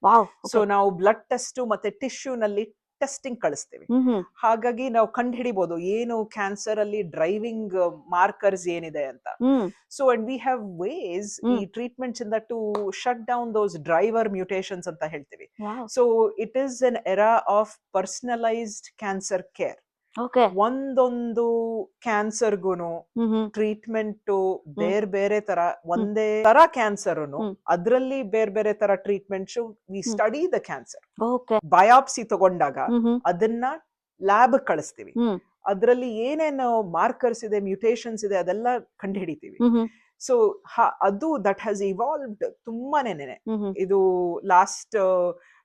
So ನಾವು ಬ್ಲಡ್ ಟೆಸ್ಟ್ ಮತ್ತೆ ಟಿಶ್ಯೂ ನಲ್ಲಿ ಟೆಸ್ಟಿಂಗ್ ಕಳಿಸ್ತೀವಿ. ಹ್ಮ್ ಹಾಗಾಗಿ ನಾವು ಕಂಡು ಹಿಡಿಬಹುದು ಏನು ಕ್ಯಾನ್ಸರ್ ಅಲ್ಲಿ ಡ್ರೈವಿಂಗ್ ಮಾರ್ಕರ್ಸ್ ಏನಿದೆ ಅಂತ. Hmm so and we have ways ಈ ಹ್ಮ್. ಟ್ರೀಟ್ಮೆಂಟ್ಸ್ ಇಂದ to shut down those driver mutations ಅಂತ ಹೇಳ್ತೀವಿ. Wow. So it is an era of personalised cancer care. Okay. ಒಂದೊಂದು ಕ್ಯಾನ್ಸರ್ಗುನು ಹ್ಮ್ ಟ್ರೀಟ್ಮೆಂಟ್ ಬೇರೆ ಬೇರೆ ತರ, ಒಂದೇ ತರ ಕ್ಯಾನ್ಸರ್ ಹ್ಮ್. ಅದ್ರಲ್ಲಿ ಬೇರೆ ಬೇರೆ ತರ treatments. We hmm. Study the cancer. Okay. Biopsy ತಗೊಂಡಾಗ ಹ್ಮ್ ಅದನ್ನ ಲ್ಯಾಬ್ ಕಳಿಸ್ತೀವಿ. ಹ್ಮ್ ಅದ್ರಲ್ಲಿ ಏನೇನು ಮಾರ್ಕರ್ಸ್ ಇದೆ, ಮ್ಯೂಟೇಷನ್ಸ್ ಇದೆ, ಅದೆಲ್ಲ ಕಂಡು ಹಿಡಿತೀವಿ. ಹ್ಮ್ ಸೊ ಅದು ದಟ್ ಹ್ಯಾಸ್ ಇವಾಲ್ವ್ಡ್ ತುಂಬಾನೇ. ಹ್ಮ್ ಇದು ಲಾಸ್ಟ್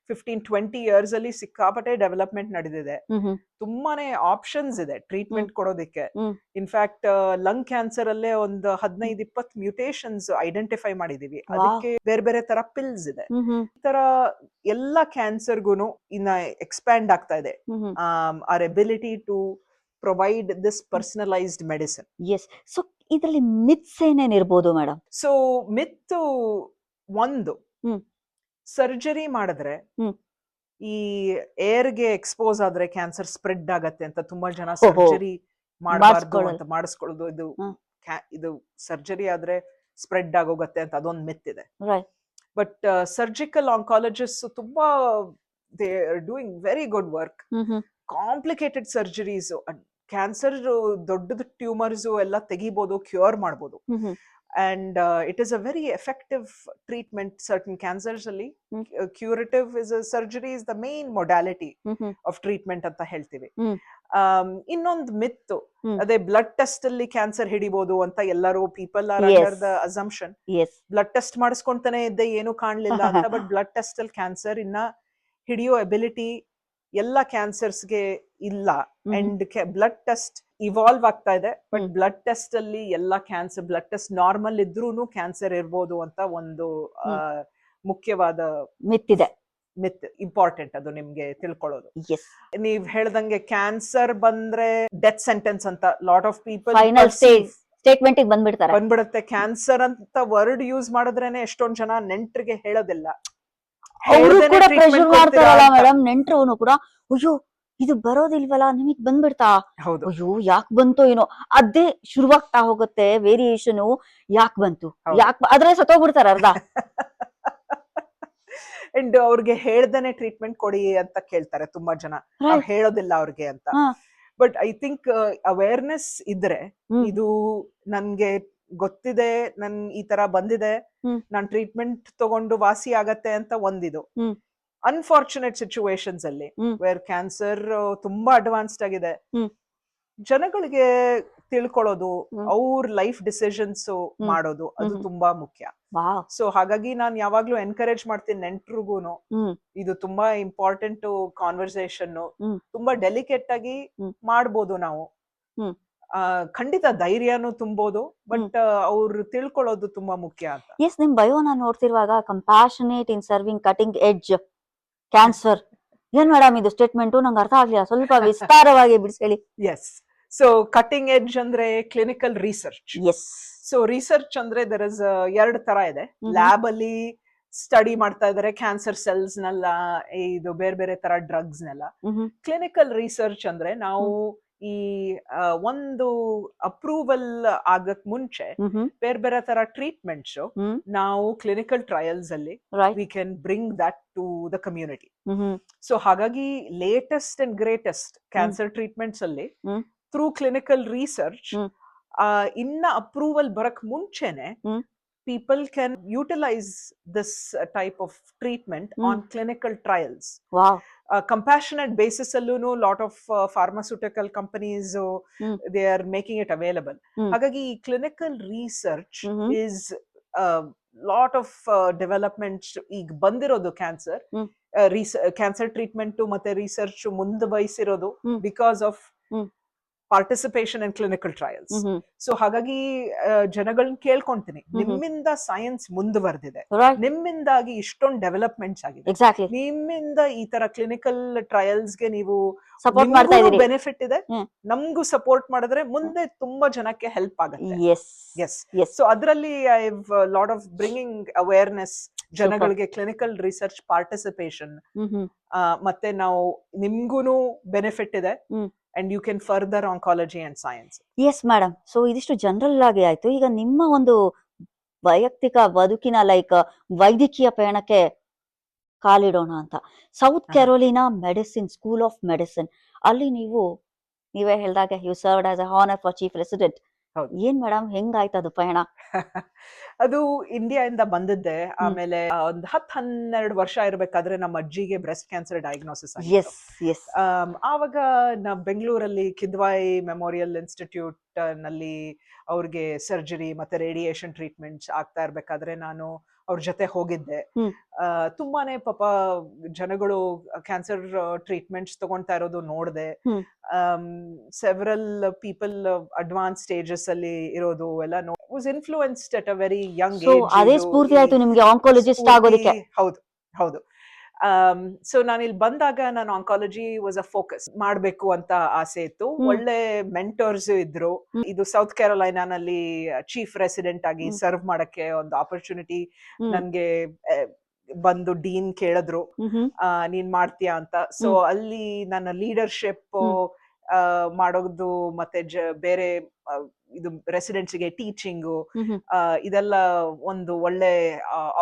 15-20 years ಅಲ್ಲಿ ಸಿಕ್ಕಾಪಟ್ಟೆ ಡೆವಲಪ್ಮೆಂಟ್ ನಡೆದಿದೆ. ಹ್ಮ್ ತುಂಬಾನೇ ಆಪ್ಷನ್ಸ್ ಇದೆ ಟ್ರೀಟ್ಮೆಂಟ್ ಕೊಡೋದಕ್ಕೆ. ಹ್ಮ್. ಇನ್ಫ್ಯಾಕ್ಟ್ ಲಂಗ್ ಕ್ಯಾನ್ಸರ್ ಅಲ್ಲೇ ಒಂದು 15-20 ಮ್ಯೂಟೇಷನ್ಸ್ ಐಡೆಂಟಿಫೈ ಮಾಡಿದೀವಿ. Wow. ಅದಕ್ಕೆ ಬೇರೆ ಬೇರೆ ತರ ಪಿಲ್ಸ್ ಇದೆ. ಹ್ಮ್ ಈ ತರ ಎಲ್ಲ ಕ್ಯಾನ್ಸರ್ಗುನು ಇನ್ನ ಎಕ್ಸ್ಪ್ಯಾಂಡ್ ಆಗ್ತಾ ಇದೆ hmm. our ability to provide this personalized medicine. Yes. So ಇದರಲ್ಲಿ ಮಿತ್ಸ್ ಏನೇನ್ ಇರ್ಬೋದು ಮೇಡಮ್? ಸೊ ಮಿತ್ ಒಂದು, ಹ್ಮ್. ಸರ್ಜರಿ ಮಾಡಿದ್ರೆ ಹ್ಮ್. ಈ ಏರ್ಗೆ ಎಕ್ಸ್ಪೋಸ್ ಆದ್ರೆ ಕ್ಯಾನ್ಸರ್ ಸ್ಪ್ರೆಡ್ ಆಗತ್ತೆ ಅಂತ ತುಂಬಾ ಜನ ಓಹೋ. ಸರ್ಜರಿ ಮಾಡಬಾರ್ದು ಮಾಡಿಸ್ಕೊಳ್ಳಲ್ಲ. ಅಂತ ಮಾಡಿಸ್ಕೊಳ್ಳೋದು. ಇದು ಹ್ಮ್. ಇದು ಸರ್ಜರಿ ಆದ್ರೆ ಸ್ಪ್ರೆಡ್ ಆಗೋಗತ್ತೆ ಅಂತ ಅದೊಂದು ಮಿತ್ ಇದೆ. ರೈಟ್. ಬಟ್ ಸರ್ಜಿಕಲ್ ಆಂಕಾಲಜಿಸ್ಟ್ ತುಂಬಾ they are doing very good work. Hmm complicated surgeries, cancer ದೊಡ್ಡದ ಟ್ಯೂಮರ್ಸ್ ಎಲ್ಲ ತೆಗಿಬಹುದು, ಕ್ಯೂರ್ ಮಾಡಬಹುದು. ಹ್ಮ್ And it is a very effective treatment. Certain cancers ಅಲ್ಲಿ Hmm. curative is a surgery is the main modality hmm of treatment ಅಂತ ಹೇಳ್ತೀವಿ. Hmm. ಇನ್ನೊಂದು ಮಿತ್, Hmm. ಅದೇ ಬ್ಲಡ್ ಟೆಸ್ಟ್ ಅಲ್ಲಿ ಕ್ಯಾನ್ಸರ್ ಹಿಡಿಬಹುದು ಅಂತ ಎಲ್ಲರೂ people are Yes. Under the assumption. Yes. Blood test ಮಾಡಿಸ್ಕೊಂತಾನೆ ಇದ್ದೆ, ಏನು ಕಾಣ್ಲಿಲ್ಲ ಅಂತ. ಬಟ್ ಬ್ಲಡ್ ಟೆಸ್ಟ್ ಅಲ್ಲಿ ಕ್ಯಾನ್ಸರ್ ಇನ್ನ ಹಿಡಿಯೋ ಎಬಿಲಿಟಿ ಎಲ್ಲ ಕ್ಯಾನ್ಸರ್ಸ್ಗೆ ಇಲ್ಲ. ಅಂಡ್ ಬ್ಲಡ್ ಟೆಸ್ಟ್ ಇವಾಲ್ವ್ ಆಗ್ತಾ ಇದೆ. But hmm. ಬ್ಲಡ್ ಟೆಸ್ಟ್ ಅಲ್ಲಿ ಎಲ್ಲ ಕ್ಯಾನ್ಸರ್, ಬ್ಲಡ್ ಟೆಸ್ಟ್ ನಾರ್ಮಲ್ ಇದ್ರೂನು ಕ್ಯಾನ್ಸರ್ ಇರ್ಬೋದು ಅಂತ ಒಂದು ಮುಖ್ಯವಾದ ಮಿತ್ ಇದೆ. ಮಿತ್. ಇಂಪಾರ್ಟೆಂಟ್ ಅದು ನಿಮ್ಗೆ ತಿಳ್ಕೊಳ್ಳೋದು. ಎಸ್. ನೀವ್ ಹೇಳ್ದಂಗೆ ಕ್ಯಾನ್ಸರ್ ಬಂದ್ರೆ ಡೆತ್ ಸೆಂಟೆನ್ಸ್ ಅಂತ lot of people final statement ಬಂದ್ಬಿಡ್ತಾರೆ. ಬಂದ್ಬಿಡುತ್ತೆ. ಕ್ಯಾನ್ಸರ್ ಅಂತ ವರ್ಡ್ ಯೂಸ್ ಮಾಡಿದ್ರೇನೆ ಎಷ್ಟೊಂದ್ ಜನ ನೆಂಟ್ರಿಗೆ ಹೇಳೋದಿಲ್ಲ. ಅವರು ಹೇಳ್ದೇನೆ ಕೂಡ treatment ಪ್ರೆಷರ್ ಕೊಡ್ತೀರಾ ಮಾಡ್ತಾರಲ್ಲ ಅಂತ. ಮೇಡಮ್, ನೆಂಟ್ರು ಕೂಡ ಅಯ್ಯೋ ಇದು ಬರೋದಿಲ್ವಲ್ಲ, ನಿಮಗ್ ಬಂದ್ಬಿಡ್ತಾ, ಹೌದು. ಅಯ್ಯೋ ಯಾಕ್ ಬಂತು ಏನೋ, ಅದೇ ಶುರುವಾಗ್ತಾ ಹೋಗುತ್ತೆ ವೇರಿಯೇಷನ್. ಯಾಕ್ ಬಂತು, ಹೌದು. ಅದ್ರೆ ಸತ್ತೋಗ್ಬಿಡ್ತಾರ ಅರ್ಧ. ಅಂಡ್ ಅವ್ರಿಗೆ ಹೇಳ್ದೇನೆ ಟ್ರೀಟ್ಮೆಂಟ್ ಕೊಡಿ ಅಂತ ಕೇಳ್ತಾರೆ ತುಂಬಾ ಜನ. ನಾವ್ Right. ಹೇಳೋದಿಲ್ಲ ಅವ್ರಿಗೆ ಅಂತ. ಹಾ. ಬಟ್ ಐ ಥಿಂಕ್ ಅವೇರ್ನೆಸ್ ಇದ್ರೆ, ಹ್ಮ್. ಇದು ನನ್ಗೆ ಗೊತ್ತಿದೆ, ನನ್ ಈ ತರ ಬಂದಿದೆ, ಹ್ಮ್. ನಾನ್ ಟ್ರೀಟ್ಮೆಂಟ್ ತಗೊಂಡು ವಾಸಿ ಆಗತ್ತೆ ಅಂತ ಒಂದಿದು. ಹ್ಮ್. ಅನ್ಫಾರ್ಚುನೇಟ್ ಸಿಚುವೇಶನ್ಸ್ ಅಲ್ಲಿ ಹ್ಮ್. ವೇರ್ ಕ್ಯಾನ್ಸರ್ ತುಂಬಾ ಅಡ್ವಾನ್ಸ್ಡ್ ಆಗಿದೆ, ಹ್ಮ್. ಜನಗಳಿಗೆ ತಿಳ್ಕೊಳ್ಳೋದು, ಹ್ಮ್. ಅವ್ರ ಲೈಫ್ ಡಿಸಿಷನ್ಸ್ ಮಾಡೋದು, ಅದು ಹ್ಮ್. ತುಂಬಾ ಮುಖ್ಯ. ವಾವ್. ಸೊ ಹಾಗಾಗಿ ನಾನ್ ಯಾವಾಗ್ಲೂ ಎನ್ಕರೇಜ್ ಮಾಡ್ತೀನಿ ನೆಂಟ್ರಿಗೂನು, ಹ್ಮ್ ಇದು ತುಂಬಾ ಇಂಪಾರ್ಟೆಂಟ್ ಕಾನ್ವರ್ಸೇಷನ್. ಹ್ಮ್. ತುಂಬಾ ಡೆಲಿಕೇಟ್ ಆಗಿ ಹ್ಮ್. ಮಾಡ್ಬೋದು ನಾವು. ಹ್ಮ್. ಖಂಡಿತ ಧೈರ್ಯನೂ ತುಂಬೋದು, ಬಟ್ ಅವ್ರು ತಿಳ್ಕೊಳ್ಳೋದು ತುಂಬಾ ಮುಖ್ಯ ಅಂತ. ಎಸ್. ನಿಮ್ ಬಯೋ ನಾನು ನೋಡ್ತಿರುವಾಗ compassionate in serving cutting edge cancer. ಏನ್ ಮೇಡಮ್ ಇದು ಸ್ಟೇಟ್ಮೆಂಟ್? ನಂಗೆ ಅರ್ಥ ಆಗ್ಲಿಲ್ಲ, ಸ್ವಲ್ಪ ವಿಸ್ತಾರವಾಗಿ ಬಿಡಿಸಿ. ಎಸ್. ಸೊ ಕಟಿಂಗ್ ಎಡ್ಜ್ ಅಂದ್ರೆ clinical research. Yes. So research ಅಂದ್ರೆ ದರ್ ಇಸ್ 2 ತರ ಇದೆ. ಹ್ಮ್. ಲ್ಯಾಬ್ ಅಲ್ಲಿ ಸ್ಟಡಿ ಮಾಡ್ತಾ ಇದಾರೆ ಕ್ಯಾನ್ಸರ್ ಸೆಲ್ಸ್ ನೆಲ್ಲ, ಇದು ಬೇರೆ ಬೇರೆ ತರ ಡ್ರಗ್ಸ್ ನೆಲ್ಲ. ಹ್ಮ್ ಕ್ಲಿನಿಕಲ್ ರಿಸರ್ಚ್ ಅಂದ್ರೆ ನಾವು ಈ ಒಂದು ಅಪ್ರೂವಲ್ ಆಗಕ್ ಮುಂಚೆ ಹ್ಮ್ ಬೇರೆ ಬೇರೆ ತರ ಟ್ರೀಟ್ಮೆಂಟ್ಸ್ ಹ್ಮ್ ನಾವು ಕ್ಲಿನಿಕಲ್ ಟ್ರಯಲ್ಸ್ ಅಲ್ಲಿ right. We can bring that to the community. Hmm so ಹಾಗಾಗಿ latest and greatest cancer treatments ಅಲ್ಲಿ hmm. Through clinical research hmm. ಇನ್ನ ಅಪ್ರೂವಲ್ ಬರಕ್ ಮುಂಚೆನೆ hmm. people can utilize this type of treatment on clinical trials. Wow. Compassionate basis allunu lot of pharmaceutical companies they are making it available. Hagagi clinical research is a lot of developments ಈಗ ಬಂದಿರೋದು ಕ್ಯಾನ್ಸರ್ ಕ್ಯಾನ್ಸರ್ ಟ್ರೀಟ್ಮೆಂಟ್ ಮತ್ತೆ ರಿಸರ್ಚ್ ಮುಂದೆ ಬಯಸಿರೋದು because of participation in clinical trials. So ಹಾಗಾಗಿ ಜನಗಳನ್ನ ಕೇಳ್ಕೊಂತೀನಿ, ನಿಮ್ಮಿಂದ ಸೈನ್ಸ್ ಮುಂದುವರೆದಿದೆ, ನಿಮ್ಮಿಂದಾಗಿ ಇಷ್ಟೊಂದು ಡೆವಲಪ್ಮೆಂಟ್ಸ್ ಆಗಿದೆ, ಎಕ್ಸಾಕ್ಟ್ಲಿ ನಿಮ್ಮಿಂದ ಈ ತರ ಕ್ಲಿನಿಕಲ್ ಟ್ರಯಲ್ಸ್ಗೆ ನೀವು ಸಪೋರ್ಟ್ ಮಾಡ್ತಾ ಇದೀರಿ. ಬೆನಿಫಿಟ್ ಇದೆ, ನಮ್ಗೂ ಸಪೋರ್ಟ್ ಮಾಡಿದ್ರೆ ಮುಂದೆ ತುಂಬಾ ಜನಕ್ಕೆ ಹೆಲ್ಪ್ ಆಗುತ್ತೆ. ಎಸ್ ಸೊ ಅದರಲ್ಲಿ I have lot of bringing awareness ಜನಗಳಿಗೆ, ಕ್ಲಿನಿಕಲ್ ರಿಸರ್ಚ್ ಪಾರ್ಟಿಸಿಪೇಷನ್, ಮತ್ತೆ ನಾವು ನಿಮ್ಗೂನು ಬೆನಿಫಿಟ್ ಇದೆ and you can further oncology and science. Yes madam. So ಇದಿಷ್ಟು ಜನರಲ್ ಆಗಿ ಆಯ್ತು. ಈಗ ನಿಮ್ಮ ಒಂದು ವೈಯಕ್ತಿಕ ಬದುಕಿನ ಲೈಕ್ ವೈದ್ಯಕೀಯ ಪಯಣಕ್ಕೆ ಕಾಲಿಡೋಣ ಅಂತ. South Carolina medicine school of medicine ಅಲ್ಲಿ ನೀವೇ ಹೇಳ್ದಾಗ you served as a honour for chief resident. ಏನ್ ಮೇಡಮ್ ಹೆಂಗಾಯ್ತು ಅದು ಪಯಣ? ಅದು ಇಂಡಿಯಾದಿಂದ ಬಂದಿದ್ದೆ. ಆಮೇಲೆ ಒಂದು 10-12 ವರ್ಷ ಇರ್ಬೇಕಾದ್ರೆ ನಮ್ಮ ಅಜ್ಜಿಗೆ ಬ್ರೆಸ್ಟ್ ಕ್ಯಾನ್ಸರ್ ಡಯಾಗ್ನೋಸಿಸ್ ಆಗಿತ್ತು. ಆವಾಗ ನಾ ಬೆಂಗಳೂರಲ್ಲಿ ಕಿದ್ವಾಯಿ ಮೆಮೋರಿಯಲ್ ಇನ್ಸ್ಟಿಟ್ಯೂಟ್ ನಲ್ಲಿ ಅವ್ರಿಗೆ ಸರ್ಜರಿ ಮತ್ತೆ ರೇಡಿಯೇಷನ್ ಟ್ರೀಟ್ಮೆಂಟ್ಸ್ ಆಗ್ತಾ ಇರ್ಬೇಕಾದ್ರೆ ನಾನು ಅವ್ರ ಜೊತೆ ಹೋಗಿದ್ದೆ. ತುಂಬಾನೇ ಪಾಪ ಜನಗಳು ಕ್ಯಾನ್ಸರ್ ಟ್ರೀಟ್ಮೆಂಟ್ಸ್ ತಗೊಂತಾ ಇರೋದು ನೋಡ್ದೆ. ಸೆವರಲ್ ಪೀಪಲ್ ಅಡ್ವಾನ್ಸ್ ಸ್ಟೇಜಸ್ ಅಲ್ಲಿ ಇರೋದು ಎಲ್ಲ was influenced at a very Young age. ಅದೇ ಸ್ಫೂರ್ತಿ ಆಯ್ತು ನಿಮ್ಗೆ ಆಂಕಾಲಜಿಸ್ಟ್ ಆಗೋದಕ್ಕೆ. ಹೌದು. ಸೊ ನಾನು ಇಲ್ಲಿ ಬಂದಾಗ ನಾನು ಆಂಕಾಲಜಿ ವಾಸ್ ಅ ಫೋಕಸ್ ಮಾಡ್ಬೇಕು ಅಂತ ಆಸೆ ಇತ್ತು. ಒಳ್ಳೆ ಮೆಂಟರ್ಸ್ ಇದ್ರು. ಇದು ಸೌತ್ ಕ್ಯಾರೋಲೈನಾನಲ್ಲಿ ಚೀಫ್ ರೆಸಿಡೆಂಟ್ ಆಗಿ ಸರ್ವ್ ಮಾಡಕ್ಕೆ ಒಂದು ಆಪರ್ಚುನಿಟಿ ನನ್ಗೆ ಬಂದು ಡೀನ್ ಕೇಳಿದ್ರು, ನೀನ್ ಮಾಡ್ತೀಯಾ ಅಂತ. ಸೊ ಅಲ್ಲಿ ನನ್ನ ಲೀಡರ್ಶಿಪ್ ಮಾಡೋದು ಮತ್ತೆ ಬೇರೆ ಇದು ರೆಸಿಡೆಂಟ್ಸ್ಗೆ ಟೀಚಿಂಗು ಇದೆಲ್ಲ ಒಂದು ಒಳ್ಳೆ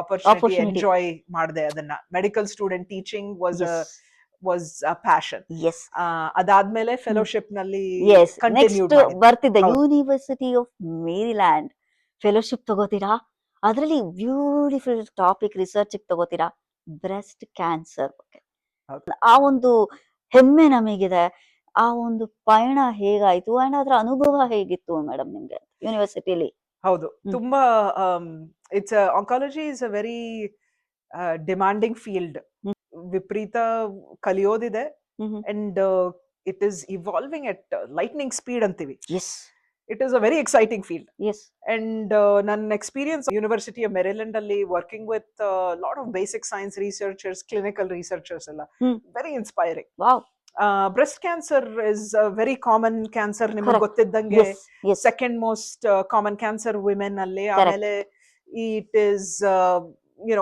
ಆಪರ್ಚುನಿಟಿ. ಎಂಜಾಯ್ ಮಾಡಿದೆ ಅದನ್ನ. Medical student teaching was a passion. ಅದಾದ್ಮೇಲೆ ಫೆಲೋಶಿಪ್ ನಲ್ಲಿ ಬರ್ತಿದ್ದ ಯೂನಿವರ್ಸಿಟಿ ಆಫ್ ಮೇರಿಲ್ಯಾಂಡ್ ಫೆಲೋಶಿಪ್ ತಗೋತೀರಾ. ಅದರಲ್ಲಿ ಬ್ಯೂಟಿಫುಲ್ ಟಾಪಿಕ್ ರಿಸರ್ಚ್ ತಗೋತೀರಾ, ಬ್ರೆಸ್ಟ್ ಕ್ಯಾನ್ಸರ್ ಬಗ್ಗೆ. ಆ ಒಂದು ಹೆಮ್ಮೆ ನಮಗಿದೆ. ಆ ಒಂದು ಪಯಣ ಹೇಗಾಯ್ತು ಅಂಡ್ ಅದರ ಅನುಭವ ಹೇಗಿತ್ತು ಮೇಡಮ್ ನಿಮ್ಗೆ ಯೂನಿವರ್ಸಿಟಿಲಿ? ಹೌದು, ತುಂಬಾ it's oncology is a very demanding field. ವಿಪರೀತ ಕಲಿಯೋದಿದೆ and it is evolving at lightning speed ಅಂತೀವಿ. It is a very exciting field. Yes. And ನನ್ನ experience University of Maryland ಅಲ್ಲಿ working with a lot of basic science researchers, clinical researchers ಎಲ್ಲ very inspiring. Wow. Breast cancer is a very common cancer. ನಿಮಗೆ ಗೊತ್ತಿದ್ದಂಗೆ second most common cancer women ಅಲ್ಲಿ. ಆಮೇಲೆ it is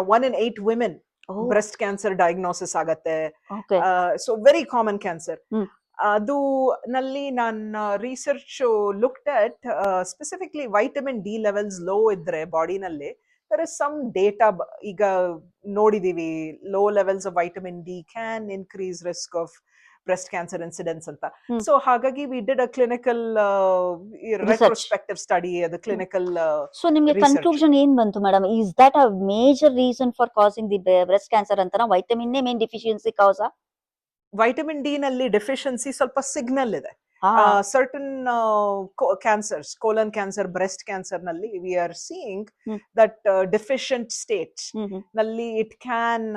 1 in 8 women breast cancer diagnosis ಆಗತ್ತೆ. So very common cancer. ಅದು ನಲ್ಲಿ ನನ್ನ research looked at specifically vitamin D levels low ಇದ್ರೆ ಬಾಡಿನಲ್ಲಿ there is some data ಈಗ ನೋಡಿದೀವಿ, low levels of vitamin D can increase risk of breast cancer incidence ಅಂತ. So ಹಾಗಾಗಿ we did a clinical retrospective study, the clinical so ನಿಮಗೆ ಕನ್ಕ್ಲೂಷನ್ ಏನ್ ಬಂತು madam? is that a major reason for causing the breast cancer ಅಂತ? ವೈಟಮಿನ್ ನೇ ಮೇನ್ ಡೆಫಿಷಿಯನ್ಸಿ ಕಾಸಾ? ವೈಟಮಿನ್ ಡಿ ನಲ್ಲಿ ಡೆಫಿಷಿಯನ್ಸಿ ಸ್ವಲ್ಪ ಸಿಗ್ನಲ್ ಇದೆ. Certain cancers, colon cancer, breast cancer ನಲ್ಲಿ we are seeing that deficient state ನಲ್ಲಿ ಇಟ್ ಕ್ಯಾನ್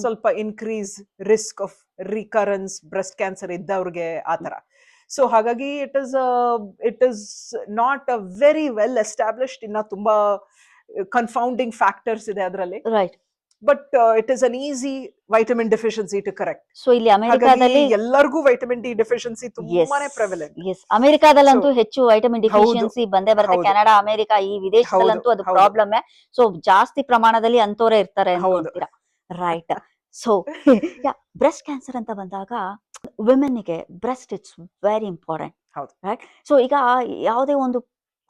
ಸ್ವಲ್ಪ increase risk of recurrence breast cancer ಇದ್ದವ್ರಿಗೆ ಆತರ. ಸೊ ಹಾಗಾಗಿ it is not a very well established. ಇನ್ನ ತುಂಬಾ ಕನ್ಫೌಂಡಿಂಗ್ ಫ್ಯಾಕ್ಟರ್ಸ್ ಇದೆ ಅದರಲ್ಲಿ. Right. But it is an easy vitamin deficiency to correct. So ಇಲ್ಲಿ ಅಮೆರಿಕಾದಲ್ಲಿ ಎಲ್ಲರಿಗೂ vitamin D deficiency ತುಂಬಾನೇ prevalent. Yes, ಅಮೆರಿಕಾದಲ್ಲಂತೂ ಹೆಚ್ಚು ವೈಟಮಿನ್ ಡೆಫಿಷಿಯನ್ಸಿ ಬಂದೇ ಬರುತ್ತೆ. ಕೆನಡಾ, ಅಮೆರಿಕಾ ಈ ವಿದೇಶದಲ್ಲಂತೂ ಅದು ಪ್ರಾಬ್ಲಮ್. ಸೊ ಜಾಸ್ತಿ ಪ್ರಮಾಣದಲ್ಲಿ ಅಂತೋರೇ ಇರ್ತಾರೆ ಅಂತೀರಾ? ರೈಟ್. ಸೊ ಬ್ರೆಸ್ಟ್ ಕ್ಯಾನ್ಸರ್ ಅಂತ ಬಂದಾಗ ವಿಮೆನ್ಗೆ breast it's very important. Right. So ಈಗ ಯಾವುದೇ ಒಂದು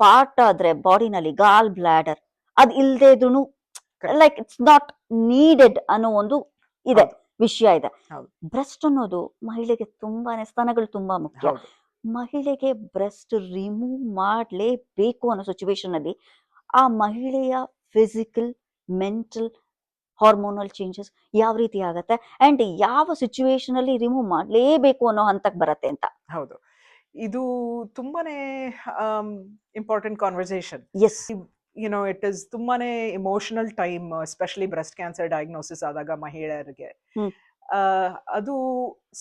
ಪಾರ್ಟ್ ಆದ್ರೆ ಬಾಡಿನಲ್ಲಿ ಗಾಲ್ ಬ್ಲಾಡರ್ ಅದ್ ಇಲ್ದೇ ಇದ್ರೂ ಲೈಕ್ ಇಟ್ಸ್ ನಾಟ್ ನೀಡೆಡ್ ಅನ್ನೋ ಒಂದು ಇದೆ, ವಿಷಯ ಇದೆ. ಬ್ರೆಸ್ಟ್ ಅನ್ನೋದು ಮಹಿಳೆಗೆ ತುಂಬಾನೇ, ಸ್ತನಗಳು ತುಂಬಾ ಮುಖ್ಯ. ಮಹಿಳೆಗೆ ಬ್ರೆಸ್ಟ್ ರಿಮೂವ್ ಮಾಡ್ಲೇಬೇಕು ಅನ್ನೋ ಸಿಚುವೇಶನ್ ಅಲ್ಲಿ ಆ ಮಹಿಳೆಯ ಫಿಸಿಕಲ್, ಮೆಂಟಲ್, ಹಾರ್ಮೋನಲ್ ಚೇಂಜಸ್ ಯಾವ ರೀತಿ ಆಗತ್ತೆ ಅಂಡ್ ಯಾವ ಸಿಚುವೇಶನ್ ಅಲ್ಲಿ ರಿಮೂವ್ ಮಾಡ್ಲೇಬೇಕು ಅನ್ನೋ ಹಂತಕ್ಕೆ ಬರತ್ತೆ ಅಂತ. ಹೌದು, ಇದು ತುಂಬಾನೇ important conversation. Yes. it is ತುಂಬಾನೇ emotional time, especially breast cancer diagnosis ಆದಾಗ ಮಹಿಳೆಯರಿಗೆ. ಅದು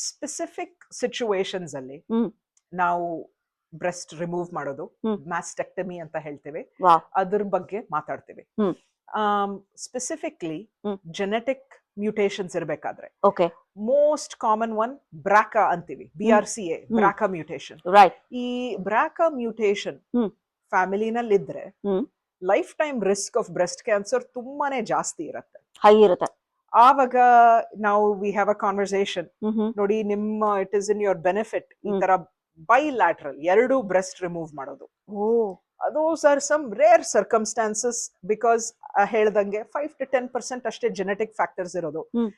ಸ್ಪೆಸಿಫಿಕ್ ಸಿಚುವೇಶನ್ಸ್ ಅಲ್ಲಿ ನಾವು ಬ್ರೆಸ್ಟ್ ರಿಮೂವ್ ಮಾಡೋದು, ಹ್ಮ್. ಮ್ಯಾಸ್ಟೆಕ್ಟಮಿ ಅಂತ ಹೇಳ್ತೇವೆ, ವಾವ್. ಅದ್ರ ಬಗ್ಗೆ ಮಾತಾಡ್ತೀವಿ. Hmm. Specifically hmm. Genetic mutations ಇರಬೇಕಾದ್ರೆ okay. Most common one BRCA ಅಂತೀವಿ, BRCA, ಬ್ರಾಕಾ ಮ್ಯೂಟೇಷನ್. ರೈಟ್. ಈ ಬ್ರಾಕಾ ಮ್ಯೂಟೇಷನ್ ಹ್ಮ್. ಫ್ಯಾಮಿಲಿನಲ್ಲಿ ಇದ್ರೆ hmm. Life time risk of breast cancer ತುಂಬಾನೇ ಜಾಸ್ತಿ ಇರುತ್ತೆ. ಹೈ ಇರುತ್ತೆ. ಆವಾಗ ನಾವು we have a conversation, hmm. ನೋಡಿ ನಿಮ್ಮ it is in your benefit ಈ ಹ್ಮ್. ತರ ಬೈಲ್ಯಾಟ್ರಲ್ ಎರಡು ಬ್ರೆಸ್ಟ್ ರಿಮೂವ್ ಮಾಡೋದು. ಓ. those are some rare circumstances because ಹೇಳ್ದಂಗೆ 5 to 10% ಅಷ್ಟೇ ಜೆನೆಟಿಕ್ ಫ್ಯಾಕ್ಟರ್ಸ್ ಇರೋದು. ಹ್ಮ್.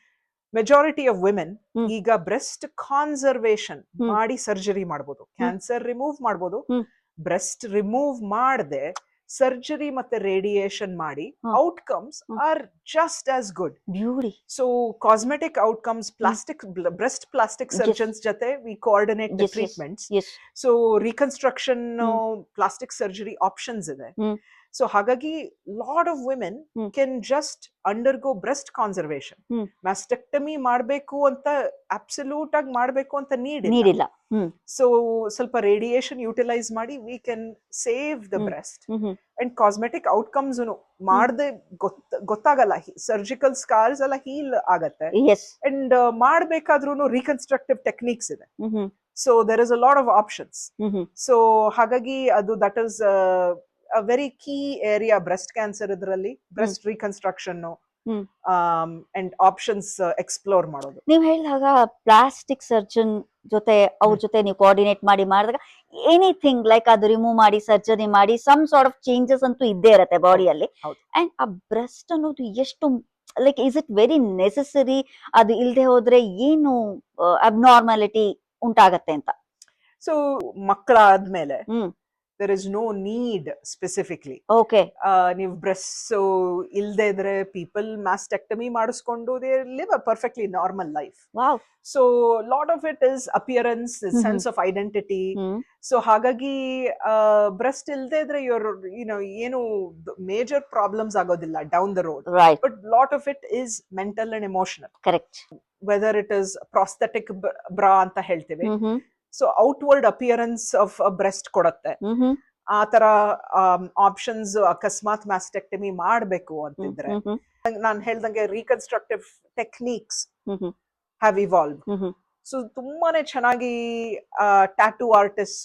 ಮೆಜಾರಿಟಿ ಆಫ್ ವಿಮೆನ್ ಹ್ಮ್. ಈಗ ಬ್ರೆಸ್ಟ್ ಕಾನ್ಸರ್ವೇಷನ್ ಹ್ಮ್. ಮಾಡಿ ಸರ್ಜರಿ ಮಾಡ್ಬೋದು, ಕ್ಯಾನ್ಸರ್ ರಿಮೂವ್ ಮಾಡ್ಬೋದು. ಹ್ಮ್. ಬ್ರೆಸ್ಟ್ ರಿಮೂವ್ ಮಾಡದೆ ಸರ್ಜರಿ ಮತ್ತೆ ರೇಡಿಯೇಷನ್ ಮಾಡಿ hmm. Outcomes hmm. Are just as good. Beauty. So cosmetic outcomes, plastic breast plastic surgeons ಜೊತೆ we coordinate the Yes, yes. Treatments. Yes. So reconstruction plastic surgery options ಇದೆ. ಹ್ಮ್. ಸೊ ಹಾಗಾಗಿ lot of women hmm. Can just undergo breast conservation. Hmm. Mastectomy ಮಾಡಬೇಕು ಅಂತ ಅಬ್ಸಲ್ಯೂಟ್ ಆಗಿ ಮಾಡಬೇಕು ಅಂತ ನೀಡಿಲ್ಲ. ನೀಡಿಲ್ಲ. ಹ್ಮ್. ಸೊ ಸ್ವಲ್ಪ ರೇಡಿಯೇಷನ್ ಯುಟಿಲೈಸ್ ಮಾಡಿ we can save the hmm. Breast. Hmm. And cosmetic outcomes ಮಾಡದೆ ಗೊತ್ತಾಗಲ್ಲ. ಸರ್ಜಿಕಲ್ ಸ್ಕಾರ್ಸ್ ಎಲ್ಲ ಹೀಲ್ ಆಗತ್ತೆ. ಎಸ್. ಅಂಡ್ ಮಾಡಬೇಕಾದ್ರೂ ರೀಕನ್ಸ್ಟ್ರಕ್ಟಿವ್ ಟೆಕ್ನಿಕ್ಸ್ ಇದೆ. Hmm. So there is a lot of options. Hmm. So ಹಾಗಾಗಿ ಅದು that is a very key area breast cancer. ಇದರಲ್ಲಿ breast reconstruction hmm. And options explore ಮಾಡೋದು. ನೀವ್ ಹೇಳಿದಾಗ ಪ್ಲಾಸ್ಟಿಕ್ ಸರ್ಜನ್ ಜೊತೆ ಅವ್ರ ಜೊತೆ ನೀವು ಕೋಆರ್ಡಿನೇಟ್ ಮಾಡಿ ಮಾಡಿದಾಗ ಎನಿಥಿಂಗ್ ಲೈಕ್ ಅದು ರಿಮೂವ್ ಮಾಡಿ ಸರ್ಜರಿ ಮಾಡಿ ಸಮ್ ಸಾರ್ಟ್ ಆಫ್ ಚೇಂಜಸ್ ಅಂತೂ ಇದ್ದೇ ಇರತ್ತೆ ಬಾಡಿಯಲ್ಲಿ. ಹೌದು. ಅಂಡ್ ಆ ಬ್ರೆಸ್ಟ್ ಅನ್ನೋದು ಎಷ್ಟು like is it very necessary? ಅದು ಇಲ್ದೆ ಹೋದ್ರೆ ಏನು ಅಬ್ನಾರ್ಮಾಲಿಟಿ ಉಂಟಾಗತ್ತೆ ಅಂತ? ಸೊ ಮಕ್ಕಳಾದ್ಮೇಲೆ hmm. there is no need specifically. Okay. ನೀವು ಬ್ರೆಸ್ಟ್ ಇಲ್ದೇ ಇದ್ರೆ ಪೀಪಲ್ ಮ್ಯಾಸ್ಟೆಕ್ಟಮಿ ಮಾಡಿಸ್ಕೊಂಡು they live a perfectly normal life. Wow. So lot of it is appearance, sense of identity. Hmm. So ಹಾಗಾಗಿ ಬ್ರೆಸ್ಟ್ ಇಲ್ದೇ ಇದ್ರೆ ಏನು ಮೇಜರ್ ಪ್ರಾಬ್ಲಮ್ಸ್ ಆಗೋದಿಲ್ಲ down the road. Right. But lot of it is mental and emotional. Correct. Whether it is prosthetic bra ಅಂತ ಹೇಳ್ತೇವೆ. Hmm. So outward appearance of breast ಕೊಡುತ್ತೆ. ಹ್ಮ್. ಆ ತರ ಆಪ್ಷನ್ಸ್ ಅಕಸ್ಮಾತ್ ಮ್ಯಾಸ್ಟೆಕ್ಟಮಿ ಮಾಡಬೇಕು ಅಂತಿದ್ರೆ ಹ್ಮ್. ನಾನು ಹೇಳ್ದಂಗೆ reconstructive techniques hmm. Have evolve. Hmm. So ತುಂಬಾನೇ ಚೆನ್ನಾಗಿ ಟ್ಯಾಟೂ ಆರ್ಟಿಸ್ಟ್,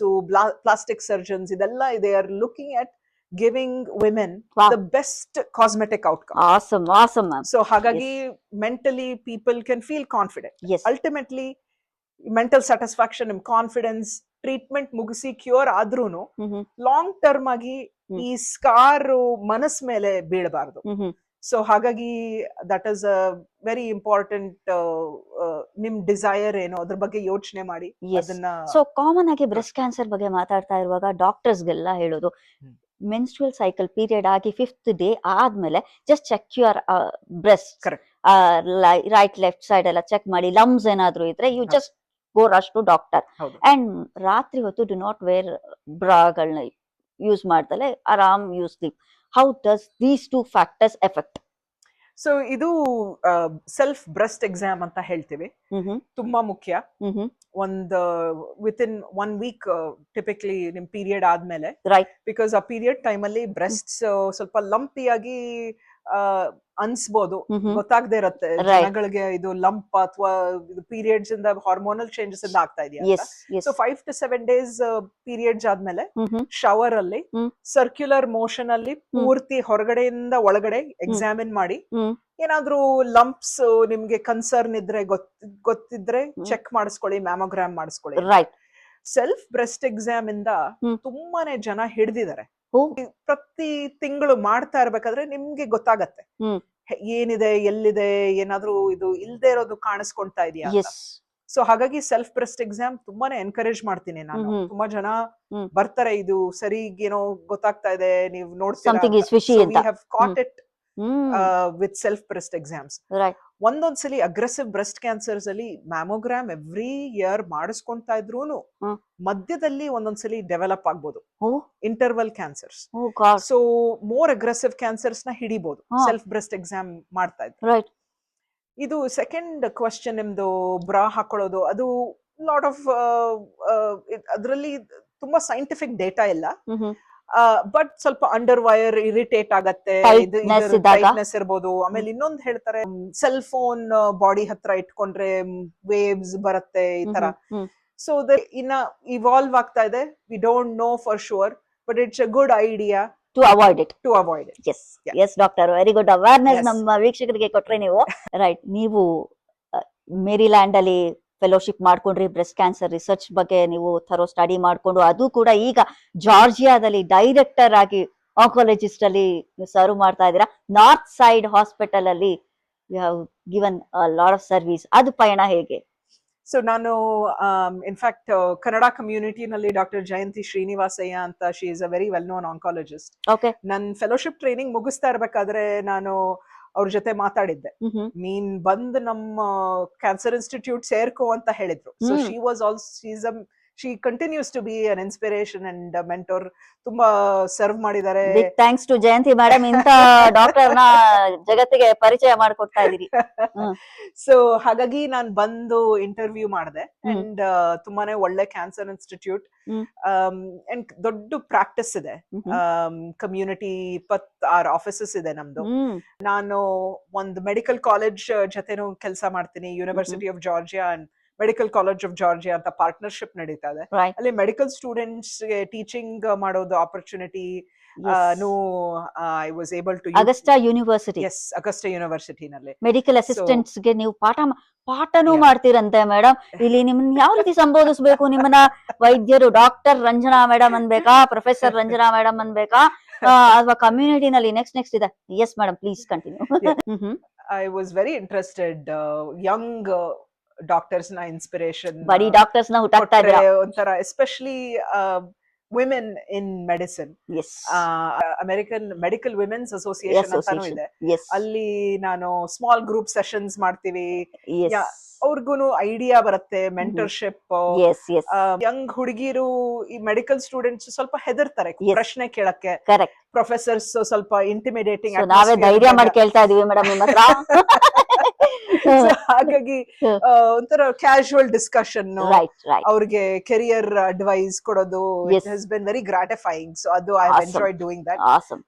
ಪ್ಲಾಸ್ಟಿಕ್ ಸರ್ಜನ್ಸ್ ಇದೆಲ್ಲ they are looking at giving women Wow. The best cosmetic outcome. Awesome awesome ma'am. So ಹಾಗಾಗಿ mentally people can feel confident. Yes. Ultimately mental satisfaction, confidence, treatment ಮುಗಿಸಿ ಕ್ಯೂರ್ ಆದ್ರೂನು ಹ್ಮ್. ಲಾಂಗ್ ಟರ್ಮ್ ಆಗಿ ಹ್ಮ್. ಈ ಸ್ಕಾರ್ ಮನಸ್ ಮೇಲೆ ಬೀಳಬಾರ್ದು. ಹ್ಮ್. ಸೊ ಹಾಗಾಗಿ that is a very important. ನಿಮ್ ಡಿಸೈರ್ ಏನೋ ಅದ್ರ ಬಗ್ಗೆ ಯೋಚನೆ ಮಾಡಿ Yes. ಅದನ್ನ. ಸೊ ಕಾಮನ್ ಆಗಿ ಬ್ರೆಸ್ಟ್ ಕ್ಯಾನ್ಸರ್ ಬಗ್ಗೆ ಮಾತಾಡ್ತಾ ಇರುವಾಗ ಡಾಕ್ಟರ್ಸ್ಗೆಲ್ಲ ಹೇಳೋದು ಮೆನ್ಸ್ಟ್ರುಯಲ್ ಸೈಕಲ್ ಪೀರಿಯಡ್ ಆಗಿ 5th ಡೇ ಆದ್ಮೇಲೆ just check your breast. Correct. Right left side ಎಲ್ಲ ಚೆಕ್ ಮಾಡಿ. ಲಮ್ಸ್ ಏನಾದ್ರು ಇದ್ರೆ you just go rush to doctor. ಹೌದು. ಅಂಡ್ ರಾತ್ರಿ ಹೊತ್ತು ಡು ನಾಟ್ ವೇರ್ ಬ್ರಾಗಳನ್ನ ಯೂಸ್ ಮಾಡ್ದಲೆ ಆರಾಮ್ use sleep. How does these two factors effect? So ಇದು ಸೆಲ್ಫ್ ಬ್ರೆಸ್ಟ್ ಎಕ್ಸಾಮ್ ಅಂತ ಹೇಳ್ತೀವಿ, ತುಂಬಾ ಮುಖ್ಯ. ಒಂದು ವಿತಿನ್ 1 ವೀಕ್ ಟಿಪಿಕ್ಲಿ ನಿಮ್ ಪೀರಿಯಡ್ ಆದ್ಮೇಲೆ. ರೈಟ್. ಬಿಕಾಸ್ ಆ ಪೀರಿಯಡ್ ಟೈಮ್ ಅಲ್ಲಿ ಬ್ರೆಸ್ಟ್ ಸ್ವಲ್ಪ ಲಂಪಿಯಾಗಿ ಅನ್ಸ್ಬೋದು, ಗೊತ್ತಾಗದೆ ಇರತ್ತೆ ಜನಗಳಿಗೆ ಇದು ಲಂಪ್ ಅಥವಾ ಪೀರಿಯಡ್ಸ್ ಇಂದ ಹಾರ್ಮೋನಲ್ ಚೇಂಜಸ್ ಇಂದ ಆಗ್ತಾ ಇದೆಯಾ. ಸೊ 5 to 7 days ಪೀರಿಯಡ್ಸ್ ಆದ್ಮೇಲೆ ಶವರ್ ಅಲ್ಲಿ ಸರ್ಕ್ಯುಲರ್ ಮೋಷನ್ ಅಲ್ಲಿ ಪೂರ್ತಿ ಹೊರಗಡೆಯಿಂದ ಒಳಗಡೆ ಎಕ್ಸಾಮಿನ್ ಮಾಡಿ ಏನಾದ್ರೂ ಲಂಪ್ಸ್ ನಿಮ್ಗೆ ಕನ್ಸರ್ನ್ ಇದ್ರೆ ಗೊತ್ತಿದ್ರೆ ಚೆಕ್ ಮಾಡಿಸ್ಕೊಳ್ಳಿ, ಮ್ಯಾಮೋಗ್ರಾಮ್ ಮಾಡಿಸ್ಕೊಳ್ಳಿ. ರೈಟ್. ಸೆಲ್ಫ್ ಬ್ರೆಸ್ಟ್ ಎಕ್ಸಾಮ್ ಇಂದ ತುಂಬಾನೇ ಜನ ಹಿಡ್ದಿದ್ದಾರೆ. ಪ್ರತಿ ತಿಂಗಳು ಮಾಡ್ತಾ ಇರ್ಬೇಕಾದ್ರೆ ನಿಮ್ಗೆ ಗೊತ್ತಾಗತ್ತೆ ಏನಿದೆ, ಎಲ್ಲಿದೆ, ಏನಾದ್ರೂ ಇದು ಇಲ್ದೇ ಇರೋದು ಕಾಣಿಸ್ಕೊಳ್ತಾ ಇದೆಯಾ. ಸೊ ಹಾಗಾಗಿ ಸೆಲ್ಫ್ ಬ್ರೆಸ್ಟ್ ಎಕ್ಸಾಮ್ ತುಂಬಾನೇ ಎನ್ಕರೇಜ್ ಮಾಡ್ತೀನಿ ನಾನು. ತುಂಬಾ ಜನ ಬರ್ತಾರೆ, ಇದು ಸರಿ ಏನೋ ಗೊತ್ತಾಗ್ತಾ ಇದೆ, ನೀವು ನೋಡ್ತೀರಾ ವಿತ್ ಸೆಲ್ಫ್ ಬ್ರೆಸ್ಟ್ ಎಕ್ಸಾಮ್ಸ್. ಒಂದೊಂದ್ಸಲಿ ಅಗ್ರೆಸಿವ್ ಬ್ರೆಸ್ಟ್ ಕ್ಯಾನ್ಸರ್ಸ್ ಅಲ್ಲಿ ಮ್ಯಾಮೋಗ್ರಾಮ್ ಎವ್ರಿ ಇಯರ್ ಮಾಡಿಸ್ಕೊಂತಾ ಇದ್ರೂನು ಮಧ್ಯದಲ್ಲಿ ಒಂದೊಂದ್ಸಲಿ ಡೆವಲಪ್ ಆಗ್ಬೋದು interval cancers. So more aggressive cancers ನ ಹಿಡಿಬಹುದು ಸೆಲ್ಫ್ ಬ್ರೆಸ್ಟ್ ಎಕ್ಸಾಮ್ ಮಾಡ್ತಾ ಇದ್ರೆ. ಇದು ಸೆಕೆಂಡ್ ಕ್ವಶನ್ ನಿಮ್ದು ಬ್ರಾ ಹಾಕೊಳ್ಳೋದು, ಅದು ಲಾಟ್ ಆಫ್ ಅದರಲ್ಲಿ ತುಂಬಾ ಸೈಂಟಿಫಿಕ್ ಡೇಟಾ ಇಲ್ಲ, ಬಟ್ ಸ್ವಲ್ಪ ಅಂಡರ್ ವೈರ್ ಇರಿಟೇಟ್ ಆಗತ್ತೆ, ಟೈಟ್ನೆಸ್ ಇರ್ಬೋದು. ಆಮೇಲೆ ಇನ್ನೊಂದು ಹೇಳ್ತಾರೆ, ಸೆಲ್ ಫೋನ್ ಬಾಡಿ ಹತ್ರ ಇಟ್ಕೊಂಡ್ರೆ ವೇವ್ಸ್ ಬರುತ್ತೆ ಈ ತರ. ಸೊ ಇನ್ನ ಇವಾಲ್ವ್ ಆಗ್ತಾ ಇದೆ, we don't know for sure, but it's a good idea to avoid it. Yes doctor, very good awareness ನಮ್ಮ ವೀಕ್ಷಕರಿಗೆ ಕೊಟ್ರೆ ನೀವು. ರೈಟ್, ನೀವು ಮೇರಿಲ್ಯಾಂಡ್ ಅಲ್ಲಿ ಫೆಲೋಶಿಪ್ ಮಾಡ್ಕೊಂಡ್ರಿ, ಬ್ರೆಸ್ಟ್ ಕ್ಯಾನ್ಸರ್ ರಿಸರ್ಚ್ ಬಗ್ಗೆ ನೀವು ಥರೋ ಸ್ಟಡಿ ಮಾಡ್ಕೊಂಡು, ಅದು ಕೂಡ ಈಗ ಜಾರ್ಜಿಯಾದಲ್ಲಿ ಡೈರೆಕ್ಟರ್ ಆಗಿ ಆಂಕಾಲಜಿಸ್ಟ್ ಅಲ್ಲಿ ಸರ್ವ್ ಮಾಡ್ತಾ ಇದ್ದೀರಾ. ನಾರ್ತ್ ಸೈಡ್ ಹಾಸ್ಪಿಟಲ್ ಅಲ್ಲಿ you have given lot of service. ಅದು ಪಯಣ ಹೇಗೆ? ಸೊ ನಾನು ಇನ್ಫ್ಯಾಕ್ಟ್ ಕನ್ನಡ ಕಮ್ಯುನಿಟಿನಲ್ಲಿ ಡಾಕ್ಟರ್ ಜಯಂತಿ ಶ್ರೀನಿವಾಸಯ್ಯ ಅಂತ, she is a very well known oncologist. Okay. ನನ್ನ ಫೆಲೋಶಿಪ್ ಟ್ರೈನಿಂಗ್ ಮುಗಿಸ್ತಾ ಇರ್ಬೇಕಾದ್ರೆ ನಾನು ಅವ್ರ ಜೊತೆ ಮಾತಾಡಿದ್ದೆ. ನೀನ್ ಬಂದ್ ನಮ್ಮ ಕ್ಯಾನ್ಸರ್ ಇನ್ಸ್ಟಿಟ್ಯೂಟ್ ಸೇರ್ಕೋ ಅಂತ ಹೇಳಿದ್ರು. So she was also she continues to be an inspiration and a mentor. ತುಂಬಾ ಸರ್ವ್ ಮಾಡಿದ್ದಾರೆ. Big thanks to Jayanthi madam, ಇಂತ ಡಾಕ್ಟರ್ ನ ಜಗತ್ತಿಗೆ ಪರಿಚಯ ಮಾಡಿಕೊಡ್ತಾ ಇದೀರಿ. ಸೊ ಹಾಗಾಗಿ ನಾನು ಬಂದು ಇಂಟರ್ವ್ಯೂ ಮಾಡಿದೆ, ಅಂಡ್ ತುಂಬಾನೇ ಒಳ್ಳೆ ಕ್ಯಾನ್ಸರ್ ಇನ್ಸ್ಟಿಟ್ಯೂಟ್, ಅಂಡ್ ದೊಡ್ಡ ಪ್ರಾಕ್ಟಿಸ್ ಇದೆ. ಕಮ್ಯುನಿಟಿ 26 ಆಫೀಸಸ್ ಇದೆ ನಮ್ದು. ನಾನು ಒಂದು ಮೆಡಿಕಲ್ ಕಾಲೇಜ್ ಜೊತೆನೂ ಕೆಲಸ ಮಾಡ್ತೀನಿ, University of Georgia and Medical College of Georgia ಅಂತ ಪಾರ್ಟ್ನರ್ಶಿಪ್ ನಡೀತಾ ಇದೆ. ಅಲ್ಲಿ ಮೆಡಿಕಲ್ ಸ್ಟೂಡೆಂಟ್ಸ್ ಗೆ ಟೀಚಿಂಗ್ ಮಾಡೋದು opportunity I was able to. Augusta University. Yes, Augusta University ನಲ್ಲಿ ಮೆಡಿಕಲ್ ಅಸಿಸ್ಟೆಂಟ್ಸ್ ಗೆ ನೀವು ಪಾಠನೂ ಮಾಡ್ತೀರಂತೆ ಮೇಡಮ್. ಇಲ್ಲಿ ನಿಮ್ಮನ್ನ ಯಾವ ರೀತಿ ಸಂಬೋಧಿಸಬೇಕು? ನಿಮ್ಮನ್ನ ವೈದ್ಯರು ಡಾಕ್ಟರ್ ರಂಜನಾ ಮೇಡಮ್ ಅನ್ಬೇಕಾ, ಪ್ರೊಫೆಸರ್ ರಂಜನಾ ಮೇಡಮ್ ಅನ್ಬೇಕಾ, ಅಥವಾ ಕಮ್ಯುನಿಟಿನಲ್ಲಿ ನೆಕ್ಸ್ಟ್ ಇದೆ? Yes madam, please continue. I was very interested. Young doctors ನ ಇನ್ಸ್ಪಿರೇಷನ್, ಬಡಿ ಡಾಕ್ಟರ್ಸ್ ನ ಹುಟ್ಟಾಗ್ತಾ ಇದ್ದಾರೆ ಒಂಥರ, especially women in medicine. Yes. American Medical Women's Association ಅಂತಾನೂ ಇದೆ. ಅಲ್ಲಿ ನಾನು ಸ್ಮಾಲ್ ಗ್ರೂಪ್ ಸೆಷನ್ಸ್ ಮಾಡ್ತೀವಿ. ಅವ್ರಿಗೂನು ಐಡಿಯಾ ಬರುತ್ತೆ, ಮೆಂಟರ್ಶಿಪ್. ಯಂಗ್ ಹುಡುಗಿರು, ಈ ಮೆಡಿಕಲ್ ಸ್ಟೂಡೆಂಟ್ಸ್ ಸ್ವಲ್ಪ ಹೆದರ್ತಾರೆ ಪ್ರಶ್ನೆ ಕೇಳಕ್ಕೆ. ಪ್ರೊಫೆಸರ್ಸ್ ಸ್ವಲ್ಪ ಇಂಟಿಮಿಡೇಟಿಂಗ್. ನಾವೇ ಧೈರ್ಯ ಮಾಡಿ ಕೇಳ್ತಾ ಇದೀವಿ ಮೇಡಮ್ ನಿಮ್ಮ ಹತ್ರ. ಹಾಗಾಗಿ ಒಂಥರ ಕ್ಯಾಶುವಲ್ ಡಿಸ್ಕಷನ್, ಅವ್ರಿಗೆ ಕೆರಿಯರ್ ಅಡ್ವೈಸ್ ಕೊಡೋದು, it has been very gratifying. So ಅದು I have enjoyed doing that.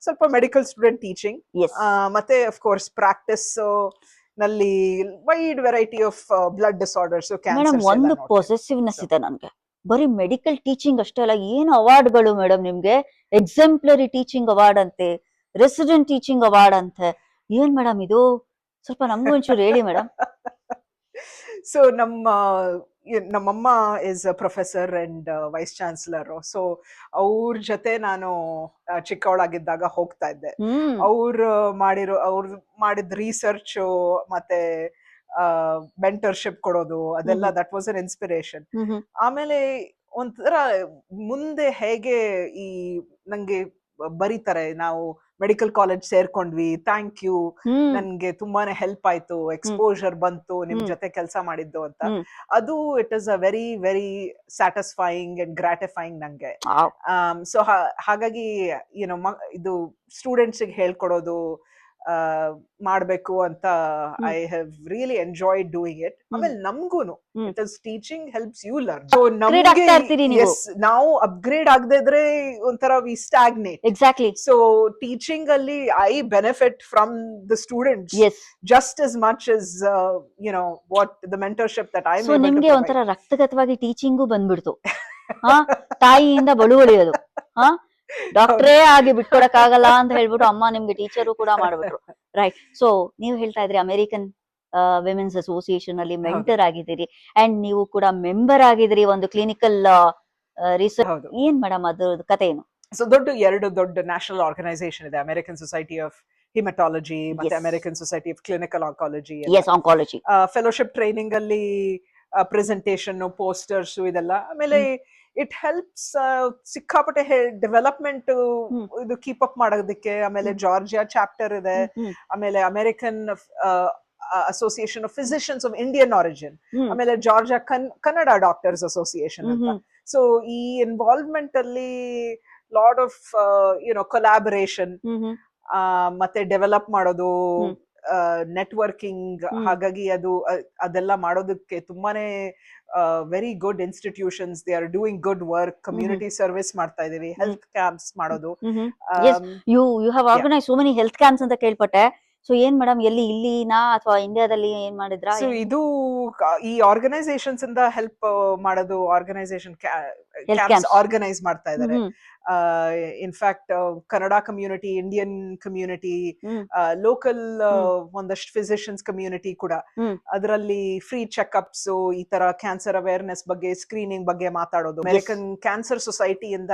ಸ್ವಲ್ಪ ಮೆಡಿಕಲ್ ಸ್ಟೂಡೆಂಟ್ ಟೀಚಿಂಗ್, ಮತ್ತೆ ಆಫ್ ಕೋರ್ಸ್ ಪ್ರಾಕ್ಟಿಸ್ ನಲ್ಲಿ wide variety of blood disorders, cancer. ಒಂದು ಪೊಸೆಸಿವ್ನೆಸ್ ಇದೆ ನನ್ಗೆ, ಬರೀ ಮೆಡಿಕಲ್ ಟೀಚಿಂಗ್ ಅಷ್ಟೇ ಅಲ್ಲ, ಏನು ಅವಾರ್ಡ್ಗಳು ಮೇಡಮ್ ನಿಮ್ಗೆ? ಎಕ್ಸಾಂಪ್ಲರಿ ಟೀಚಿಂಗ್ ಅವಾರ್ಡ್ ಅಂತೆ, ರೆಸಿಡೆಂಟ್ ಟೀಚಿಂಗ್ ಅವಾರ್ಡ್ ಅಂತೆ. ಏನ್ ಮೇಡಮ್ ಇದು? ಸ್ವಲ್ಪ ನಮ್ಗೂ ಒಂಚೂರು ಹೇಳಿ ಮೇಡಮ್. ಸೊ ನಮ್ಮಮ್ಮ is a professor and vice chancellor. So ಅವ್ರ ಜೊತೆ ನಾನು ಚಿಕ್ಕವಳಾಗಿದ್ದಾಗ ಹೋಗ್ತಾ ಇದ್ದೆ. ಅವ್ರು ಮಾಡಿದ ರಿಸರ್ಚ್ ಮತ್ತೆ ಮೆಂಟರ್ಶಿಪ್ ಕೊಡೋದು, ಅದೆಲ್ಲ ದಟ್ ವಾಸ್ ಅನ್ ಇನ್ಸ್ಪಿರೇಷನ್. ಆಮೇಲೆ ಒಂಥರ ಮುಂದೆ ಹೇಗೆ ಈ ನಂಗೆ ಬರೀತಾರೆ, ನಾವು ಮೆಡಿಕಲ್ ಕಾಲೇಜ್ ಸೇರ್ಕೊಂಡ್ವಿ, ಥ್ಯಾಂಕ್ ಯು, ನನ್ಗೆ ತುಂಬಾನೇ ಹೆಲ್ಪ್ ಆಯ್ತು, ಎಕ್ಸ್ಪೋಜರ್ ಬಂತು ನಿಮ್ ಜೊತೆ ಕೆಲಸ ಮಾಡಿದ್ದು ಅಂತ. ಅದು it is a very very satisfying and gratifying ನಂಗೆ. ಸೊ ಹಾಗಾಗಿ ಏನೋ ಇದು ಸ್ಟೂಡೆಂಟ್ಸ್ ಗೆ ಹೇಳ್ಕೊಡೋದು ಮಾಡ್ಬೇಕು ಅಂತ I have really enjoyed doing it. ಆಮೇಲೆ ನಮ್ಗೂನು it is teaching helps you learn. So ನಮ್ಗೆ ನಾವು ಅಪ್ಗ್ರೇಡ್ ಆಗದೆ ಇದ್ರೆ ಒಂಥರ we stagnate. Exactly. So teaching ಅಲ್ಲಿ I benefit from the students just as much as what the mentorship that I am able to provide. ನಿಮ್ಗೆ ಒಂಥರ ರಕ್ತಗತವಾಗಿ ಟೀಚಿಂಗು ಬಂದ್ಬಿಡ್ತು. ತಾಯಿಯಿಂದ ಬಳುವಳಿಯೋದು, ಡಾಕ್ಟ್ರೇ ಆಗಿ ಬಿಟ್ಕೊಡಕ್ಕಾಗಲ್ಲ ಅಂತ ಹೇಳ್ಬಿಟ್ಟು ಅಮ್ಮ ನಿಮ್ಗೆ ಟೀಚರು ಕೂಡ ಮಾಡ್ಬಿಟ್ರು. ರೈಟ್. ಸೊ ನೀವು ಹೇಳ್ತಾ ಇದ್ರಿ ಅಮೆರಿಕನ್ ವಿಮೆನ್ಸ್ ಅಸೋಸಿಯೇಷನ್ ಅಲ್ಲಿ ಮೆಂಟರ್ ಆಗಿದ್ದೀರಿ, ಅಂಡ್ ನೀವು ಕೂಡ ಮೆಂಬರ್ ಆಗಿದ್ರಿ ಒಂದು ಕ್ಲಿನಿಕಲ್ ರಿಸರ್ಚ್. ಏನ್ ಮೇಡಮ್ ಅದ್ರ ಕತೆ ಏನು? ಸೊ ಎರಡು ದೊಡ್ಡ ನ್ಯಾಷನಲ್ ಆರ್ಗನೈಸೇಷನ್ ಇದೆ, ಅಮೆರಿಕನ್ ಸೊಸೈಟಿ ಆಫ್ ಹಿಮಟಾಲಜಿ ಮತ್ತೆ American society of clinical oncology. Oncology fellowship training ಅಲ್ಲಿ ಪ್ರೆಸೆಂಟೇಷನ್, ಪೋಸ್ಟರ್ಸ್ ಇದೆಲ್ಲ. ಆಮೇಲೆ ಇಟ್ ಹೆಲ್ಪ್ಸ್ ಸಿಕ್ಕಾಪಟ್ಟೆ ಡೆವಲಪ್ಮೆಂಟ್ ಇದು ಕೀಪ್ ಅಪ್ ಮಾಡೋದಕ್ಕೆ. ಆಮೇಲೆ ಜಾರ್ಜಿಯಾ ಚಾಪ್ಟರ್ ಇದೆ, ಆಮೇಲೆ American association of physicians of Indian origin, ಆಮೇಲೆ ಜಾರ್ಜಿಯಾ ಕನ್ನಡ ಡಾಕ್ಟರ್ಸ್ ಅಸೋಸಿಯೇಷನ್ ಅಂತ. ಸೊ ಈ ಇನ್ವಾಲ್ವ್ಮೆಂಟ್ ಅಲ್ಲಿ ಲಾಟ್ ಆಫ್ ಕೊಲಾಬರೇಷನ್ ಮತ್ತೆ ಡೆವಲಪ್ ಮಾಡೋದು, ನೆಟ್ವರ್ಕಿಂಗ್. ಹಾಗಾಗಿ ಅದೆಲ್ಲ ಮಾಡೋದಕ್ಕೆ ತುಂಬಾನೇ very good institutions, they are doing good work, community service ಮಾಡ್ತಾ ಇದೀವಿ, ಹೆಲ್ತ್ ಕ್ಯಾಂಪ್ಸ್ ಮಾಡೋದು. Yes, you have organized so many health camps ಅಂತ ಕೇಳ್ಪಟ್ಟೆ. ಸೊ ಏನ್ ಮೇಡಮ್, ಎಲ್ಲಿ, ಇಲ್ಲಿನಾ ಅಥವಾ ಇಂಡಿಯಾದಲ್ಲಿ ಏನ್ ಮಾಡಿದ್ರಾ? ಸೊ ಇದು ಈ ಆರ್ಗನೈಸೇಷನ್ಸ್ ಇಂದ ಹೆಲ್ಪ್ ಮಾಡೋದು, ಆರ್ಗನೈಸೇಷನ್ ಕ್ಯಾಂಪ್ಸ್ ಆರ್ಗನೈಸ್ ಮಾಡ್ತಾ ಇದ್ದಾರೆ. In fact Kannada community, Indian community, local ಒಂದಷ್ಟು ಫಿಸಿಷಿಯನ್ಸ್ ಕಮ್ಯುನಿಟಿ ಕೂಡ ಅದರಲ್ಲಿ ಫ್ರೀ ಚೆಕ್ಅಪ್ಸ್, ಈ ತರ ಕ್ಯಾನ್ಸರ್ ಅವೇರ್ನೆಸ್ ಬಗ್ಗೆ, ಸ್ಕ್ರೀನಿಂಗ್ ಬಗ್ಗೆ ಮಾತಾಡೋದು. ಅಮೆರಿಕನ್ ಕ್ಯಾನ್ಸರ್ ಸೊಸೈಟಿಯಿಂದ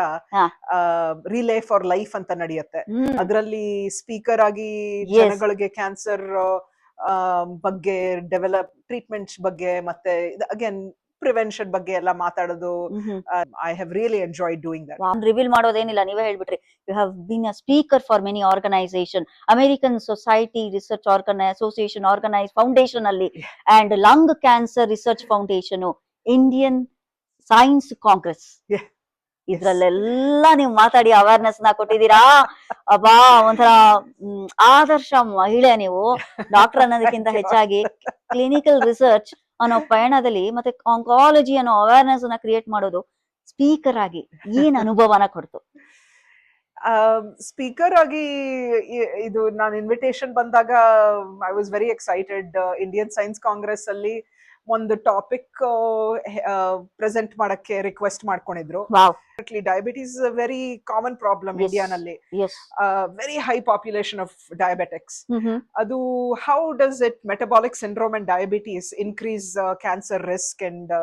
ರಿಲೇ ಫಾರ್ ಲೈಫ್ ಅಂತ ನಡೆಯುತ್ತೆ. ಅದರಲ್ಲಿ ಸ್ಪೀಕರ್ ಆಗಿ ಜನಗಳಿಗೆ ಕ್ಯಾನ್ಸರ್ ಬಗ್ಗೆ, ಟ್ರೀಟ್ಮೆಂಟ್ಸ್ ಬಗ್ಗೆ, ಮತ್ತೆ ಅಗೇನ್ ಪ್ರಿವೆನ್ಷನ್ ಬಗ್ಗೆ ಎಲ್ಲ ಮಾತಾಡೋದು. I have really enjoyed doing that. Reveal ಮಾಡೋದೇನಿಲ್ಲ, ನೀವೇ ಹೇಳ್ಬಿಟ್ರಿ. You have been a speaker for many organisation, American Society research association organise foundation ಅಲ್ಲಿ, and lung cancer research foundation, Indian Science Congress, ಇದ್ರಲ್ಲೆಲ್ಲ ನೀವು ಮಾತಾಡಿ ಅವೇರ್ನೆಸ್ ನ ಕೊಟ್ಟಿದ್ದೀರಾ. ಅಬ್ಬಾ, ಒಂಥರ ಆದರ್ಶ ಮಹಿಳೆ ನೀವು. ಡಾಕ್ಟರ್ ಅನ್ನೋದಕ್ಕಿಂತ ಹೆಚ್ಚಾಗಿ ಕ್ಲಿನಿಕಲ್ ರಿಸರ್ಚ್ ಅನ್ನೋ ಪಯಣದಲ್ಲಿ ಮತ್ತೆ ಆಂಕಾಲಜಿ ಅನ್ನೋ ಅವೇರ್ನೆಸ್ ಅನ್ನ ಕ್ರಿಯೇಟ್ ಮಾಡೋದು, ಸ್ಪೀಕರ್ ಆಗಿ ಏನ್ ಅನುಭವನ ಕೊಡ್ತು? ಸ್ಪೀಕರ್ ಆಗಿ ಇದು ನಾನು ಇನ್ವಿಟೇಷನ್ ಬಂದಾಗ I was very excited. Indian Science Congress ಅಲ್ಲಿ ಒಂದು ಟಾಪಿಕ್ ಪ್ರೆಸೆಂಟ್ ಮಾಡಕ್ಕೆ ರಿಕ್ವೆಸ್ಟ್ ಮಾಡ್ಕೊಂಡಿದ್ರು. Diabetes is a very common problem ಇಂಡಿಯಾನಲ್ಲಿ. Very high population of diabetics. ಅದು how does it metabolic syndrome and diabetes increase cancer risk and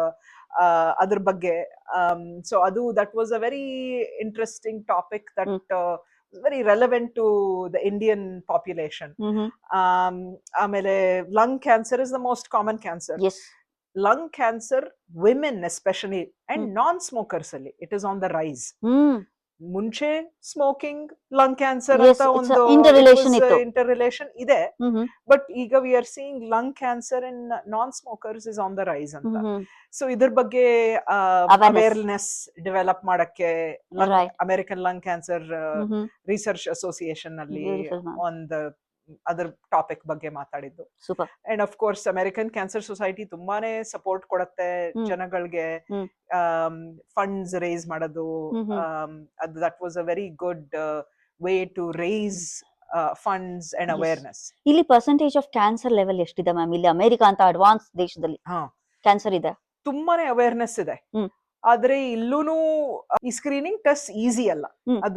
ಅದ್ರ ಬಗ್ಗೆ. ಸೊ ಅದು that was a very interesting topic that very relevant to the Indian population. Amele lung cancer is the most common cancer. Yes. Lung cancer, women especially, and non-smokers alli it is on the rise. ಮುಂಚೆ ಸ್ಮೋಕಿಂಗ್, ಲಂಗ್ ಕ್ಯಾನ್ಸರ್ ಅಂತ ಒಂದು ಇಂಟರ್ರಿಲೇಷನ್ ಇದೆ. ಬಟ್ ಈಗ we are seeing lung cancer in non smokers is on the rise ಅಂತ. ಸೊ ಇದ್ರ ಬಗ್ಗೆ ಅವೇರ್ನೆಸ್ ಡೆವಲಪ್ ಮಾಡಕ್ಕೆ American lung cancer research association ಅಲ್ಲಿ ಒಂದು ಅದರ ಟಾಪಿಕ್ ಬಗ್ಗೆ ಮಾತಾಡಿದ್ದು. And of course American cancer society ತುಂಬಾನೇ ಸಪೋರ್ಟ್ ಕೊಡುತ್ತೆ ಜನಗಳಿಗೆ, ಫಂಡ್ಸ್ ರೇಸ್ ಮಾಡೋದು. That was a very good way to raise funds and awareness. ಇಲ್ಲಿ ಪರ್ಸೆಂಟೇಜ್ ಆಫ್ ಕ್ಯಾನ್ಸರ್ ಲೆವೆಲ್ ಎಷ್ಟಿದೆ ಮ್ಯಾಮ್? ಇಲ್ಲಿ ಅಮೆರಿಕ ಅಂತ ಅಡ್ವಾನ್ಸ್ ದೇಶದಲ್ಲಿ ಕ್ಯಾನ್ಸರ್ ಇದೆ, ತುಂಬಾನೇ ಅವೇರ್ನೆಸ್ ಇದೆ. ಆದ್ರೆ ಇಲ್ಲೂನು ಈ ಸ್ಕ್ರೀನಿಂಗ್ ಟೆಸ್ಟ್ ಈಸಿ ಅಲ್ಲ.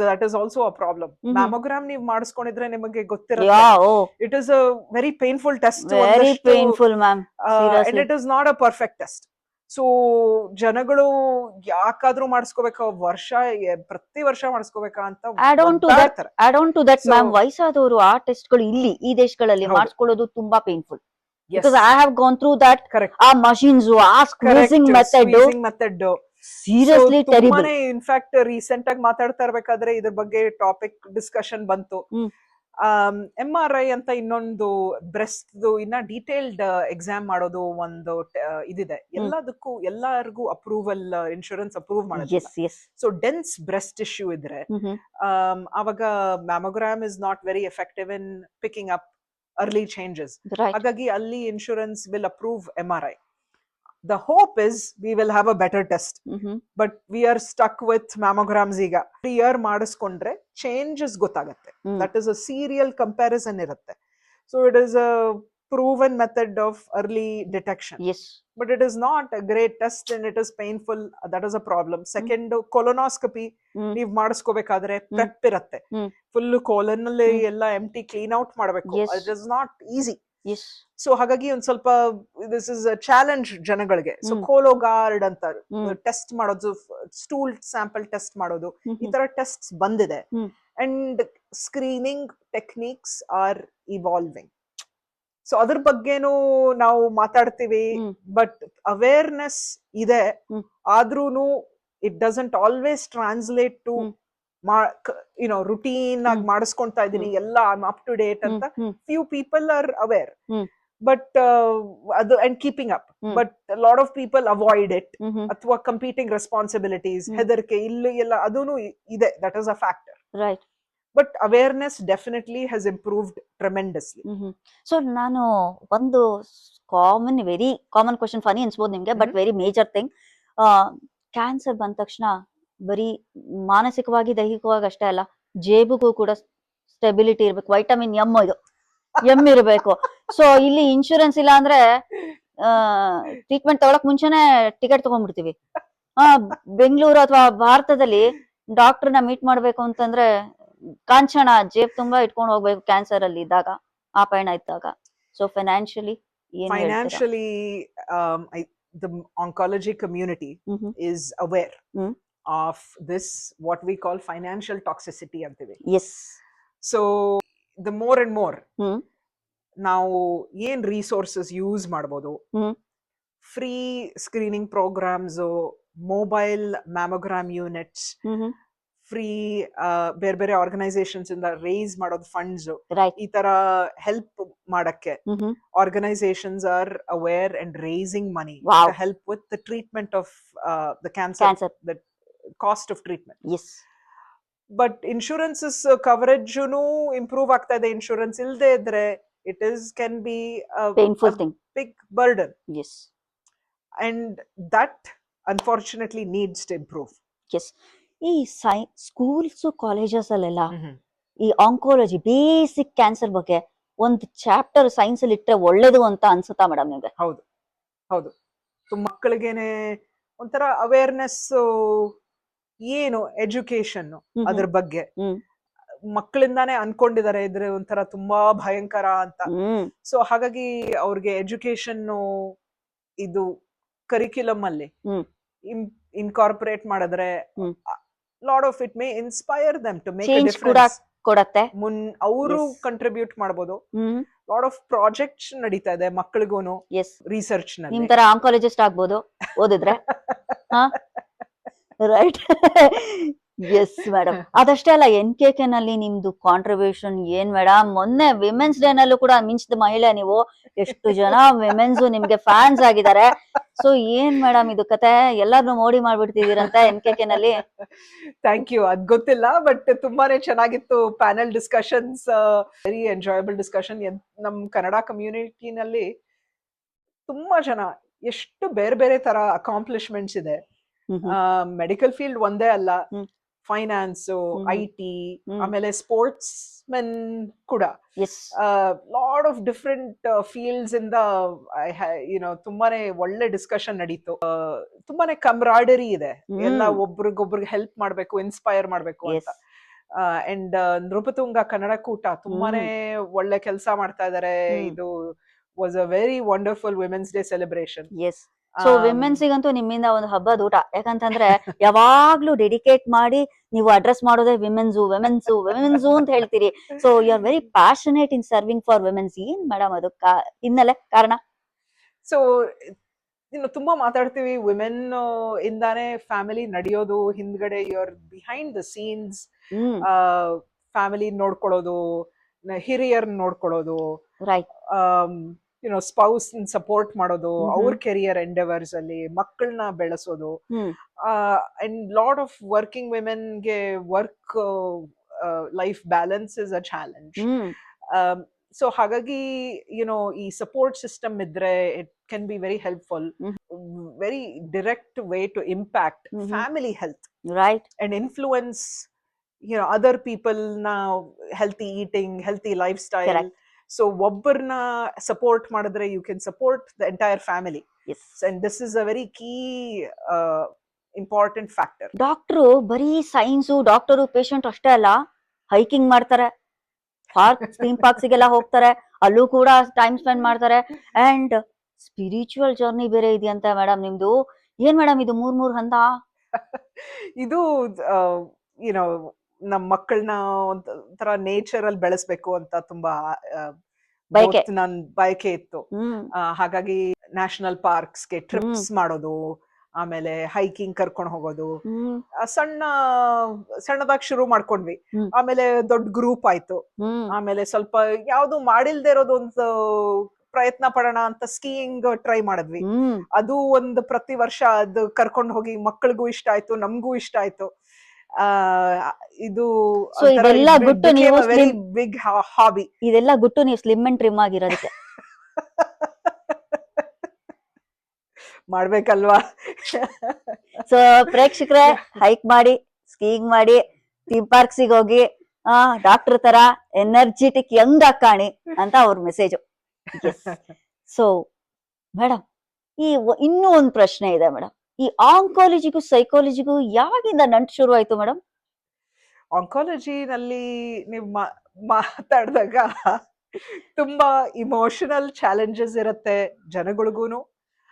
That is also a problem. Mammogram ನೀವು ಮಾಡಿಸ್ಕೊಂಡಿದ್ರೆ ನಿಮಗೆ ಗೊತ್ತಿರುತ್ತೆ, it is a very painful test. And it is not a perfect test. So ಜನಗಳು ಯಾಕಾದ್ರೂ ಮಾಡಿಸ್ಕೋಬೇಕಾ, ಪ್ರತಿ ವರ್ಷ ಮಾಡಿಸ್ಕೋಬೇಕಾ ಅಂತ ವಯಸ್ಸಾದವರು ಆ ಟೆಸ್ಟ್ಗಳು ಇಲ್ಲಿ ಈ ದೇಶಗಳಲ್ಲಿ ಮಾಡಿಸ್ಕೊಳ್ಳೋದು ತುಂಬಾ painful. Because I have gone through that. Correct. Machines, squeezing method. Seriously terrible. In fact, recent ಆಗಿ ಮಾತಾಡ್ತಾ ಇರ್ಬೇಕಾದ್ರೆ ಇದ್ರ ಬಗ್ಗೆ ಟಾಪಿಕ್ ಡಿಸ್ಕಷನ್ ಬಂತು. MRI ಅಂತ ಇನ್ನೊಂದು ಬ್ರೆಸ್ಟ್ ಇನ್ನ ಡೀಟೇಲ್ಡ್ ಎಕ್ಸಾಮ್ ಮಾಡೋದು ಒಂದು ಇದಿದೆ. ಎಲ್ಲದಕ್ಕೂ ಎಲ್ಲರಿಗೂ ಅಪ್ರೂವಲ್, ಇನ್ಶೂರೆನ್ಸ್ ಅಪ್ರೂವ್ ಮಾಡೋದು. ಸೊ ಡೆನ್ಸ್ ಬ್ರೆಸ್ಟ್ ಇಶ್ಯೂ ಇದ್ರೆ ಅವಾಗ mammogram is not very effective in picking up early changes. Hagagi alli insurance will approve MRI. The hope is we will have a better test. But we are stuck with mammograms iga. Year ಮಾಡಿಸ್ಕೊಂಡ್ರೆ changes ಗೊತ್ತಾಗುತ್ತೆ. That is a serial comparison ಇರುತ್ತೆ. So it is a proven method of early detection. Yes. But it is not a great test and it is painful. That is a problem. Second, colonoscopy ನೀವ್ ಮಾಡಿಸ್ಕೋಬೇಕಾದ್ರೆ ಪ್ರೆಪ್ ಇರುತ್ತೆ. ಫುಲ್ ಕೋಲನ್ ಅಲ್ಲಿ ಎಲ್ಲ ಎಂಟಿ ಕ್ಲೀನ್ ಔಟ್ ಮಾಡಬೇಕು. It is not easy. So ಹಾಗಾಗಿ ಒಂದ್ ಸ್ವಲ್ಪ ದಿಸ್ ಇಸ್ ಅ ಚಾಲೆಂಜ್ ಜನಗಳಿಗೆ. ಸೊ ಕೋಲೋಗಾರ್ಡ್ ಅಂತ ಟೆಸ್ಟ್ ಮಾಡೋದು, ಸ್ಟೂಲ್ ಸ್ಯಾಂಪಲ್ ಟೆಸ್ಟ್ ಮಾಡೋದು, ಈ ತರ ಟೆಸ್ಟ್ ಬಂದಿದೆ. And screening techniques are evolving. So ಅದ್ರ ಬಗ್ಗೆನೂ ನಾವು ಮಾತಾಡ್ತೀವಿ. ಬಟ್ ಅವೇರ್ನೆಸ್ ಇದೆ, ಆದ್ರೂನು it doesn't always translate to routine ಆಗಿ ಮಾಡಿಸ್ಕೊಂತಾ ಇದೀನಿ ಎಲ್ಲ ಅಪ್ ಟು ಡೇಟ್ ಅಂತ. Few people are aware, but ಅದು and keeping up. But lot of people avoid it, ಅಥವಾ ಕಂಪೀಟಿಂಗ್ ರೆಸ್ಪಾನ್ಸಿಬಿಲಿಟೀಸ್, ಹೆದರಿಕೆ, ಇಲ್ಲಿ ಎಲ್ಲ ಅದೂನು ಇದೆ. That is a factor. but awareness definitely has improved tremendously. So ನಾನು ಒಂದು ವೆರಿ ಕಾಮನ್ ಕ್ವಶನ್, ಫನಿ ಅನ್ಸ್ಬೋದು ನಿಮ್ಗೆ, but very major thing. Cancer ಬಂದ ತಕ್ಷಣ ಬರೀ ಮಾನಸಿಕವಾಗಿ ದೈಹಿಕವಾಗಿ ಅಷ್ಟೇ ಅಲ್ಲ, ಜೇಬುಗೂ ಕೂಡ ಸ್ಟೆಬಿಲಿಟಿ ಇರ್ಬೇಕು. ವೈಟಮಿನ್ ಎಂ ಇರಬೇಕು. ಸೊ ಇಲ್ಲಿ ಇನ್ಶೂರೆನ್ಸ್ ಇಲ್ಲ ಅಂದ್ರೆ ಟ್ರೀಟ್ಮೆಂಟ್ ತಗೊಳಕ್ ಮುಂಚೆನೆ ಟಿಕೆಟ್ ತಗೊಂಡ್ಬಿಡ್ತೀವಿ. ಬೆಂಗಳೂರು ಅಥವಾ ಭಾರತದಲ್ಲಿ ಡಾಕ್ಟರ್ನ ಮೀಟ್ ಮಾಡ್ಬೇಕು ಅಂತಂದ್ರೆ ಕಾಂಚನ ಜೇಬ್ ತುಂಬಾ ಇಟ್ಕೊಂಡು ಹೋಗ್ಬೇಕು ಕ್ಯಾನ್ಸರ್ ಅಲ್ಲಿ ಇದ್ದಾಗ, ಆ ಪಯಣ ಇದ್ದಾಗ. So financially the oncology community is aware of this, what we call financial toxicity antive. Yes. So the more and more ನಾವು ಏನ್ ರಿಸೋರ್ಸಸ್ ಯೂಸ್ ಮಾಡ್ಬೋದು, free screening programmes, mobile mammogram units, free ಬೇರೆ ಬೇರೆ ಆರ್ಗನೈಸೇಷನ್ಸ್ ಇಂದ ರೇಸ್ ಮಾಡೋದು ಫಂಡ್ಸ್, ಈ ತರ ಹೆಲ್ಪ್ ಮಾಡಕ್ಕೆ organisations are aware and raising money to help with the treatment of the cancer, the cost of treatment. But insurances coverage improve ಆಗ್ತಾ ಇದೆ. ಇನ್ಶೂರೆನ್ಸ್ ಇಲ್ಲದೆ ಇದ್ರೆ can be a painful thing, big burden. Yes. And that unfortunately needs to improve. Yes. ಈ ಸ್ಕೂಲ್ಸ್ ಕಾಲೇಜಸ್ ಅಲ್ಲೆಲ್ಲ ಈ ಆಂಕಾಲಜಿ ಬೇಸಿಕ್ ಕ್ಯಾನ್ಸರ್ ಬಗ್ಗೆ ಒಂದು ಚಾಪ್ಟರ್ ಸೈನ್ಸ್ ಅಲ್ಲಿ ಇಟ್ಟರೆ ಒಳ್ಳೇದು ಅಂತ ಅನ್ಸುತ್ತಾ ಮೇಡಮ್ ನಿಮ್ಗೆ? ಹೌದು ಹೌದು. ಮಕ್ಕಳಿಗೇನೆ ಒಂಥರ ಅವೇರ್ನೆಸ್, ಏನು ಎಜುಕೇಶನ್ ಅದ್ರ ಬಗ್ಗೆ ಮಕ್ಕಳಿಂದಾನೇ ಅನ್ಕೊಂಡಿದ್ದಾರೆ ಇದ್ರೆ ಒಂಥರ ತುಂಬಾ ಭಯಂಕರ ಅಂತ. ಸೊ ಹಾಗಾಗಿ ಅವ್ರಿಗೆ ಎಜುಕೇಶನ್ ಇದು ಕರಿಕ್ಯುಲಮ್ ಅಲ್ಲಿ ಇನ್ಕಾರ್ಪೊರೇಟ್ ಮಾಡಿದ್ರೆ lot of it may inspire them to make a difference ಕೊಡತ್ತೆ. ಅವರು ಕಂಟ್ರಿಬ್ಯೂಟ್ ಮಾಡಬಹುದು. ಲಾಟ್ ಆಫ್ ಪ್ರಾಜೆಕ್ಟ್ಸ್ ನಡೀತಾ ಇದೆ ಮಕ್ಕಳಿಗೂನು ರಿಸರ್ಚ್ ನಲ್ಲಿ. ನಿಮ್ ತರ ಆಂಕಾಲಜಿಸ್ಟ್ ಆಗ್ಬೋದು ಓದಿದ್ರೆ. ರೈಟ್. Yes madam. ಅದಷ್ಟೇ ಅಲ್ಲ, NKK ನಲ್ಲಿ ನಿಮ್ದು ಕಾಂಟ್ರಿಬ್ಯೂಷನ್ ಏನ್ ಮೇಡಮ್. ಮೊನ್ನೆ ವಿಮೆನ್ಸ್ ಡೇ ನಲ್ಲೂ ಕೂಡ ಮಿಂಚಿದ ಮಹಿಳೆ ನೀವು. ಎಷ್ಟು ಜನ ವಿಮೆನ್ಸ್ ನಿಮ್ಗೆ ಫ್ಯಾನ್ಸ್ ಆಗಿದ್ದಾರೆ. ಸೊ ಏನ್ ಮೇಡಮ್ ಇದು ಕತೆ, ಎಲ್ಲಾರ್ನು ಮೋಡಿ ಮಾಡ್ಬಿಡ್ತಿದೀರಂತ NKK ನಲ್ಲಿ. Thank you. ಅದ್ ಗೊತ್ತಿಲ್ಲ, ಬಟ್ ತುಂಬಾನೇ ಚೆನ್ನಾಗಿತ್ತು panel discussions, very enjoyable discussion. ನಮ್ ಕನ್ನಡ ಕಮ್ಯುನಿಟಿನಲ್ಲಿ ತುಂಬಾ ಜನ ಎಷ್ಟು ಬೇರೆ ಬೇರೆ ತರ ಅಕಾಂಪ್ಲಿಷ್ಮೆಂಟ್ಸ್ ಇದೆ. ಮೆಡಿಕಲ್ ಫೀಲ್ಡ್ ಒಂದೇ ಅಲ್ಲ, ಫೈನಾನ್ಸ್, IT, ಆಮೇಲೆ ಸ್ಪೋರ್ಟ್ಸ್ ಮೆನ್ ಕೂಡ, ಲಾಟ್ ಆಫ್ ಡಿಫ್ರೆಂಟ್ ಫೀಲ್ಡ್ಸ್ ಇಂದ ತುಂಬಾನೇ ಒಳ್ಳೆ ಡಿಸ್ಕಷನ್ ನಡೀತು. ತುಂಬಾನೇ ಕಮ್ರಾಡರಿ ಇದೆ, ಎಲ್ಲ ಒಬ್ರಿಗೊಬ್ರಿಗೆ ಹೆಲ್ಪ್ ಮಾಡ್ಬೇಕು, ಇನ್ಸ್ಪೈರ್ ಮಾಡ್ಬೇಕು ಅಂತ. ಅಂಡ್ ನೃಪತುಂಗ ಕನ್ನಡ ಕೂಟ ತುಂಬಾನೇ ಒಳ್ಳೆ ಕೆಲಸ ಮಾಡ್ತಾ ಇದಾರೆ. ಇದು was a very wonderful women's day celebration. So ವಿಮೆನ್ಸಿಗಂತೂ ನಿಮ್ಮಿಂದ ಒಂದು ಹಬ್ಬದ ಊಟ. ಯಾಕಂತಂದ್ರೆ ಯಾವಾಗ್ಲೂ ಡೆಡಿಕೇಟ್ ಮಾಡಿ ನೀವು ಅಡ್ರೆಸ್ ಮಾಡೋದೇ ವಿಮೆನ್ಸು ವಿಮೆನ್ಸು ವಿಮೆನ್ಸು ಅಂತ ಹೇಳ್ತೀರಿ. So you are very passionate in serving for womens. ಏನ್ ಮೇಡಮ್ ಅದು ಹಿನ್ನೆಲೆ ಕಾರಣ? ಸೊ ತುಂಬಾ ಮಾತಾಡ್ತೀವಿ ವಿಮೆನ್ ಇಂದಾನೆ ಫ್ಯಾಮಿಲಿ ನಡೆಯೋದು. ಹಿಂದ್ಗಡೆ your behind the scenes, family ನೋಡ್ಕೊಳ್ಳೋದು, ಹಿರಿಯರ್ ನೋಡ್ಕೊಳ್ಳೋದು, ರೈಟ್, ಸ್ಪೌಸ್ ಸಪೋರ್ಟ್ ಮಾಡೋದು, ಅವ್ರ ಕೆರಿಯರ್ ಎಂಡೆವರ್ಸ್ ಅಲ್ಲಿ ಮಕ್ಕಳನ್ನ ಬೆಳೆಸೋದು. ಅಂಡ್ ಲಾಟ್ ಆಫ್ ವರ್ಕಿಂಗ್ ವಿಮೆನ್ಗೆ work life balance is a challenge. So ಹಾಗಾಗಿ ಈ ಸಪೋರ್ಟ್ ಸಿಸ್ಟಮ್ ಇದ್ರೆ it can be very helpful, very direct way to impact family health, right, and influence other people ನ healthy eating, healthy lifestyle. So ಒಬ್ಬರನ್ನ ಸಪೋರ್ಟ್ ಮಾಡಿದ್ರೆ you can support the entire family. And this is a very key important factor. Doctor ಬರೀ ಸೈನ್ಸು, ಡಾಕ್ಟರು ಪೇಷಂಟ್ ಅಷ್ಟೇ ಅಲ್ಲ, ಹೈಕಿಂಗ್ ಮಾಡ್ತಾರೆ, ಥೀಮ್ ಪಾರ್ಕ್ಸ್ಗೆಲ್ಲ ಹೋಗ್ತಾರೆ, ಅಲ್ಲೂ ಕೂಡ ಟೈಮ್ ಸ್ಪೆಂಡ್ ಮಾಡ್ತಾರೆ. ಅಂಡ್ ಸ್ಪಿರಿಚುವಲ್ ಜರ್ನಿ ಬೇರೆ ಇದೆಯಂತ ಮೇಡಮ್ ನಿಮ್ದು. ಏನ್ ಮೇಡಮ್ ಇದು 3 ಹಂತ? ಇದು ನಮ್ ಮಕ್ಕಳನ್ನ ಒಂಥರ ನೇಚರ್ ಅಲ್ಲಿ ಬೆಳೆಸ್ಬೇಕು ಅಂತ ತುಂಬಾ ನನ್ ಬಯಕೆ ಇತ್ತು. ಹಾಗಾಗಿ ನ್ಯಾಷನಲ್ ಪಾರ್ಕ್ಸ್ಗೆ ಟ್ರಿಪ್ಸ್ ಮಾಡೋದು, ಆಮೇಲೆ ಹೈಕಿಂಗ್ ಕರ್ಕೊಂಡು ಹೋಗೋದು, ಸಣ್ಣದಾಗಿ ಶುರು ಮಾಡ್ಕೊಂಡ್ವಿ. ಆಮೇಲೆ ದೊಡ್ಡ ಗ್ರೂಪ್ ಆಯ್ತು. ಆಮೇಲೆ ಸ್ವಲ್ಪ ಯಾವ್ದು ಮಾಡಿಲ್ದೇ ಇರೋದು ಒಂದು ಪ್ರಯತ್ನ ಪಡೋಣ ಅಂತ ಸ್ಕೀಯಿಂಗ್ ಟ್ರೈ ಮಾಡಿದ್ವಿ. ಅದು ಒಂದು ಪ್ರತಿ ವರ್ಷ ಅದು ಕರ್ಕೊಂಡು ಹೋಗಿ ಮಕ್ಕಳಿಗೂ ಇಷ್ಟ ಆಯ್ತು, ನಮ್ಗೂ ಇಷ್ಟ ಆಯ್ತು. ಇದು So ಇದೆಲ್ಲ ಗುಟ್ಟು ನೀವು ವೆರಿ slim- ಬಿಗ್ ಹಾಬಿ. ಇದೆಲ್ಲ ಗುಟ್ಟು ನೀವು ಸ್ಲಿಮ್ ಅಂಡ್ ಟ್ರಿಮ್ ಆಗಿರೋದಕ್ಕೆ. ಮಾಡ್ಬೇಕಲ್ವಾ? ಸೊ ಪ್ರೇಕ್ಷಕರೇ, ಹೈಕ್ ಮಾಡಿ, ಸ್ಕೀಯಿಂಗ್ ಮಾಡಿ, ಥೀಮ್ ಪಾರ್ಕ್ಸಿಗೆ ಹೋಗಿ ಡಾಕ್ಟರ್ ತರ ಎನರ್ಜೆಟಿಕ್ ಯಂಗ್ ಆಗಿ ಕಾಣಿ ಅಂತ ಅವ್ರ ಮೆಸೇಜ್. ಸೊ ಮೇಡಮ್, ಇನ್ನೂ ಒಂದು ಪ್ರಶ್ನೆ ಇದೆ ಮೇಡಮ್. ಈ ಆಂಕಾಲಜಿಗೂ ಸೈಕಾಲಜಿಗೂ ಯಾವಾಗಿಂದ ನಂಟು ಶುರು ಆಯ್ತು ಮೇಡಮ್? ಆಂಕಾಲಜಿನಲ್ಲಿ ನೀವು ಮಾತಾಡಿದಾಗ ತುಂಬಾ ಇಮೋಷನಲ್ ಚಾಲೆಂಜಸ್ ಇರುತ್ತೆ ಜನಗಳಿಗೂನು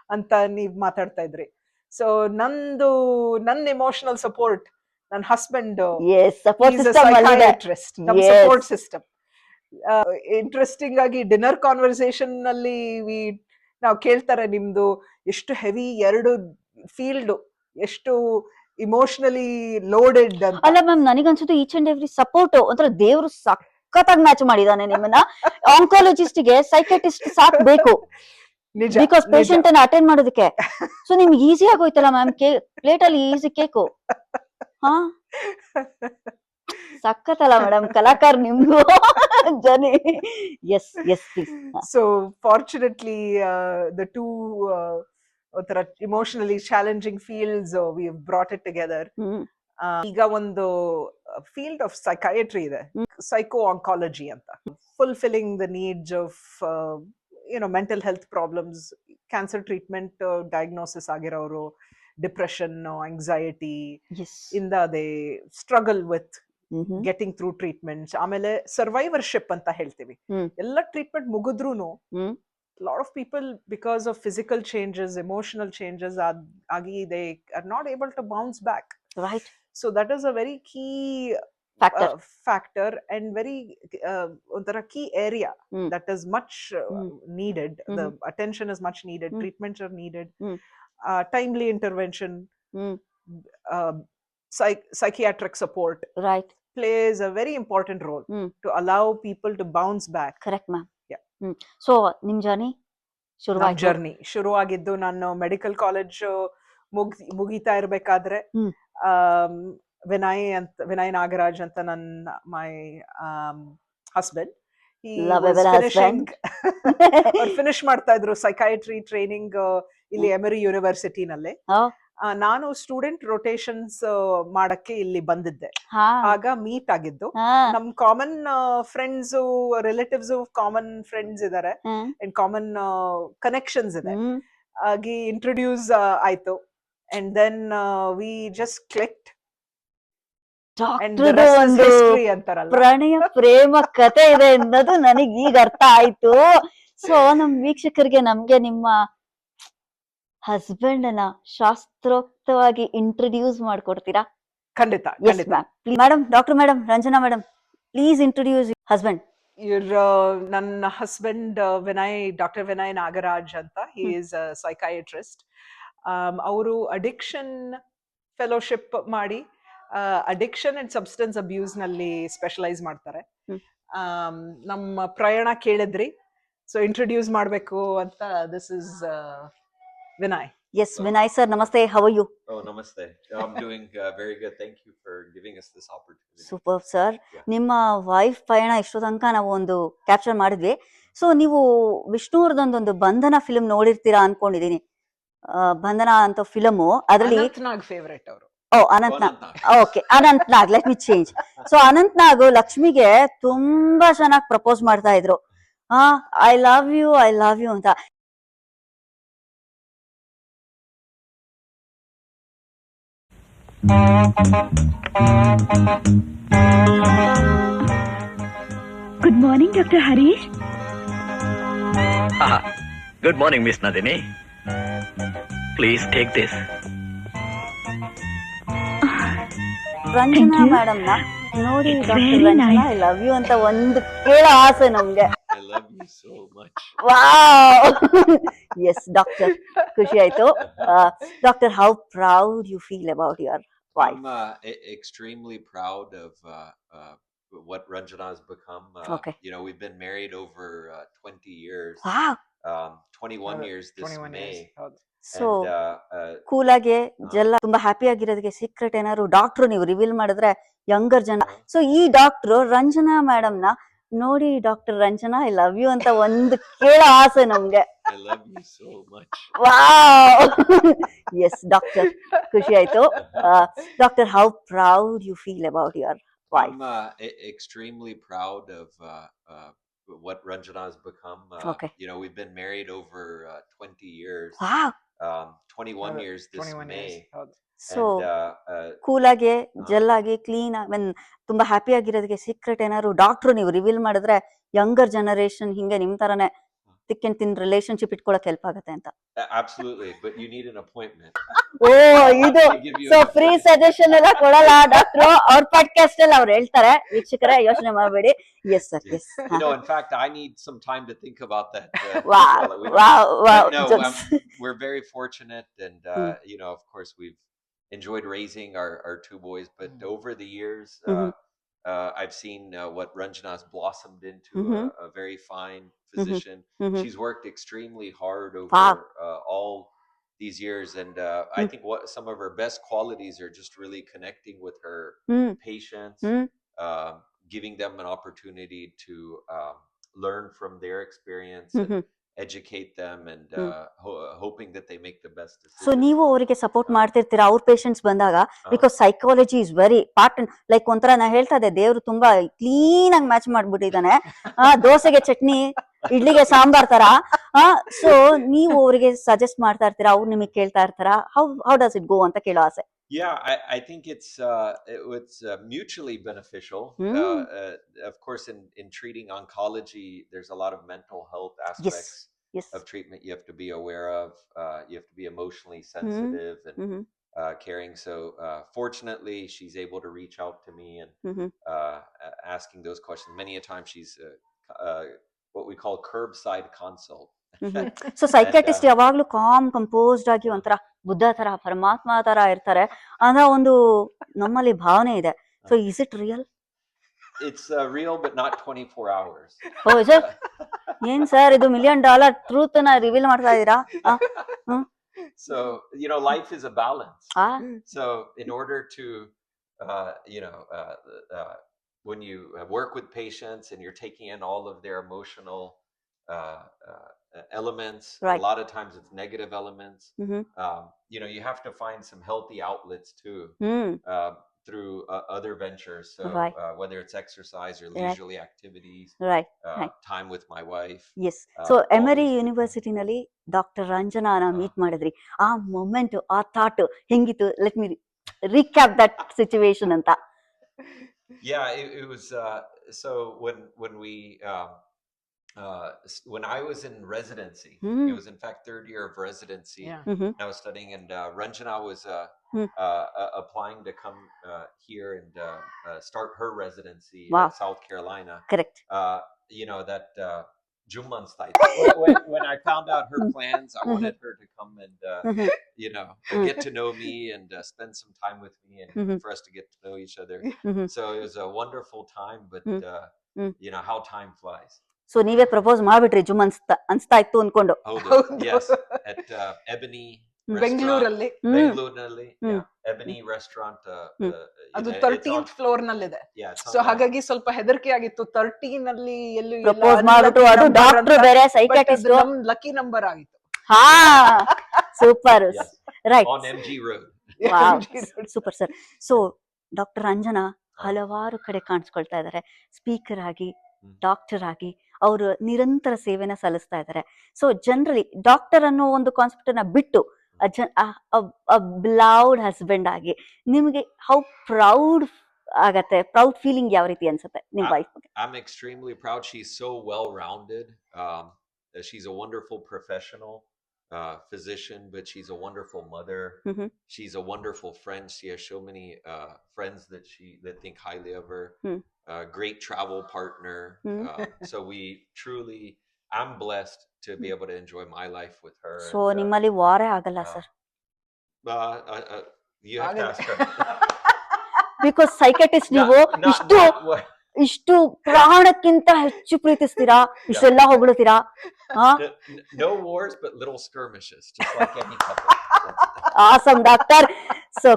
ಅಂತ ನೀವ್ ಮಾತಾಡ್ತಾ ಇದ್ರಿ. ಸೊ ನನ್ನ ಇಮೋಷನಲ್ ಸಪೋರ್ಟ್ ನನ್ನ ಹಸ್ಬೆಂಡ್ ಸಪೋರ್ಟ್ ಸಿಸ್ಟಮ್ ಅಲ್ಲಿದೆ. ನಮ್ Yes. Support system. ಇಂಟ್ರೆಸ್ಟಿಂಗ್ ಆಗಿ ಡಿನ್ನರ್ ಕಾನ್ವರ್ಸೇಷನ್ ನಲ್ಲಿ ನಾವು ಕೇಳ್ತಾರೆ, ನಿಮ್ದು ಎಷ್ಟು ಹೆವಿ ಎರಡು ಫೀಲ್ಡ್, ಎಷ್ಟು ಇಮೋಷನಲಿ ಲೋಡೆಡ್ ಅಂತ. ಅಲ್ಲ ಮ್ಯಾಮ್, ನನಗನ್ಸುತ್ತೆ ಈಚ್ ಅಂಡ್ ಎವ್ರಿ ಸಪೋರ್ಟ್ ಒಂಥರ ದೇವ್ರು ಸಖತ್ತಾಗಿ ಮ್ಯಾಚ್ ಮಾಡಿದಾನೆ ನಿಮ್ಮನ್ನ. ಆಂಕಾಲಜಿಸ್ಟ್ ಗೆ ಸೈಕಾಟಿಸ್ಟ್ ಸಾಕ್ ಬೇಕು, ನಿಜ ಬಿಕಾಸ್ ಪೇಷಂಟ್ ಅನ್ನ ಅಟೆಂಡ್ ಮಾಡೋದಕ್ಕೆ. ಸೊ ನಿಮ್ಗೆ ಈಸಿ ಆಗೋಯ್ತಲ್ಲ ಮ್ಯಾಮ್, ಪ್ಲೇಟ್ ಅಲ್ಲಿ ಈಸಿ ಕೇಕು. ಹಾ, ಸಖತ್ತಲ್ಲ ಮೇಡಮ್, ಕಲಾಕಾರ ನಿಮ್ದು ಜನಿ. Yes yes please. So fortunately the two ಒಂಥರ emotionally challenging fields we brought it together. ಈಗ ಒಂದು ಫೀಲ್ಡ್ ಆಫ್ ಸೈಕಾಯಟ್ರಿ ಇದೆ, ಸೈಕೋ ಆಂಕಾಲಜಿ ಅಂತ. Fulfilling the needs of mental health problems, cancer treatment diagnosis ಆಗಿರೋರು, ಡಿಪ್ರೆಷನ್, ಆಂಗ್ಸೈಟಿ ಇಂದ they struggle with getting through treatments. ಆಮೇಲೆ ಸರ್ವೈವರ್ಶಿಪ್ ಅಂತ ಹೇಳ್ತೀವಿ. ಎಲ್ಲ treatment ಮುಗಿದ್ರೂನು lot of people, because of physical changes, emotional changes, they are not able to bounce back. Right. So that is a very key factor and very key area that is much needed. The attention is much needed. Treatments are needed. Timely intervention, psychiatric support, right, plays a very important role to allow people to bounce back. Correct, ma'am. So ನಿಮ್ ಜರ್ನಿ ಶುರುವಾಗಿದ್ದು ನಾನು ಮೆಡಿಕಲ್ ಕಾಲೇಜ್ ಮುಗಿತಾ ಇರ್ಬೇಕಾದ್ರೆ ವಿನಯ್ ನಾಗರಾಜ್ ಅಂತ ನನ್ನ ಮೈ ಹಸ್ಬೆಂಡ್ ಫಿನಿಶ್ ಮಾಡ್ತಾ ಇದ್ರು ಸೈಕಾಯಟ್ರಿ ಟ್ರೈನಿಂಗ್ ಇಲ್ಲಿ ಎಮರಿ ಯೂನಿವರ್ಸಿಟಿನಲ್ಲಿ. ನಾನು ಸ್ಟೂಡೆಂಟ್ ರೊಟೇಷನ್ಸ್ ಮಾಡಕ್ಕೆ ಇಲ್ಲಿ ಬಂದಿದ್ದೆ. ಆಗ ಮೀಟ್ ಆಗಿದ್ದು. ನಮ್ common friends, relatives, common friends ಇದಾರೆ ಅಂಡ್ ಕಾಮನ್ ಕನೆಕ್ಷನ್ಸ್ ಇದೆ. ಆಗಿ ಇಂಟ್ರೊಡ್ಯೂಸ್ ಆಯ್ತು and then we just clicked. ಪ್ರಣಯ ಪ್ರೇಮ ಕಥೆ ಇದೆ ಅನ್ನೋದು ನನಗೆ ಈಗ ಅರ್ಥ ಆಯ್ತು. ಸೊ ನಮ್ ವೀಕ್ಷಕರಿಗೆ ನಮ್ಗೆ ನಿಮ್ಮ ಹಸ್ಬೆಂಡ್ ಅನ್ನ ಶಾಸ್ತ್ರೋಕ್ತವಾಗಿ ಇಂಟ್ರೊಡ್ಯೂಸ್ ಮಾಡ್ಕೊಡ್ತೀರಾ? ಖಂಡಿತ. Madam, doctor madam, Ranjana madam, please introduce husband. ನನ್ನ ಹಸ್ಬೆಂಡ್ ಡಾಕ್ಟರ್ ವಿನಯ್ ನಾಗರಾಜ್ ಅಂತ. He is a psychiatrist. ಅವರು ಅಡಿಕ್ಷನ್ ಫೆಲೋಶಿಪ್ ಮಾಡಿ ಅಡಿಕ್ಷನ್ ಅಂಡ್ ಸಬ್ಸ್ಟೆನ್ಸ್ ಅಬ್ಯೂಸ್ ನಲ್ಲಿ ಸ್ಪೆಷಲೈಸ್ ಮಾಡ್ತಾರೆ. ನಮ್ಮ ಪ್ರಯಾಣ ಕೇಳಿದ್ರಿ, ಸೊ ಇಂಟ್ರೊಡ್ಯೂಸ್ ಮಾಡ್ಬೇಕು ಅಂತ. This is Vinay. Yes, Vinay sir, namaste. How are you? Oh, namaste. I'm doing very good. Thank you for giving us this opportunity. Super, sir. ನಿಮ್ಮ ವೈಫ್ ಪಯಣ ಇಷ್ಟು ತನಕ ನಾವು ಒಂದು ಕ್ಯಾಪ್ಚರ್ ಮಾಡಿದ್ವಿ. ಸೊ ನೀವು ವಿಷ್ಣುವರ್ಧನ್ ಒಂದು ಬಂಧನ ಫಿಲ್ಮ್ ನೋಡಿರ್ತೀರಾ ಅನ್ಕೊಂಡಿದೀನಿ. ಬಂಧನ ಅಂತ ಫಿಲಮು, ಅದರಲ್ಲಿ ಅನಂತ್ನಾಗ್ ಫೇವರೇಟ್ ಅವರು. Anantnag. Okay, Anantnag. Let me change. So Anantnag ಲಕ್ಷ್ಮಿಗೆ ತುಂಬಾ ಚೆನ್ನಾಗಿ ಪ್ರಪೋಸ್ ಮಾಡ್ತಾ ಇದ್ರು. ಐ ಲವ್ ಯು ಅಂತ. Good morning, Dr. Harish. Good morning, Miss Nadini. Please take this. Ranjana madam ನ ನೋಡಿ, doctor Ranjana I love you ಅಂತ ಒಂದು ಕೇಳೋ ಆಸೆ ನಮ್ಗೆ. I love you so much. Wow. Yes doctor, ಖುಷಿ ಆಯ್ತು. Doctor, how proud you feel about your wife? I'm extremely proud of what Ranjana has become. Okay. We've been married over 20 years. Wow. 21 years this 21 May. years. ಹೌದು. ಸೊ And ಕೂಲ್ ಆಗಿ ಜಲ್ಲ ತುಂಬಾ ಹ್ಯಾಪಿ ಆಗಿರೋದಕ್ಕೆ ಸೀಕ್ರೆಟ್ ಏನಾದ್ರು ಡಾಕ್ಟ್ರು ನೀವು ರಿವೀಲ್ ಮಾಡಿದ್ರೆ ಯಂಗರ್ ಜನ. ಸೊ ಈ ಡಾಕ್ಟ್ರು ರಂಜನಾ ಮೇಡಮ್ ನ ನೋಡಿ doctor Ranjana I love you ಅಂತ ಒಂದು ಕೇಳೋ ಆಸೆ ನಮ್ಗೆ. I love you so much. Wow yes doctor, ಖುಷಿ ಆಯ್ತು. Doctor, how proud you feel about your wife? I'm extremely proud of what Ranjana has become. Okay. You know, we've been married over 20 years. Wow. 21 years this 21 May. years. ಹೌದು. ಸೊ And ಕೂಲ್ ಆಗಿ ಜೆಲ್ ಆಗಿ ಕ್ಲೀನ್ ಆಗಿ ತುಂಬಾ ಹ್ಯಾಪಿ ಆಗಿರೋದಕ್ಕೆ ಸೀಕ್ರೆಟ್ ಏನಾದ್ರು ಡಾಕ್ಟ್ರು ನೀವು ರಿವೀಲ್ ಮಾಡಿದ್ರೆ ಯಂಗರ್ ಜನರೇಷನ್ ಹಿಂಗೆ ನಿಮ್ ತರಾನೇ ತಿಕ್ ಅಂಡ್ ತಿನ್ ರಿಲೇಶನ್ಶಿಪ್ ಇಟ್ಕೊಳಕ್ ಹೆಲ್ಪ್ ಆಗುತ್ತೆ ಅಂತ. absolutely, but you need an appointment. ಓ ಇದು I give you so an free appointment. Suggestion ಎಲ್ಲ ಕೊಡಲ್ಲ ಡಾಕ್ಟ್ರು, ಅವ್ರ ಪಾಡ್ಕಾಸ್ಟ್ ಅಲ್ಲಿ ಅವ್ರು ಹೇಳ್ತಾರೆ. ವೀಕ್ಷಕರೇ ಯೋಚನೆ ಮಾಡಬೇಡಿ. Yes sir, yes. You know, in fact, I need some time to think about that. Wow Paula. Wow wow. But no, we're very fortunate, and you know, of course, we've enjoyed raising our two boys. But over the years, I've seen what Ranjana's blossomed into a very fine physician. She's worked extremely hard over Wow. all these years, and I think what some of her best qualities are just really connecting with her patients, giving them an opportunity to learn from their experience and educate them, and hoping that they make the best so decision. ನೀವು ಅವರಿಗೆ ಸಪೋರ್ಟ್ ಮಾಡ್ತಿರ್ತೀರಾ ಅವ್ರ ಪೇಷಂಟ್ಸ್ ಬಂದಾಗ? Because psychology is very part. Like ಒಂಥರ ನಾ ಹೇಳ್ತಾ ಇದ್ದೆ, ದೇವ್ರು ತುಂಬಾ ಕ್ಲೀನ್ ಆಗಿ ಮ್ಯಾಚ್ ಮಾಡ್ಬಿಟ್ಟಿದ್ದಾನೆ. ದೋಸೆಗೆ ಚಟ್ನಿ, ಇಡ್ಲಿಗೆ ಸಾಂಬಾರ್ ತರ. ಸೊ ನೀವು ಅವರಿಗೆ ಸಜೆಸ್ಟ್ ಮಾಡ್ತಾ ಇರ್ತೀರಾ, ಅವ್ರು ನಿಮಗೆ ಕೇಳ್ತಾ ಇರ್ತಾರಾ? ಹೌ ಡಸ್ ಇಟ್ ಗೋ ಅಂತ ಕೇಳೋ ಆಸೆ. Yeah, I think it's mutually beneficial. Of course, in treating oncology, there's a lot of mental health aspects Yes. of treatment you have to be aware of. You have to be emotionally sensitive and caring. So fortunately, she's able to reach out to me and asking those questions. Many a time she's what we call curbside consult. So psychiatrist ಯಾವಾಗ್ಲೂ ಕಾಮ್ ಕಂಪೋಸ್ಡ್ ಆಗಿ ಒಂಥರ ಬುದ್ಧ ತರ, ಪರಮಾತ್ಮ ತರ ಇರ್ತಾರೆ ಅನ್ನೋ ಒಂದು ನಮ್ಮಲ್ಲಿ ಭಾವನೆ ಇದೆ. So is it real? It's real, but not 24 hours. Oh sir, ಏನ್ ಸರ್ ಇದು $1 million ಟ್ರೂತ್ ನ ರಿವೀಲ್ ಮಾಡ್ತಾ ಇದೀರಾ? So, you know, life is a balance. So in order to you know, when you work with patients and you're taking in all of their emotional elements, Right. a lot of times it's negative elements. You know, you have to find some healthy outlets too, through other ventures. So Right. whether it's exercise or leisurely activities, right. time with my wife. Yes. So all Emory these ಯೂನಿವರ್ಸಿಟಿನಲ್ಲಿ ಡಾಕ್ಟರ್ ರಂಜನಾನ ಮೀಟ್ ಮಾಡಿದ್ರಿ. ಆ ಮೊಮೆಂಟ್, ಆ ಥಾಟ್ ಹೆಂಗಿತ್ತು? Let me recap that situation ಅಂತ. Yeah, it was so when we when I was in residency, it was in fact third year of residency. Yeah. I was studying, and Ranjana was applying to come here and start her residency Wow. in South Carolina. Correct. You know that Jumman state. When I found out her plans, I wanted her to come and you know, get to know me and spend some time with me, and for us to get to know each other. So it was a wonderful time, but you know how time flies. So ನೀವೇ ಪ್ರಪೋಸ್ ಮಾಡ್ಬಿಟ್ರಿ ಜುಮ್ ಅನ್ಸ್ತಾ ಇತ್ತು ಅನ್ಕೊಂಡು? ಹೌದು. Yes, at Ebony ಬೆಂಗಳೂರಲ್ಲಿ. ಬೆಂಗಳೂರಿನಲ್ಲಿ Ebony restaurant. ಅದು 13th ಫ್ಲೋರ್ ನಲ್ಲಿದೆ. ಸೊ ಹಾಗಾಗಿ ಸ್ವಲ್ಪ ಹೆದರಿಕೆ ಆಗಿತ್ತು. 13 ಅಲ್ಲಿ ಎಲ್ಲೂ ಪ್ರಪೋಸ್ ಮಾಡ್ಬಿಟ್ಟು, ಅದು ಡಾಕ್ಟರ್ ಬೇರೆ ಸೈಕಾಟಿಸ್ಟ್. ಲಕ್ಕಿ ನಂಬರ್ ಆಗಿತ್ತು. ಹಾ, super. Right. On MG Road. Super sir. So doctor Ranjana ಹಲವಾರು ಕಡೆ ಕಾಣಿಸ್ಕೊಳ್ತಾ ಇದ್ದಾರೆ. ಸ್ಪೀಕರ್ ಆಗಿ, ಡಾಕ್ಟರ್ ಆಗಿ ಅವರು ನಿರಂತರ ಸೇವೆನ ಸಲ್ಲಿಸ್ತಾ ಇದ್ದಾರೆ. ಸೊ ಜನರಲಿ ಡಾಕ್ಟರ್ ಅನ್ನೋ ಒಂದು ಕಾನ್ಸೆಪ್ಟ್ ಅನ್ನ ಬಿಟ್ಟು ಬ್ಲೌಡ್ ಹಸ್ಬೆಂಡ್ ಆಗಿ ನಿಮಗೆ ಹೌ ಪ್ರೌಡ್ ಆಗತ್ತೆ? ಪ್ರೌಡ್ ಫೀಲಿಂಗ್ ಯಾವ ರೀತಿ ಅನ್ಸುತ್ತೆ ನಿಮ್ ವೈಫ್ ಬಗ್ಗೆ? I'm extremely proud. She's so well rounded. She's a wonderful professional physician, but she's a wonderful mother. She's a wonderful friend. She has so many friends that think highly of her. Great travel partner. So I'm blessed to be able to enjoy my life with her. So ನಿಮ್ಮಲ್ಲಿ ವಾರೇ ಆಗಲ್ಲ sir? You have to ask her. Because psychiatrist ನೀವು ಇಷ್ಟು ಪ್ರಾಣಕ್ಕಿಂತ ಹೆಚ್ಚು ಪ್ರೀತಿಸ್ತೀರಾ, ಇಷ್ಟೆಲ್ಲ ಹೊಗಳ್ತೀರಾ. No wars, but little skirmishes, just like any couple. Awesome doctor. So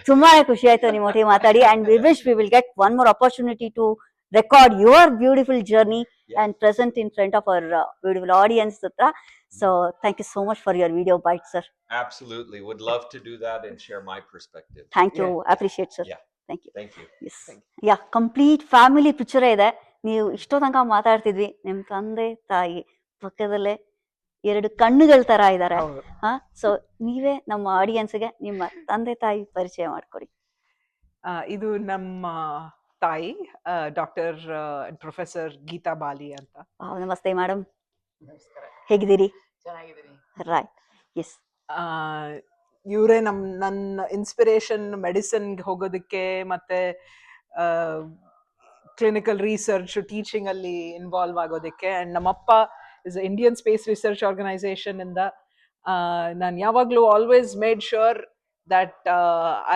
ತುಂಬಾನೇ ಖುಷಿ ಆಯ್ತು ನಿಮ್ಮೊಟ್ಟಿಗೆ ಮಾತಾಡಿ, and we wish we will get one more opportunity to record your beautiful journey and present in front of our beautiful audience hatra. So thank you so much for your video bite, sir. Absolutely, would love to do that and share my perspective. Thank you, appreciate, sir. Yeah. Thank you. Thank you. Yes. Yeah, complete family picture ಇದೆ. ನೀವು ಇಷ್ಟೋ ತನಕ ಮಾತಾಡ್ತಿದ್ವಿ, ನಿಮ್ ತಂದೆ ತಾಯಿ ಪಕ್ಕದಲ್ಲೇ ಎರಡು ಕಣ್ಣುಗಳ ತರ ಇದ್ದಾರೆ. ಸೊ ನೀವೇ ನಮ್ಮ ಆಡಿಯನ್ಸ್ಗೆ ನಿಮ್ಮ ತಂದೆ ತಾಯಿ ಪರಿಚಯ ಮಾಡ್ಕೊಡಿ. ಇದು ನಮ್ಮ ತಾಯಿ ಡಾಕ್ಟರ್ ಪ್ರೊಫೆಸರ್ ಗೀತಾ ಬಾಲಿ ಅಂತ. ನಮಸ್ತೆ ಮೇಡಮ್, ಹೇಗಿದ್ದೀರಿ? ಚೆನ್ನಾಗಿದ್ದೀನಿ. Right, yes. ಇವರೇ ನನ್ನ ಇನ್ಸ್ಪಿರೇಷನ್ ಮೆಡಿಸಿನ್ಗೆ ಹೋಗೋದಕ್ಕೆ, ಮತ್ತೆ ಕ್ಲಿನಿಕಲ್ ರಿಸರ್ಚ್ ಟೀಚಿಂಗ್ ಅಲ್ಲಿ ಇನ್ವಾಲ್ವ್ ಆಗೋದಕ್ಕೆ. ಅಂಡ್ ನಮ್ಮಪ್ಪ is Indian space research organisation ಇಂದ ನಾನು ಯಾವಾಗಲೂ always made sure that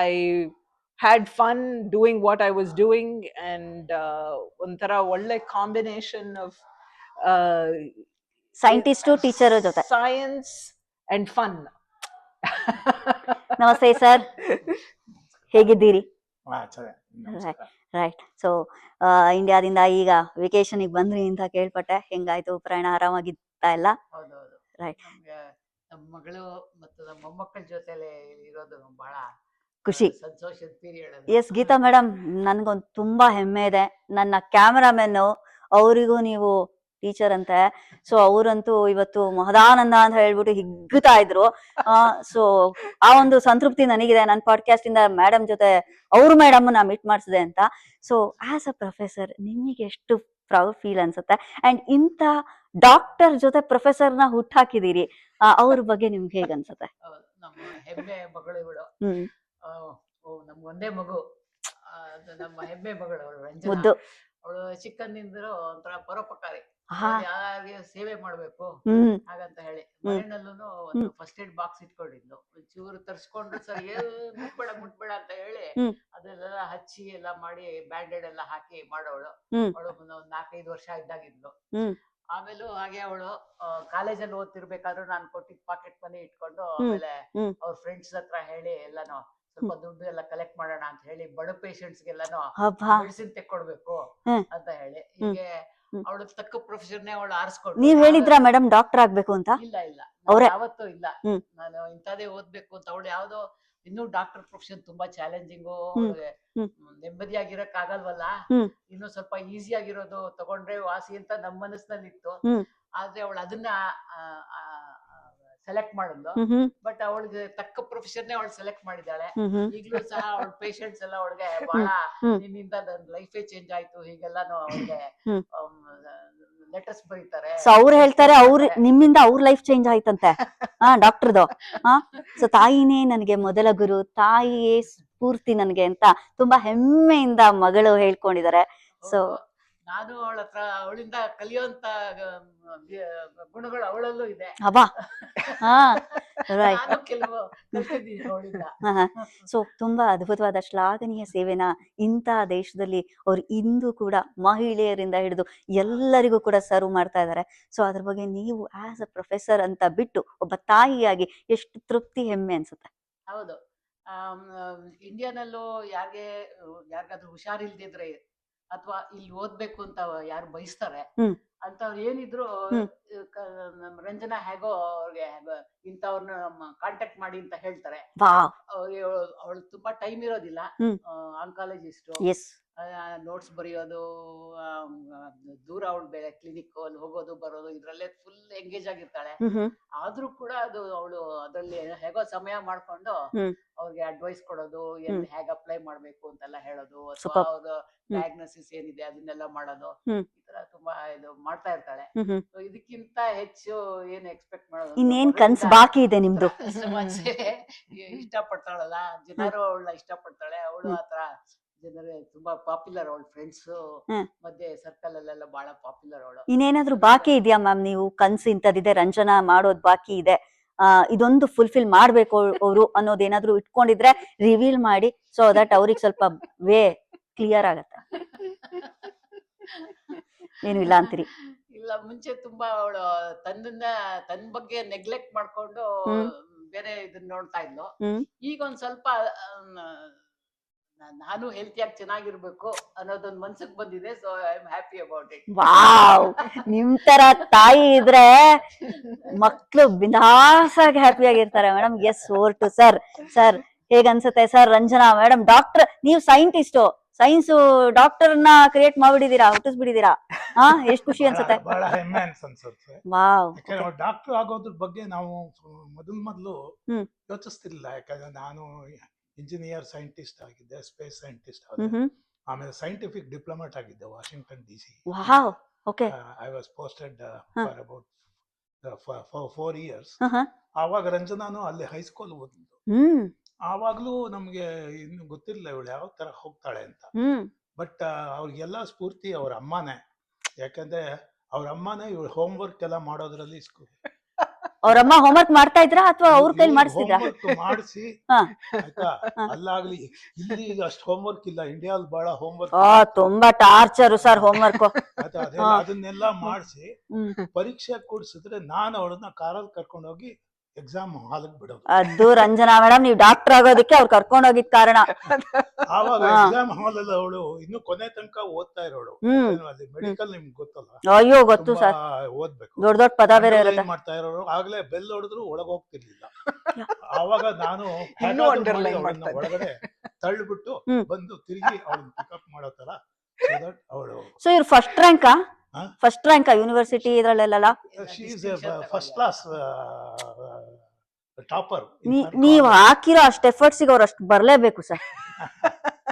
I had fun doing what I was doing, and ಒಂಥರ ಒಳ್ಳೆ ಕಾಂಬಿನೇಷನ್ ಆಫ್ ಸೈಂಟಿಸ್ಟು ಟೀಚರ್ ಜೊತೆ ಸೈನ್ಸ್ ಅಂಡ್ ಫನ್. ನಮಸ್ತೆ ಸರ್, ಹೇಗಿದ್ದೀರಿ? ರೈಟ್. ಸೊ ಇಂಡಿಯಾದಿಂದ ಈಗ ವೆಕೇಶನ್ಗೆ ಬಂದ್ರಿ ಅಂತ ಕೇಳ್ಪಟ್ಟೆ, ಹೆಂಗಾಯ್ತು ಪ್ರಯಾಣ? ಆರಾಮಾಗಿತ್ತಾ ಎಲ್ಲ? ಹೌದೌದು. ರೈಟ್. ನಮ್ಮ ಮಗಳು ಮತ್ತು ನಮ್ಮ ಮೊಮ್ಮಕ್ಕಳ ಜೊತೆಲೆ ಇರೋದು ಬಹಳ ಖುಷಿ, ಸಂತೋಷದ ಪೀರಿಯಡ್. ಎಸ್ ಗೀತಾ ಮೇಡಮ್, ನನ್ಗೊಂದು ತುಂಬಾ ಹೆಮ್ಮೆ ಇದೆ. ನನ್ನ ಕ್ಯಾಮರಾಮನ್ ಅವರಿಗೂ ನೀವು ಟೀಚರ್ ಅಂತೆ. ಸೊ ಅವರಂತೂ ಇವತ್ತು ಮಹದಾನಂದ ಅಂತ ಹೇಳ್ಬಿಟ್ಟು ಹಿಗ್ಗುತ್ತಾ ಇದ್ರು. ಸೊ ಆ ಒಂದು ಸಂತೃಪ್ತಿ ನನಗಿದೆ, ನನ್ನ ಪಾಡ್ಕಾಸ್ಟ್ ಇಂದ ಮೇಡಮ್ ಜೊತೆ ಅವ್ರ ಮೇಡಮ್ ನಾ ಮೀಟ್ ಮಾಡಿಸಿದೆ ಅಂತ. ಸೊ ಆಸ್ ಅ ಪ್ರೊಫೆಸರ್ ನಿಮಗೆ ಎಷ್ಟು ಪ್ರೌಡ್ ಫೀಲ್ ಅನ್ಸುತ್ತೆ? ಅಂಡ್ ಇಂಥ ಡಾಕ್ಟರ್ ಜೊತೆ ಪ್ರೊಫೆಸರ್ನ ಹುಟ್ಟಾಕಿದೀರಿ, ಅವ್ರ ಬಗ್ಗೆ ನಿಮ್ಗೆ ಹೇಗೆ ಅನ್ಸುತ್ತೆ? ನಮ್ಮ ಹೆಮ್ಮೆ ಮಗಳು ಇವಳು. ನಮ್ಗೊಂದೇ ಮಗು, ನಮ್ಮ ಹೆಮ್ಮೆ ಮಗಳು ಅವಳು ರಂಜನಾ. ಅವಳು ಚಿಕ್ಕಂದಿಂದಲೂ ಒಂಥರ ಪರೋಪಕಾರಿ, ಯಾರಿಗೆ ಸೇವೆ ಮಾಡ್ಬೇಕು ಹಾಗಂತ ಹೇಳಿ ಮನೆಯಲ್ಲೂ ಒಂದು ಫಸ್ಟ್ ಏಡ್ ಬಾಕ್ಸ್ ಇಟ್ಕೊಂಡಿದ್ಲು. ಒಂಚೂರು ತರ್ಸ್ಕೊಂಡ್ರು ಸರಿ ಮುಟ್ಬೇಡ ಅಂತ ಹೇಳಿ ಅದೆಲ್ಲ ಹಚ್ಚಿ ಎಲ್ಲ ಮಾಡಿ ಬ್ಯಾಂಡೆಡ್ ಎಲ್ಲ ಹಾಕಿ ಮಾಡೋಳು. ಅವಳು ಒಂದ್ 4-5 ವರ್ಷ ಇದ್ದಾಗಿದ್ಲು. ಆಮೇಲೂ ಹಾಗೆ ಅವಳು ಕಾಲೇಜಲ್ಲಿ ಓದ್ತಿರ್ಬೇಕಾದ್ರೂ ನಾನು ಕೊಟ್ಟಿದ್ ಪಾಕೆಟ್ ಮನಿ ಇಟ್ಕೊಂಡು ಆಮೇಲೆ ಅವ್ರ ಫ್ರೆಂಡ್ಸ್ ಹತ್ರ ಹೇಳಿ ಎಲ್ಲಾನು ಸ್ವಲ್ಪ ದುಡ್ಡು ಎಲ್ಲ ಕಲೆಕ್ಟ್ ಮಾಡೋಣ ಅಂತ ಹೇಳಿ ಬಡ ಪೇಷಂಟ್ಸ್ ಗೆಲ್ಲಾನು ಮೆಡಿಸಿನ್ ತೆಕ್ಕೊಡ್ಬೇಕು ಅಂತ ಹೇಳಿ ಹೀಗೆ ಅವಳು ತಕ್ಕ ಪ್ರೊಫೆಷನ್ ಅವಳು ಆರಿಸ್ಕೊಂಡು. ನೀವ್ ಹೇಳಿದ್ರ ಮೇಡಮ್ ಡಾಕ್ಟರ್ ಆಗ್ಬೇಕು ಅಂತ? ಇಲ್ಲ ಯಾವತ್ತೂ ಇಲ್ಲ, ನಾನು ಇಂಥದೇ ಓದ್ಬೇಕು ಅಂತ. ಅವಳು ಯಾವ್ದೋ ಇನ್ನು ಡಾಕ್ಟರ್ ಪ್ರೊಫೆಷನ್ ತುಂಬಾ ಚಾಲೆಂಜಿಂಗು, ನೆಮ್ಮದಿಯಾಗಿರಕ್ ಆಗಲ್ವಲ್ಲ, ಇನ್ನು ಸ್ವಲ್ಪ ಈಸಿ ಆಗಿರೋದು ತಗೊಂಡ್ರೆ ವಾಸಿ ಅಂತ ನಮ್ಮ ಮನಸ್ಸಿನಲ್ಲಿ ಇತ್ತು. ಆದ್ರೆ ಅವಳು ಅದನ್ನ ಸೆಲೆಕ್ಟ್ ಮಾಡಿದ್ಲು. ಬಟ್ ಅವಳಿಗೆ ತಕ್ಕ ಪ್ರೊಫೆಷನ್ ಅವಳು ಸೆಲೆಕ್ಟ್ ಮಾಡಿದ್ದಾಳೆ. ಈಗಲೂ ಸಹ ಅವಳ ಪೇಷಂಟ್ಸ್ ಎಲ್ಲ ಅವಳಿಗೆ ಬಹಳ ನಿನ್ನಿಂದ ನನ್ನ ಲೈಫೇ ಚೇಂಜ್ ಆಯ್ತು ಹೀಗೆಲ್ಲಾನು ಅವಳಿಗೆ ಲೆಟರ್ಸ್ ಬರೀತಾರೆ. ಸೊ ಅವ್ರು ಹೇಳ್ತಾರೆ ನಿಮ್ಮಿಂದ ಅವ್ರ ಲೈಫ್ ಚೇಂಜ್ ಆಯ್ತಂತೆ ಡಾಕ್ಟರ್ದು. ಸೊ ತಾಯಿನೇ ನನಗೆ ಮೊದಲ ಗುರು, ತಾಯಿಯೇ ಸ್ಫೂರ್ತಿ ನನಗೆ ಅಂತ ತುಂಬಾ ಹೆಮ್ಮೆಯಿಂದ ಮಗಳು ಹೇಳ್ಕೊಂಡಿದ್ದಾರೆ. ಸೊ ನಾನು ಅವಳ ಹತ್ರ ಅವಳಿಂದ ಕಲಿಯುವಂತ ಗುಣಗಳು ಅವಳಲ್ಲೂ ಇದೆ. ಸೊ ತುಂಬಾ ಅದ್ಭುತವಾದ ಶ್ಲಾಘನೀಯ ಸೇವೆನ ಇಂಥ ದೇಶದಲ್ಲಿ ಅವ್ರು ಇಂದು ಕೂಡ ಮಹಿಳೆಯರಿಂದ ಹಿಡಿದು ಎಲ್ಲರಿಗೂ ಕೂಡ ಸರ್ವ್ ಮಾಡ್ತಾ ಇದ್ದಾರೆ. ಸೊ ಅದ್ರ ಬಗ್ಗೆ ನೀವು ಆಸ್ ಅ ಪ್ರೊಫೆಸರ್ ಅಂತ ಬಿಟ್ಟು ಒಬ್ಬ ತಾಯಿಯಾಗಿ ಎಷ್ಟು ತೃಪ್ತಿ, ಹೆಮ್ಮೆ ಅನ್ಸುತ್ತೆ? ಹೌದು, ಇಂಡಿಯಾನಲ್ಲೂ ಯಾರಿಗಾದ್ರೂ ಹುಷಾರಿಲ್ದಿದ್ರೆ ಅಥವಾ ಇಲ್ಲಿ ಓದ್ಬೇಕು ಅಂತ ಯಾರು ಬಯಸ್ತಾರೆ ಅಂತವ್ರು ಏನಿದ್ರು ರಂಜನಾ ಹೇಗೋ ಅವ್ರಿಗೆ ಇಂಥವ್ರನ್ನ ಕಾಂಟ್ಯಾಕ್ಟ್ ಮಾಡಿ ಅಂತ ಹೇಳ್ತಾರೆ. ಅವಳು ತುಂಬಾ ಟೈಮ್ ಇರೋದಿಲ್ಲ, ಆಂಕಾಲಜಿಸ್ಟ್, ನೋಟ್ಸ್ ಬರೆಯೋದು, ದೂರ ಅವಳು ಬೇರೆ ಕ್ಲಿನಿಕ್ ಅಲ್ಲಿ ಹೋಗೋದು ಬರೋದು ಇದ್ರಲ್ಲೇ ಫುಲ್ ಎಂಗೇಜ್ ಆಗಿರ್ತಾಳೆ. ಆದ್ರೂ ಕೂಡ ಅವಳು ಅದ್ರಲ್ಲಿ ಹೇಗೋ ಸಮಯ ಮಾಡ್ಕೊಂಡು ಅವ್ರಿಗೆ ಅಡ್ವೈಸ್ ಕೊಡೋದು, ಎಲ್ಲಿ ಹೇಗ್ ಅಪ್ಲೈ ಮಾಡ್ಬೇಕು ಅಂತೆಲ್ಲ ಹೇಳೋದು, ಅಥವಾ ಅವ್ರ ಡಯಾಗ್ನೋಸಿಸ್ ಏನಿದೆ ಅದನ್ನೆಲ್ಲ ಮಾಡೋದು, ಈ ತರ ತುಂಬಾ ಇದು ಮಾಡ್ತಾ ಇರ್ತಾಳೆ. ಇದಕ್ಕಿಂತ ಹೆಚ್ಚು ಏನ್ ಎಕ್ಸ್ಪೆಕ್ಟ್ ಮಾಡೋದು? ಇನ್ನೇನ್ ಕನ್ಸ್ ಬಾಕಿ ಇದೆ ನಿಮ್ದು? ಇಷ್ಟ ಪಡ್ತಾಳಲ್ಲ, ಜನರು ಅವಳನ್ನ ಇಷ್ಟ ಪಡ್ತಾಳೆ. ಅವಳು ಆತರ ಜನರೇ ತುಂಬಾ ಪಾಪ್ಯುಲರ್, ಅವಳ ಫ್ರೆಂಡ್ಸ್ ಮಧ್ಯೆ ಸರ್ಕಲ್ ಅಲ್ಲೆಲ್ಲ ಬಹಳ ಪಾಪ್ಯುಲರ್ ಅವಳು. ಇನ್ನೇನಾದ್ರೂ ಬಾಕಿ ಇದೆಯಾ ಮ್ಯಾಮ್? ನೀವು ಕನ್ಸು ಇಂಥದ್ದಿದೆ, ರಂಜನಾ ಮಾಡೋದ್ ಬಾಕಿ ಇದೆ, ಇದೊಂದು ಫುಲ್ಫಿಲ್ ಮಾಡ್ಬೇಕು ಅವರು ಅನ್ನೋದೇನಾದ್ರೂ ಇಟ್ಕೊಂಡಿದ್ರೆ ರಿವೀಲ್ ಮಾಡಿ, ಸೊ ದಟ್ ಅವ್ರಿಗೆ ಸ್ವಲ್ಪ ವೇ ಕ್ಲಿಯರ್ ಆಗತ್ತೆ. ಏನು ಇಲ್ಲ ಅಂತೀರಿ? ಇಲ್ಲ ಮುಂಚೆ ತುಂಬಾ ಅವಳು ತನ್ನ ಬಗ್ಗೆ ನೆಗ್ಲೆಕ್ಟ್ ಮಾಡ್ಕೊಂಡು ಬೇರೆ ಇದನ್ನ ನೋಡ್ತಾ ಇದ್ಲು. ಈಗ ಒಂದ್ ಸ್ವಲ್ಪ ನಾನು ಹೆಲ್ತಿಯಾಗಿ ಚೆನ್ನಾಗಿರ್ಬೇಕು ಅನ್ನೋದೊಂದು ಮನ್ಸಿಗೆ ಬಂದಿದೆ. So I am happy about it. Wow, ನಿಮ್ ತರ ತಾಯಿ ಇದ್ರೆ ಮಕ್ಳು ಬಿಂದಾಸಾಗಿ ಹ್ಯಾಪಿ ಆಗಿರ್ತಾರೆ madam. Yes, over to sir. Sir ಹೇಗನ್ಸುತ್ತೆ ಸರ್? ರಂಜನಾ ಮೇಡಮ್, ಡಾಕ್ಟರ್, ನೀವು ಸೈಂಟಿಸ್ಟು, ಸೈನ್ಸ್ ಡಾಕ್ಟರ್ ನ ಕ್ರಿಯೇಟ್ ಮಾಡ್ಬಿಟ್ಟಿದೀರಾ, ಹುಟ್ಟಿಸ್ಬಿಟ್ಟಿದೀರಾ. ಎಷ್ಟು ಖುಷಿ ಅನ್ಸುತ್ತೆ. ಬಹಳ ಹೆಮ್ಮೆ ಅನ್ಸುತ್ತೆ. ವಾವ್. ಯಾಕಂದ್ರೆ ಡಾಕ್ಟರ್ ಆಗೋದ್ರ ಬಗ್ಗೆ ನಾವು ಮೊದಲು ಯೋಚಿಸ್ತಿರ್ಲಿಲ್ಲ. ಯಾಕಂದ್ರೆ ನಾನು ಇಂಜಿನಿಯರ್ ಸೈಂಟಿಸ್ಟ್ ಆಗಿದ್ದೆ, ಸ್ಪೇಸ್ ಸೈಂಟಿಸ್ಟ್ ಆಗಿದೆ, ಆಮೇಲೆ ಸೈಂಟಿಫಿಕ್ ಡಿಪ್ಲೊಮ್ಯಾಟ್ ಆಗಿದ್ದೆ Washington DC. Wow, okay. I was posted for about 4 years. ಆವಾಗ ರಂಜನಾನು ಅಲ್ಲಿ ಹೈಸ್ಕೂಲ್ ಓದಿದ್ದು. ಆವಾಗ್ಲೂ ನಮ್ಗೆ ಇನ್ನು ಗೊತ್ತಿರಲಿಲ್ಲ ಇವಳು ಯಾವ ತರ ಹೋಗ್ತಾಳೆ ಅಂತ. ಬಟ್ ಅವ್ರಿಗೆಲ್ಲ ಸ್ಫೂರ್ತಿ ಅವ್ರ ಅಮ್ಮನೇ. ಯಾಕಂದ್ರೆ ಅವ್ರ ಅಮ್ಮನೇ ಇವಳು ಹೋಮ್ ವರ್ಕ್ ಎಲ್ಲ ಮಾಡೋದ್ರಲ್ಲಿ ಅವ್ರಮ್ಮ ಹೋಮ್ವರ್ಕ್ ಮಾಡ್ತಾ ಇದ್ರಾ ಅಥವಾ ಅವ್ರ ಕೈಲಿ ಮಾಡಿಸ್ತಿದ್ರಾ? ಮಾಡಿಸಿ ಆಯ್ತಾ. ಅಲ್ಲಾಗ್ಲಿ ಇಲ್ಲಿ ಅಷ್ಟು ಹೋಮ್ವರ್ಕ್ ಇಲ್ಲ, ಇಂಡಿಯಾಲ್ ಬಹಳ ಹೋಮ್ವರ್ಕ್. ತುಂಬಾ ಟಾರ್ಚರ್ ಸರ್ ಹೋಮ್ವರ್ಕ್. ಅದನ್ನೆಲ್ಲ ಮಾಡಿಸಿ ಪರೀಕ್ಷೆ ಕೂಡ್ಸಿದ್ರೆ ನಾನು ಅವಳನ್ನ ಕಾರಲ್ಲಿ ಕರ್ಕೊಂಡು ಹೋಗಿ ಎಕ್ಸಾಮ್ ಹಾಲ್ಗೆ ಬಿಡೋದು. ಅದು ರಂಜನಾ ಮೇಡಮ್, ನೀವು ಡಾಕ್ಟರ್ ಆಗೋದಕ್ಕೆ ಅವ್ರು ಕರ್ಕೊಂಡು ಹೋಗಿದ್ ಕಾರಣ. ಆವಾಗ ಎಕ್ಸಾಮ್ ಹಾಲ್ ಅಲ್ಲಿ ಅವಳು ಇನ್ನು ಕೊನೆ ತನಕ ಓದ್ತಾ ಇರೋಳು. ಅಲ್ಲಿ ಮೆಡಿಕಲ್ ನಿಮ್ಗೆ ಗೊತ್ತಲ್ಲ. ಅಯ್ಯೋ ಗೊತ್ತು ಸರ್, ಓದ್ಬೇಕು, ದೊಡ್ಡ ದೊಡ್ಡ ಪದ ಬೇರೆ ಇರುತ್ತೆ. ಮಾಡ್ತಾ ಇರೋರು. ಆಗ್ಲೇ ಬೆಲ್ ಹೊಡೆದ್ರು ಒಳಗ್ ಹೋಗ್ತಿರ್ಲಿಲ್ಲ. ಆವಾಗ ನಾನು ಒಳಗಡೆ ತಳ್ಳಿಬಿಟ್ಟು ಬಂದು ತಿರುಗಿ ಅವಳನ್ನ ಪಿಕಪ್ ಮಾಡೋ ತರ ಅವಳು. ಸೊ ಇವ್ರು ಫಸ್ಟ್ ರ್ಯಾಂಕ್ ಯೂನಿವರ್ಸಿಟಿ ಇದ್ರಲ್ಲೆಲ್ಲ. First class topper. ನೀವ್ ಹಾಕಿರೋ ಅಷ್ಟು ಎಫರ್ಟ್ಸಿಗೆ ಅವ್ರು ಅಷ್ಟು ಬರ್ಲೇಬೇಕು ಸರ್,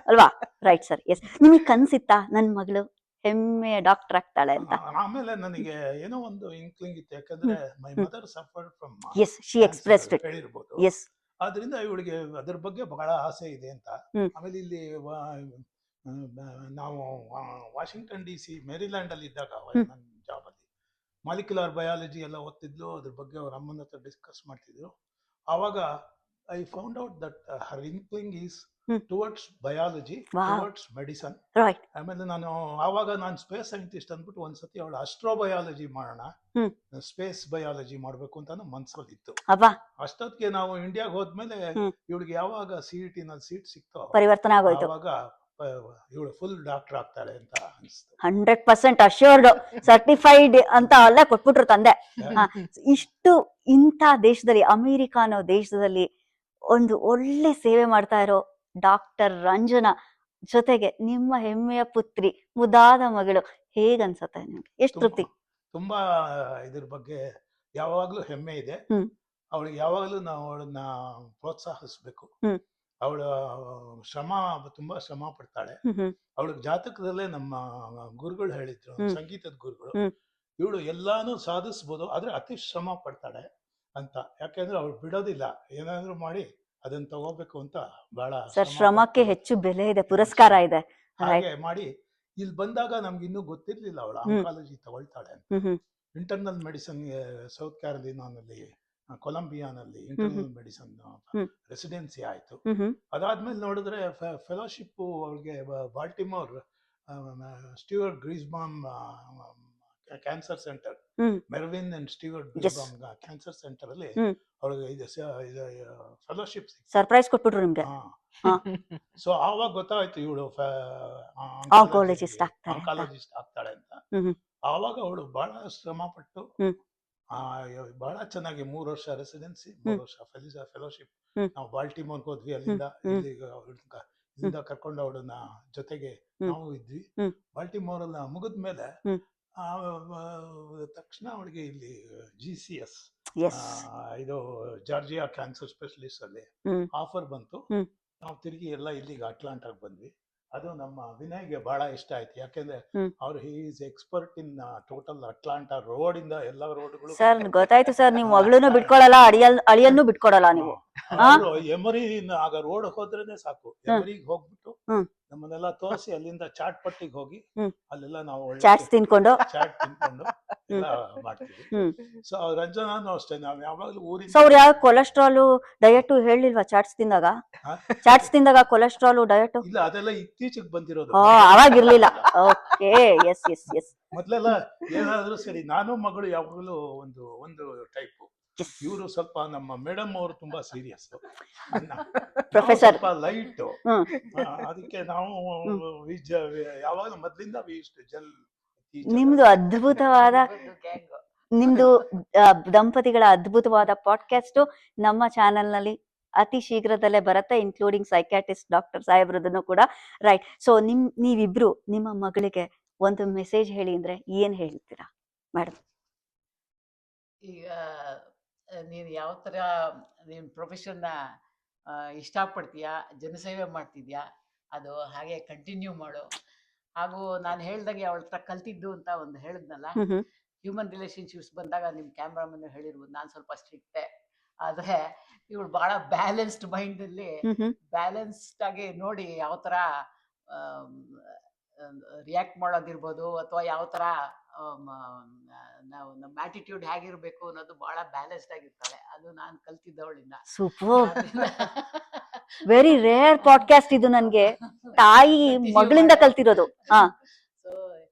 ಅಲ್ವಾ? Right sir. ಎಸ್, ನಿಮಗೆ ಕನ್ಸಿತ್ತಾ ನನ್ ಮಗಳು ಹೆಮ್ಮೆ ಡಾಕ್ಟರ್ ಆಗ್ತಾಳೆ ಅಂತ? ಆಮೇಲೆ ನನಗೆ ಏನೋ ಒಂದು ಇನ್ಕ್ಲಿಂಗ್ ಇತ್ತು. ಯಾಕಂದ್ರೆ my mother suffered from. Yes, she expressed it. ಹೇಳಿರ್ಬೋದು. ಎಸ್, ಆದ್ರಿಂದ ಇವಳಿಗೆ ಅದ್ರ ಬಗ್ಗೆ ಬಹಳ ಆಸೆ ಇದೆ ಅಂತ. ಆಮೇಲೆ ಇಲ್ಲಿ ನಾವು ವಾಷಿಂಗ್ಟನ್ DC ಮೇರಿಲ್ಯಾಂಡ್ ಅಲ್ಲಿ ಇದ್ದಾಗ ನನ್ನ ಜಾಬ್ ಅಲ್ಲಿ ಮಾಲಿಕ್ಯುಲರ್ ಬಯಾಲಜಿ ಎಲ್ಲ ಓದ್ತಿದ್ಲು. ಅದ್ರ ಬಗ್ಗೆ ಅವ್ರ ಅಮ್ಮನ ಹತ್ರ ಡಿಸ್ಕಸ್ ಮಾಡ್ತಿದ್ರು. ಆವಾಗ I found out that her inkling is towards biology, towards medicine. ಆಮೇಲೆ ನಾನು ಸ್ಪೇಸ್ ಸೈಂಟಿಸ್ಟ್ ಅಂದ್ಬಿಟ್ಟು ಒಂದ್ಸತಿ ಅವಳು ಅಸ್ಟ್ರೋಬಯಾಲಜಿ ಮಾಡೋಣ, ಸ್ಪೇಸ್ ಬಯಾಲಜಿ ಮಾಡ್ಬೇಕು ಅಂತ ಮನ್ಸಲ್ಲಿ ಇತ್ತು. ಅಷ್ಟೊತ್ತಿಗೆ ನಾವು ಇಂಡಿಯಾಗ ಹೋದ್ಮೇಲೆ ಇವಳಿಗೆ ಯಾವಾಗ CET ನಲ್ಲಿ ಸೀಟ್ ಸಿಕ್ತೋ ಪರಿವರ್ತನೆ ಆಗೋಯ್ತು. ಅವಾಗ ಇವಳು ಫುಲ್ ಡಾಕ್ಟರ್ ಆಗ್ತಾಳೆ ಅಂತ ಅನಿಸ್ತು. 100% ಅಶ್ಯೂರ್ಡ್, ಸರ್ಟಿಫೈಡ್ ಅಂತ ಅಲ್ಲೇ ಕೊಟ್ಬಿಟ್ರು ತಂದೆ. ಇಂಥ ದೇಶದಲ್ಲಿ, ಅಮೆರಿಕ ಅನ್ನೋ ದೇಶದಲ್ಲಿ ಒಂದು ಒಳ್ಳೆ ಸೇವೆ ಮಾಡ್ತಾ ಇರೋ ಡಾಕ್ಟರ್ ರಂಜನಾ ಜೊತೆಗೆ ನಿಮ್ಮ ಹೆಮ್ಮೆಯ ಪುತ್ರಿ, ಮುದಾದ ಮಗಳು, ಹೇಗನ್ಸತ್ತೆ ನಿಮ್ಗೆ? ಎಷ್ಟು ತೃಪ್ತಿ? ತುಂಬಾ ಇದ್ರ ಬಗ್ಗೆ ಯಾವಾಗ್ಲೂ ಹೆಮ್ಮೆ ಇದೆ. ಅವಳಿಗೆ ಯಾವಾಗ್ಲೂ ನಾವು ಅವಳನ್ನ ಪ್ರೋತ್ಸಾಹಿಸ್ಬೇಕು. ಅವಳ ತುಂಬಾ ಶ್ರಮ ಪಡ್ತಾಳೆ. ಅವಳಿಗೆ ಜಾತಕದಲ್ಲೇ ನಮ್ಮ ಗುರುಗಳು ಹೇಳಿದ್ರು, ಸಂಗೀತದ ಗುರುಗಳು, ಇವಳು ಎಲ್ಲಾನು ಸಾಧಿಸ್ಬೋದು ಆದ್ರೆ ಅತಿ ಶ್ರಮ ಪಡ್ತಾಳೆ ಅಂತ. ಯಾಕೆಂದ್ರೆ ಅವಳು ಬಿಡೋದಿಲ್ಲ, ಏನಾದ್ರು ಮಾಡಿ ಅದನ್ನ ತಗೋಬೇಕು ಅಂತ ಬಹಳ. ಶ್ರಮಕ್ಕೆ ಹೆಚ್ಚು ಬೆಲೆ ಇದೆ, ಪುರಸ್ಕಾರ ಇದೆ. ಹಾಗೆ ಮಾಡಿ ಇಲ್ಲಿ ಬಂದಾಗ ನಮ್ಗೆ ಇನ್ನೂ ಗೊತ್ತಿರ್ಲಿಲ್ಲ ಅವಳು ಆಂಕಾಲಜಿ ತಗೊಳ್ತಾಳೆ ಅಂತ. ಇಂಟರ್ನಲ್ ಮೆಡಿಸಿನ್ ಸೌತ್ ಕ್ಯಾರೋಲಿನಾನಲ್ಲಿ, ಕೊಲಂಬಿಯಾನಲ್ಲಿ ಇಂಟರ್ನಲ್ ಮೆಡಿಸಿನ್ ರೆಸಿಡೆನ್ಸಿ ಆಯ್ತು. ಅದಾದ್ಮೇಲೆ ನೋಡಿದ್ರೆ ಫೆಲೋಶಿಪ್ ಅವಳಿಗೆ Baltimore Stewart Greenebaum cancer center, Mervin and Stewart Greenebaum cancer center ಅಲ್ಲಿ ಅವಳಿಗೆ ಫೆಲೋಶಿಪ್ ಸರ್ಪ್ರೈಸ್ ಕೊಟ್ಬಿಟ್ರು ನಿಮ್ಗೆ. ಸೊ ಆವಾಗ ಗೊತ್ತಾಯ್ತು ಇವಳು ಆಂಕಾಲಜಿಸ್ಟ್ ಆಗ್ತಾಳೆ ಅಂತ. ಆವಾಗ ಅವಳು ಬಹಳ ಶ್ರಮ ಪಟ್ಟು ಬಹಳ ಚೆನ್ನಾಗಿ 3 ವರ್ಷ ರೆಸಿಡೆನ್ಸಿ, 3 ವರ್ಷ ಫೆಲೋಶಿಪ್. ನಾವು ಬಾಲ್ಟಿಮೋರ್ಗೆ ಹೋದ್ವಿ, ಇಲ್ಲಿಂದ ಕರ್ಕೊಂಡು ಅವಳನ್ನ ಜೊತೆಗೆ ನಾವು ಇದ್ವಿ. ಬಾಲ್ಟಿಮೋರ್ ಎಲ್ಲ ಮುಗಿದ್ಮೇಲೆ ತಕ್ಷಣ ಅವಳಿಗೆ ಇಲ್ಲಿ GCS, ಇದು ಜಾರ್ಜಿಯಾ ಕ್ಯಾನ್ಸರ್ ಸ್ಪೆಷಲಿಸ್ಟ್ ಅಲ್ಲಿ ಆಫರ್ ಬಂತು. ನಾವು ತಿರುಗಿ ಎಲ್ಲ ಇಲ್ಲಿಗೆ ಅಟ್ಲಾಂಟಾಗ್ ಬಂದ್ವಿ. ಅದು ನಮ್ಮ ವಿನಯ್ಗೆ ಬಹಳ ಇಷ್ಟ ಆಯ್ತು. ಯಾಕೆಂದ್ರೆ ಅವ್ರು he is expert in total Atlanta road ಇಂದ ಎಲ್ಲ ರೋಡ್ಗಳು. ಸರ್ ಗೊತ್ತಾಯ್ತು ಸರ್, ನೀವು ಮಗಳನ್ನು ಬಿಟ್ಕೊಡಲ್ಲ, ಅಳಿಯನ್ನು ಬಿಟ್ಕೊಡಲ್ಲ ನೀವು. ಎಮರಿ ಆಗ ರೋಡ್ ಹೋದ್ರೇನೆ ಸಾಕು, ಎಮರಿಗೆ ಹೋಗ್ಬಿಟ್ಟು ನಮ್ಮನ್ನೆಲ್ಲ ತೋರಿಸಿ ಅಲ್ಲಿಂದ ಚಾಟ್ ಪಟ್ಟಿಗೆ ಹೋಗಿ ಅಲ್ಲೆಲ್ಲ ನಾವು ಚಾಟ್ಸ್ ತಿನ್ಕೊಂಡು ಎಲ್ಲ ಮಾಡ್ತೀವಿ. ಸೊ ರಂಜನಾನು ಅಷ್ಟೇ, ನಾವ್ ಯಾವಾಗ್ಲೂ ಊರಿಂದ. ಅವ್ರು ಯಾವ ಕೊಲೆಸ್ಟ್ರಾಲ್ ಡಯಟ್ ಹೇಳಿಲ್ವಾ ಚಾಟ್ಸ್ ತಿಂದಾಗ ಕೊಲೆಸ್ಟ್ರಾಲ್ ಡಯಟ್? ಇಲ್ಲ, ಅದೆಲ್ಲ ಇತ್ತೀಚೆಗೆ ಬಂದಿರೋದು. ಅವಾಗಿರ್ಲಿಲ್ಲ. Okay, yes yes yes. ಮೊದ್ಲೆಲ್ಲ ಏನಾದ್ರೂ ಸರಿ, ನಾನು ಮಗಳು ಯಾವಾಗಲೂ ಒಂದು ಒಂದು ಟೈಪ್. Yes. ಇವರು ಸ್ವಲ್ಪ ನಮ್ಮ ಮೇಡಮ್ ಅವರು ತುಂಬಾ ಸೀರಿಯಸ್, Professor. ಸ್ವಲ್ಪ ಲೈಟ್. ಹ್ಮ್. ಅದಕ್ಕೆ ನಾವು ಯಾವಾಗ ಮೊದ್ಲಿಂದ ಜಲ್. ನಿಮ್ದು ಅದ್ಭುತವಾದ ಗ್ಯಾಂಗ್. ನಿಮ್ದು ದಂಪತಿಗಳ ಅದ್ಭುತವಾದ ಪಾಡ್ಕಾಸ್ಟ್ ನಮ್ಮ ಚಾನೆಲ್ ನಲ್ಲಿ ಅತಿ ಶೀಘ್ರದಲ್ಲೇ ಬರುತ್ತೆ, ಇನ್ಕ್ಲೂಡಿಂಗ್ ಸೈಕ್ಯಾಟ್ರಿಸ್ಟ್ ಡಾಕ್ಟರ್ ಸಾಹೇಬ್ರದನ್ನು ಕೂಡ. ರೈಟ್. ಸೊ ನೀವಿಬ್ರು ನಿಮ್ಮ ಮಗಳಿಗೆ ಒಂದು ಮೆಸೇಜ್ ಹೇಳಿ ಅಂದ್ರೆ ಏನ್ ಹೇಳ್ತೀರಾ ಮೇಡಮ್? ಈಗ ನೀನು ಯಾವ ಥರ ನೀನು ಪ್ರೊಫೆಷನ್ನ ಇಷ್ಟಪಡ್ತೀಯಾ, ಜನಸೇವೆ ಮಾಡ್ತಿದ್ಯಾ, ಅದು ಹಾಗೆ ಕಂಟಿನ್ಯೂ ಮಾಡು. ಹಾಗೂ ನಾನು ಹೇಳ್ದಾಗೆ ಅವಳ ಹತ್ರ ಕಲ್ತಿದ್ದು ಅಂತ ಒಂದು ಹೇಳಿದ್ನಲ್ಲ, ಹ್ಯೂಮನ್ ರಿಲೇಷನ್ಶಿಪ್ಸ್ ಬಂದಾಗ ನಿಮ್ಮ ಕ್ಯಾಮ್ರಾಮನ್ ಹೇಳಿರ್ಬೋದು ನಾನು ಸ್ವಲ್ಪ ಸ್ಟ್ರಿಕ್ಟೆ, ಆದರೆ ಇವಳು ಭಾಳ ಬ್ಯಾಲೆನ್ಸ್ಡ್ ಮೈಂಡಲ್ಲಿ ಬ್ಯಾಲೆನ್ಸ್ಡ್ ಆಗಿ ನೋಡಿ ಯಾವ ಥರ ರಿಯಾಕ್ಟ್ ಮಾಡೋದಿರ್ಬೋದು, ಅಥವಾ ಯಾವ ಥರ ನಾವು ನಮ್ಮ ಆಟಿಟ್ಯೂಡ್ ಹೇಗಿರ್ಬೇಕು ಅನ್ನೋದು ಭಾಳ ಬ್ಯಾಲೆನ್ಸ್ಡ್ ಆಗಿರ್ತಾಳೆ. ಅದು ನಾನು ಕಲ್ತಿದ್ದವಳಿಂದ. ಸೂಪರ್. ವೆರಿ ರೇರ್ ಪಾಡ್ಕಾಸ್ಟ್ ಇದು, ನನ್ಗೆ ತಾಯಿ ಮಗಳಿಂದ ಕಲ್ತಿರೋದು. ಹಾ. ಸೊ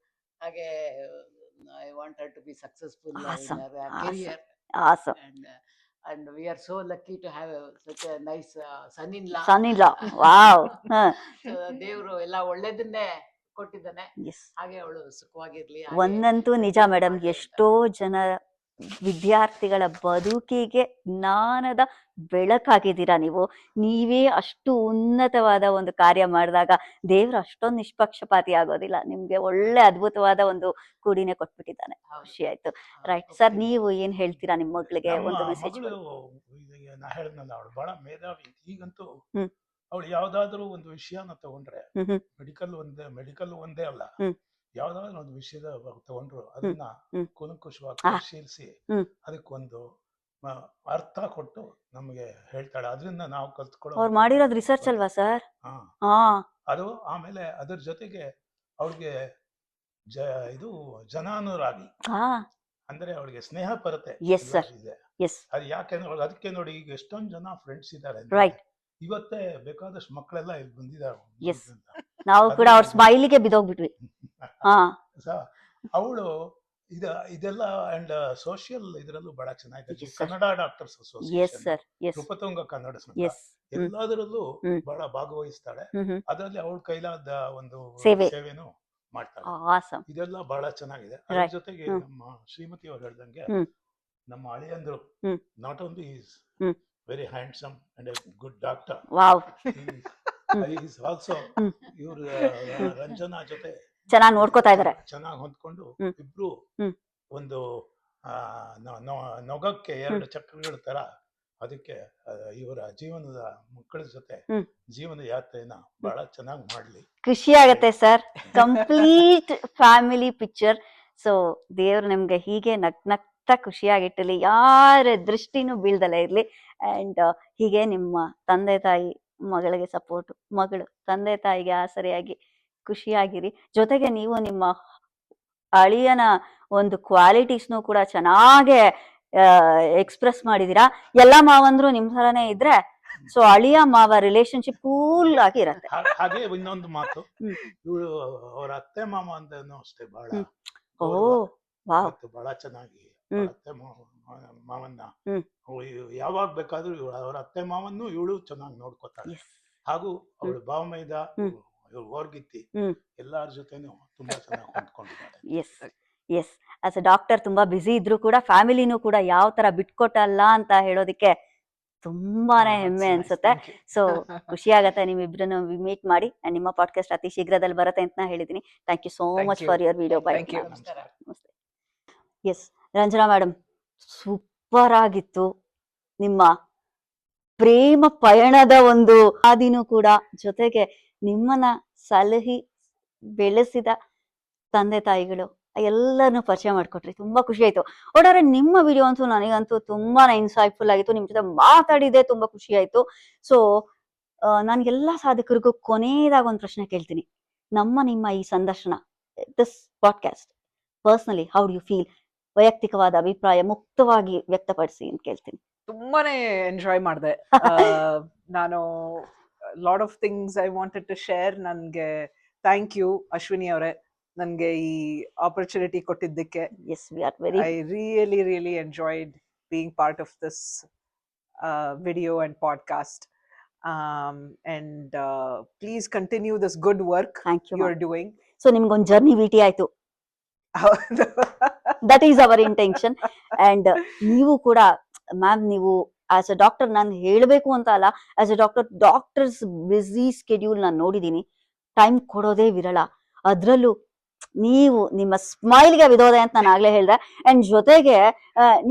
ಹಾಗೆ I want her to be successful in Awesome. Her career. Awesome. And we are so lucky to have such a nice son-in-law. Son-in-law. Wow. So ದೇವರು ಎಲ್ಲ ಒಳ್ಳೇದನ್ನೇ ಕೊಟ್ಟಿದ್ದಾನೆ. ಎಸ್. ಹಾಗೆ ಅವಳು ಸುಖವಾಗಿರ್ಲಿ. ಒಂದಂತೂ ನಿಜ ಮೇಡಮ್, ಎಷ್ಟೋ ಜನ ವಿದ್ಯಾರ್ಥಿಗಳ ಬದುಕಿಗೆ ಜ್ಞಾನದ ಬೆಳಕಾಗಿದ್ದೀರಾ ನೀವು. ನೀವೇ ಅಷ್ಟು ಉನ್ನತವಾದ ಒಂದು ಕಾರ್ಯ ಮಾಡಿದಾಗ ದೇವ್ರು ಅಷ್ಟೊಂದು ನಿಷ್ಪಕ್ಷಪಾತಿ ಆಗೋದಿಲ್ಲ, ನಿಮ್ಗೆ ಒಳ್ಳೆ ಅದ್ಭುತವಾದ ಒಂದು ಕೂಡಿನೇ ಕೊಟ್ಬಿಟ್ಟಿದ್ದಾನೆ. ಖುಷಿ ಆಯ್ತು. ರೈಟ್ ಸರ್, ನೀವು ಏನ್ ಹೇಳ್ತೀರಾ ನಿಮ್ಮ ಮಗಳಿಗೆ ಒಂದು ಮೆಸೇಜ್? ನಾ ಹೇಳಿದ್ನಲ್ಲ, ಅವಳು ಬಹಳ ಮೇಧಾವಿ. ಈಗಂತೂ ಅವಳು ಯಾವ್ದಾದ್ರು ಒಂದು ವಿಷಯನ ತಗೊಂಡ್ರೆ, ಮೆಡಿಕಲ್ ಒಂದೇ ಅಲ್ಲ, ಯಾವ್ದಾದ್ರು ಒಂದು ವಿಷಯದ ತಗೊಂಡ್ರು ಅದನ್ನ ಕೂಲಂಕುಷವಾಗಿ ಪರಿಶೀಲಿಸಿ ಅದಕ್ಕೊಂದು ಅರ್ಥ ಕೊಟ್ಟು ನಮಗೆ ಹೇಳ್ತಾಳೆ. ಅದರಿಂದ ನಾವು ಕಲ್ತ್ಕೊಳ್ಳೋ ಅವ್ರು ಮಾಡಿರೋದು ರಿಸರ್ಚ್ ಅಲ್ವಾ ಸರ್? ಅದು. ಆಮೇಲೆ ಅದ್ರ ಜೊತೆಗೆ ಅವ್ರಿಗೆ ಇದು ಜನಾನುರಾಗಿ, ಅಂದ್ರೆ ಅವಳಿಗೆ ಸ್ನೇಹ ಪರತೆ ಇದೆ. ಅದು ಯಾಕೆಂದ್ರೆ ಅದಕ್ಕೆ ನೋಡಿ, ಈಗ ಎಷ್ಟೊಂದು ಜನ ಫ್ರೆಂಡ್ಸ್ ಇದ್ದಾರೆ. ಇವತ್ತೇ ಬೇಕಾದಷ್ಟು ಮಕ್ಕಳೆಲ್ಲ ಇಲ್ಲಿ ಬಂದಿದ್ದಾರೆ. ನಾವು ಕೂಡ ಅವ್ರ ಸ್ಮೈಲಿಗೆ ಬಿದ್ದೋಗ್ಬಿಟ್ವಿ. ಅವಳು ಇದೆಲ್ಲ ಅಂಡ್ ಸೋಷಿಯಲ್ ಇದರಲ್ಲೂ ಬಹಳ ಚೆನ್ನಾಗಿದೆ. ಕನ್ನಡ ಡಾಕ್ಟರ್ಸ್ ಅಸೋಸಿಯೇಷನ್, ನೃಪತುಂಗ ಕನ್ನಡ ಸಂಘ, ಎಲ್ಲದರಲ್ಲೂ ಬಹಳ ಭಾಗವಹಿಸ್ತಾಳೆ. ಅದರಲ್ಲಿ ಅವಳ ಕೈಲಾದ ಒಂದು ಸೇವೆನೂ ಮಾಡ್ತಾಳೆ. ಇದೆಲ್ಲ ಬಹಳ ಚೆನ್ನಾಗಿದೆ. ಅದ್ರ ಜೊತೆಗೆ ನಮ್ಮ ಶ್ರೀಮತಿ ಅವ್ರು ಹೇಳ್ದಂಗೆ, ನಮ್ಮ ಅಳಿಯಂದ್ರು not only is very handsome and a good doctor, is also ಇವ್ರ ರಂಜನಾ ಜೊತೆ ಚೆನ್ನಾಗಿ ನೋಡ್ಕೋತಾ ಇದಾರೆ. ಚೆನ್ನಾಗಿ ಹೊಂದ್ಕೊಂಡು ಇಬ್ರು ಒಂದು ನೊಗಕ್ಕೆ ಎರಡು ಚಕ್ರಗಳ ತರ. ಅದಕ್ಕೆ ಇವರ ಜೀವನದ ಮಕ್ಕಳ ಜೊತೆ ಜೀವನ ಯಾತ್ರೆನ ಬಹಳ ಚೆನ್ನಾಗಿ ಮಾಡ್ಲಿ. ಖುಷಿ ಆಗತ್ತೆ sir. Complete family picture. So ದೇವ್ರು ನಿಮ್ಗೆ ಹೀಗೆ ನಗ್ನಗ್ತಾ ಖುಷಿಯಾಗಿಟ್ಟಲಿ, ಯಾರ ದೃಷ್ಟಿನೂ ಬೀಳ್ದಲೇ ಇರ್ಲಿ. ಅಂಡ್ ಹೀಗೆ ನಿಮ್ಮ ತಂದೆ ತಾಯಿ ಮಗಳಿಗೆ ಸಪೋರ್ಟ್, ಮಗಳು ತಂದೆ ತಾಯಿಗೆ ಆಸರೆಯಾಗಿ ಖುಷಿಯಾಗಿರಿ. ಜೊತೆಗೆ ನೀವು ನಿಮ್ಮ ಅಳಿಯನ ಒಂದು ಕ್ವಾಲಿಟೀಸ್ನು ಕೂಡ ಚೆನ್ನಾಗೆ ಎಕ್ಸ್ಪ್ರೆಸ್ ಮಾಡಿದೀರಾ. ಎಲ್ಲಾ ಮಾವಂದ್ರು ನಿಮ್ ಥರನೇ ಇದ್ರೆ ಸೊ ಅಳಿಯ ಮಾವ ರಿಲೇಶನ್ಶಿಪ್ ಕೂಲ್ ಆಗಿ ಇರತ್ತೆ. ಹಾಗೆ ಇನ್ನೊಂದು ಮಾತು, ಇವಳು ಅವರ ಅತ್ತೆ ಮಾಮ ಅಂತಾನು ಅಷ್ಟೇ ಬಹಳ ಬಹಳ ಚೆನ್ನಾಗಿ ಅತ್ತೆ ಮಾವನ್ನ ಯಾವಾಗ ಬೇಕಾದ್ರೂ ಅವರ ಅತ್ತೆ ಮಾವನ್ನು ಇವಳು ಚೆನ್ನಾಗಿ ನೋಡ್ಕೊತಾಳೆ. ಹಾಗೂ ಅವಳು ಭಾವಮೈದ ವರ್ಗಿತ್ತಿ ಎಲ್ಲಾರ ಜೊತೆನೂ ತುಂಬಾ ಚೆನ್ನಾಗಿ ಹೊಂದ್ಕೊಂಡಿದ್ದಾಳೆ. ಎಸ್ ಆಸ್ ಅ ಡಾಕ್ಟರ್ ತುಂಬಾ ಬಿಸಿ ಇದ್ರು ಕೂಡ ಫ್ಯಾಮಿಲಿನೂ ಕೂಡ ಯಾವ ತರ ಬಿಟ್ಕೊಟ್ಟಲ್ಲ ಅಂತ ಹೇಳೋದಕ್ಕೆ ತುಂಬಾನೇ ಹೆಮ್ಮೆ ಅನ್ಸುತ್ತೆ. ಸೊ ಖುಷಿ ಆಗತ್ತೆ ನಿಮ್ಮಿಬ್ರನ್ನು ಮೀಟ್ ಮಾಡಿ. ಅಂಡ್ ನಿಮ್ಮ ಪಾಡ್ಕಾಸ್ಟ್ ಅತಿ ಶೀಘ್ರದಲ್ಲಿ ಬರುತ್ತೆ ಅಂತ ಹೇಳಿದೀನಿ. Thank you so much for your video. Bye. Yes Ranjana madam, super ಆಗಿತ್ತು ನಿಮ್ಮ ಪ್ರೇಮ ಪಯಣದ ಒಂದು ಹಾದಿನೂ ಕೂಡ, ಜೊತೆಗೆ ನಿಮ್ಮನ್ನ ಸಲಹಿ ಬೆಳೆಸಿದ ತಂದೆ ತಾಯಿಗಳು ಎಲ್ಲರನ್ನು ಪರಿಚಯ ಮಾಡ್ಕೊಟ್ರಿ. ತುಂಬಾ ಖುಷಿ ಆಯ್ತು. ಒಟ್ಟಾರೆ ನಿಮ್ಮ ವಿಡಿಯೋ ಅಂತೂ ನನಗಂತೂ ತುಂಬಾನೇ ಇನ್ಸೈಟ್ಫುಲ್ ಆಗಿತ್ತು. ನಿಮ್ ಜೊತೆ ಮಾತಾಡಿದೆ ತುಂಬಾ ಖುಷಿ ಆಯ್ತು. ಸೊ ನನ್ಗೆಲ್ಲಾ ಸಾಧಕರಿಗೂ ಕೊನೆಯದಾಗ ಒಂದು ಪ್ರಶ್ನೆ ಕೇಳ್ತೀನಿ. ನಿಮ್ಮ ಈ ಸಂದರ್ಶನ, this podcast, personally how do you feel? ವೈಯಕ್ತಿಕವಾದ ಅಭಿಪ್ರಾಯ ಮುಕ್ತವಾಗಿ ವ್ಯಕ್ತಪಡಿಸಿ ಅಂತ ಕೇಳ್ತೀನಿ. ತುಂಬಾನೇ ಎಂಜಾಯ್ ಮಾಡಿದೆ ನಾನು. Lot of things I wanted to share. ನನ್ಗೆ ಥ್ಯಾಂಕ್ ಯು ಅಶ್ವಿನಿ ಅವರೇ. ನನ್ಗೆ ಈ ಆಪರ್ಚುನಿಟಿ ಕೊಟ್ಟಿದ್ದಕ್ಕೆ. Yes, we are very I really enjoyed being part of this video and podcast. And please continue this good work thank you. you're doing. So ನಿಮ್ಗೊಂದು ಜರ್ನಿ ವಿಟಿ ಆಯ್ತು. That is our intention. And ನೀವು ಕೂಡ ಮ್ಯಾಮ್, ನೀವು ಆಸ್ ಅ ಡಾಕ್ಟರ್, ನಾನು ಹೇಳಬೇಕು ಅಂತ ಅಲ್ಲ, as a doctors busy schedule ನಾನು ನೋಡಿದೀನಿ, ಟೈಮ್ ಕೊಡೋದೇ ವಿರಳ. ಅದ್ರಲ್ಲೂ ನೀವು ನಿಮ್ಮ ಸ್ಮೈಲ್ಗೆ ವಿಧೋದೆ ಅಂತ ನಾನು ಆಗ್ಲೇ ಹೇಳ್ದೆ. ಅಂಡ್ ಜೊತೆಗೆ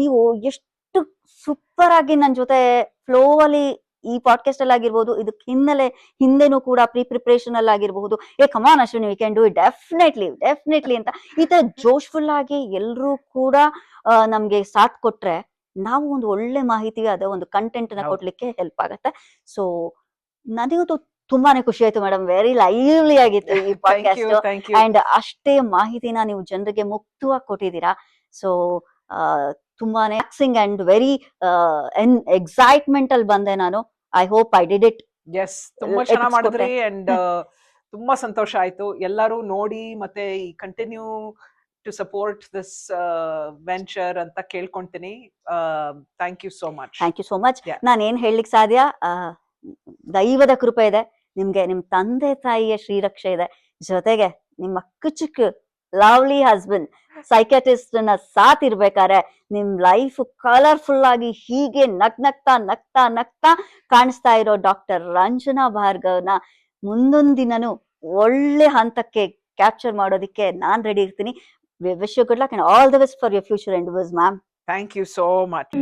ನೀವು ಎಷ್ಟು ಸೂಪರ್ ಆಗಿ ನನ್ನ ಜೊತೆ ಫ್ಲೋ ಅಲ್ಲಿ ಈ ಪಾಡ್ಕಾಸ್ಟ್ ಅಲ್ಲಿ ಆಗಿರ್ಬೋದು, ಇದಕ್ಕೆ ಹಿಂದೆನೂ ಕೂಡ ಪ್ರಿಪರೇಷನ್ ಅಲ್ಲಿ ಆಗಿರಬಹುದು, come on Ashwini, we can do it, definitely ಅಂತ ಈ ತರ ಜೋಶ್ಫುಲ್ ಆಗಿ ಎಲ್ಲರೂ ಕೂಡ ನಮ್ಗೆ ಸಾಥ್ ಕೊಟ್ರೆ ನಾವು ಒಂದು ಒಳ್ಳೆ ಮಾಹಿತಿ, ಅದೇ ಒಂದು ಕಂಟೆಂಟ್ ನ ಕೊಡ್ಲಿಕ್ಕೆ ಹೆಲ್ಪ್ ಆಗತ್ತೆ. ಸೊ ನನಗಂತೂ ತುಂಬಾನೇ ಖುಷಿ ಆಯ್ತು ಮೇಡಮ್, ವೆರಿ ಲೈವ್ಲಿ ಆಗಿತ್ತು ಈ ಪಾಡ್ಕಾಸ್ಟ್. Thank you. ಅಂಡ್ ಅಷ್ಟೇ ಮಾಹಿತಿನ ನೀವು ಜನರಿಗೆ ಮುಕ್ತವಾಗಿ ಕೊಟ್ಟಿದ್ದೀರಾ. ಸೊ ತುಂಬಾನೇ ರಿಲ್ಯಾಕ್ಸಿಂಗ್ ಅಂಡ್ ವೆರಿ ಎಕ್ಸೈಟ್ಮೆಂಟ್ ಅಲ್ಲಿ ಬಂದೆ ನಾನು. I hope I did it. Yes, ತುಂಬಾ ಚೆನ್ನಾಗಿ ಮಾಡಿದ್ರಿ. ಅಂಡ್ ತುಂಬಾ ಸಂತೋಷ ಆಯ್ತು. ಎಲ್ಲರೂ ನೋಡಿ ಮತ್ತೆ ಈ continue to support this venture ಅಂತ ಕೇಳ್ಕೊಂತೀನಿ. Thank you so much. Thank you so much. Yeah. ನಾನು ಏನ್ ಹೇಳಲಿಕ್ಕೆ ಸಾಧ್ಯ, ದೈವದ ಕೃಪೆ ಇದೆ ನಿಮ್ಗೆ, ನಿಮ್ ತಂದೆ ತಾಯಿಯ ಶ್ರೀರಕ್ಷೆ ಇದೆ, ಜೊತೆಗೆ ನಿಮ್ಮ ಚಿಕ್ಕ ಲವ್ಲಿ ಹಸ್ಬೆಂಡ್ ಸೈಕಾಟ್ರಿಸ್ಟ್ ನ ಸಾಥ್ ಇರ್ಬೇಕಾದ್ರೆ ನಿಮ್ ಲೈಫ್ ಕಲರ್ಫುಲ್ ಆಗಿ ಹೀಗೆ ನಗ್ತಾ ಕಾಣಿಸ್ತಾ ಇರೋ ಡಾಕ್ಟರ್ ರಂಜನಾ ಭಾರ್ಗವ್ನ ಮುಂದೊಂದು ದಿನನೂ ಒಳ್ಳೆ ಹಂತಕ್ಕೆ ಕ್ಯಾಪ್ಚರ್ ಮಾಡೋದಿಕ್ಕೆ ನಾನ್ ರೆಡಿ ಇರ್ತೀನಿ. Wish you good luck and all the best for your future endeavours ma'am. Thank you so much.